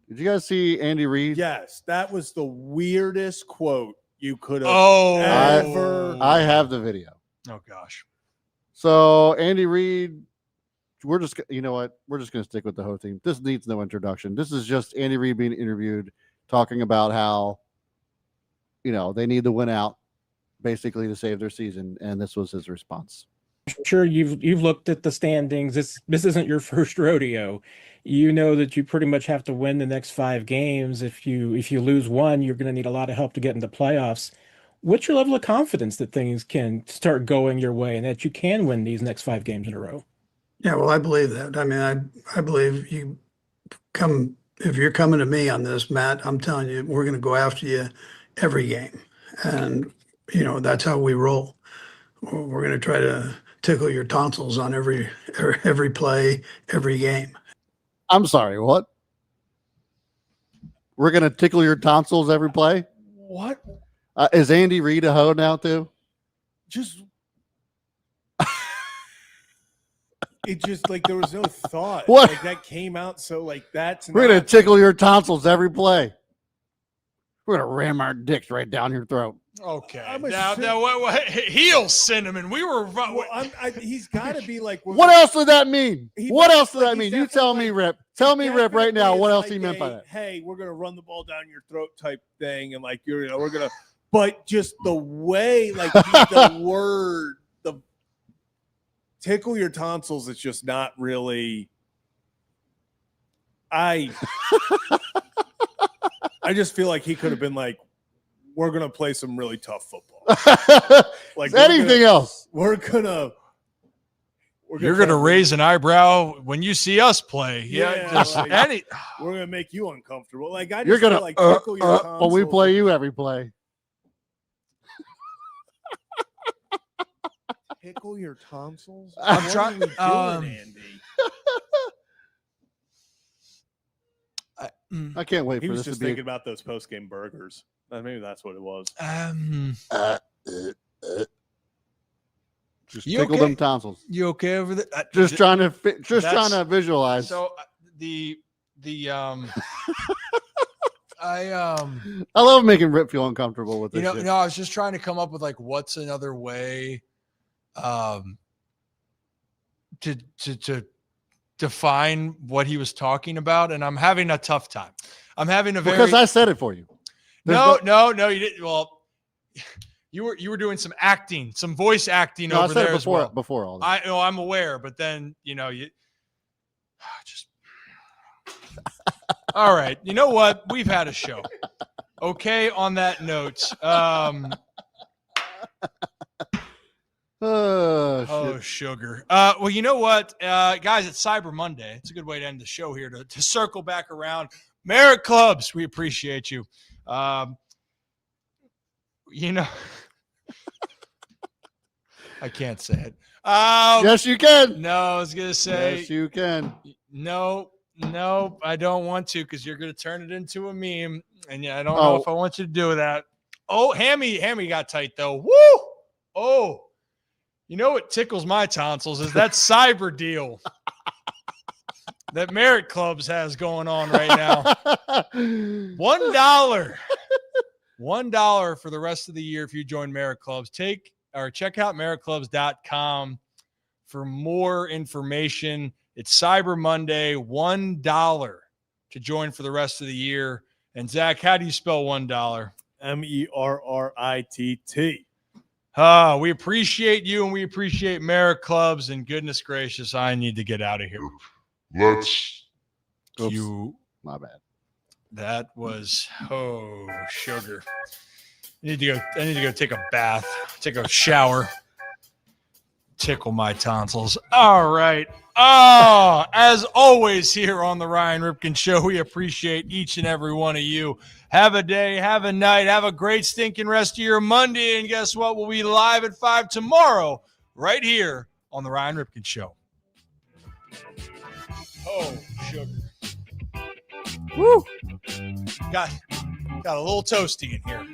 Did you guys see Andy Reid? Yes, that was the weirdest quote you could have ever. I have the video. Oh gosh. So Andy Reid, we're just going to stick with the whole team. This needs no introduction. This is just Andy Reid being interviewed, talking about how, they need to win out basically to save their season. And this was his response. I'm sure you've looked at the standings. This isn't your first rodeo. You know that you pretty much have to win the next 5 games. If you lose one, you're going to need a lot of help to get into playoffs. What's your level of confidence that things can start going your way and that you can win these next 5 games in a row? Yeah, well, I believe that. I mean, I believe if you're coming to me on this, Matt, I'm telling you, we're going to go after you every game. And, that's how we roll. We're going to try to tickle your tonsils on every play, every game. I'm sorry, what? We're going to tickle your tonsils every play? What? Is Andy Reid a hoe now, too? Just it just like there was no thought. What? Like that came out so like that's We're going to tickle your tonsils every play. We're going to ram our dicks right down your throat. Okay. Now what, heel cinnamon. We were. He's got to be like. What else did that mean? What else did that mean? You tell me, Rip. Tell me, Rip, right now. What else he meant by that? Hey, we're gonna run the ball down your throat type thing, and like we're gonna. But just the way, like the word, the tickle your tonsils. It's just not really. I just feel like he could have been like, we're gonna play some really tough football. Like anything else. You're gonna raise an eyebrow when you see us play. Yeah, just like, we're gonna make you uncomfortable. Like I just You're gonna feel like tickle your when we tonsils. play you every play. Tickle your tonsils. I'm What trying- are we doing, Andy? I can't wait He for was this to just be. thinking about those post-game burgers. Maybe that's what it was. Just You tickle okay? them tonsils. You okay over there? Just trying to trying to visualize. So I love making Rip feel uncomfortable with this. you know, shit. no, I was just trying to come up with like what's another way to define what he was talking about, and I'm having a tough time. I'm having a very because I said it for you. no, you didn't. Well, you were doing some acting, some voice acting No, I over said there it as well. before all that. I'm aware, but then you just all right. You know what? We've had a show. Okay. On that note, Oh, sugar. Well, you know what, guys? It's Cyber Monday. It's a good way to end the show here to circle back around. Merit Clubs, we appreciate you. You know, I can't say it. yes, you can. No, I was gonna say Yes, you can. no, I don't want to because you're gonna turn it into a meme, and yeah, I don't know if I want you to do that. Oh, Hammy got tight though. Woo! Oh, you know what tickles my tonsils is that cyber deal that Merit Clubs has going on right now. $1 for the rest of the year if you join Merit Clubs. Check out meritclubs.com for more information. It's Cyber Monday, $1 to join for the rest of the year. And Zach, how do you spell $1? MERRITT. We appreciate you and we appreciate Merit Clubs. And goodness gracious, I need to get out of here. Let's. You. My bad. That was sugar. I need to go take a bath, take a shower, tickle my tonsils. All right. As always here on the Ryan Ripken Show, we appreciate each and every one of you. Have a day, have a night, have a great stinking rest of your Monday. And guess what? We'll be live at 5 tomorrow right here on the Ryan Ripken Show. Oh, sugar. Woo! Got a little toasty in here.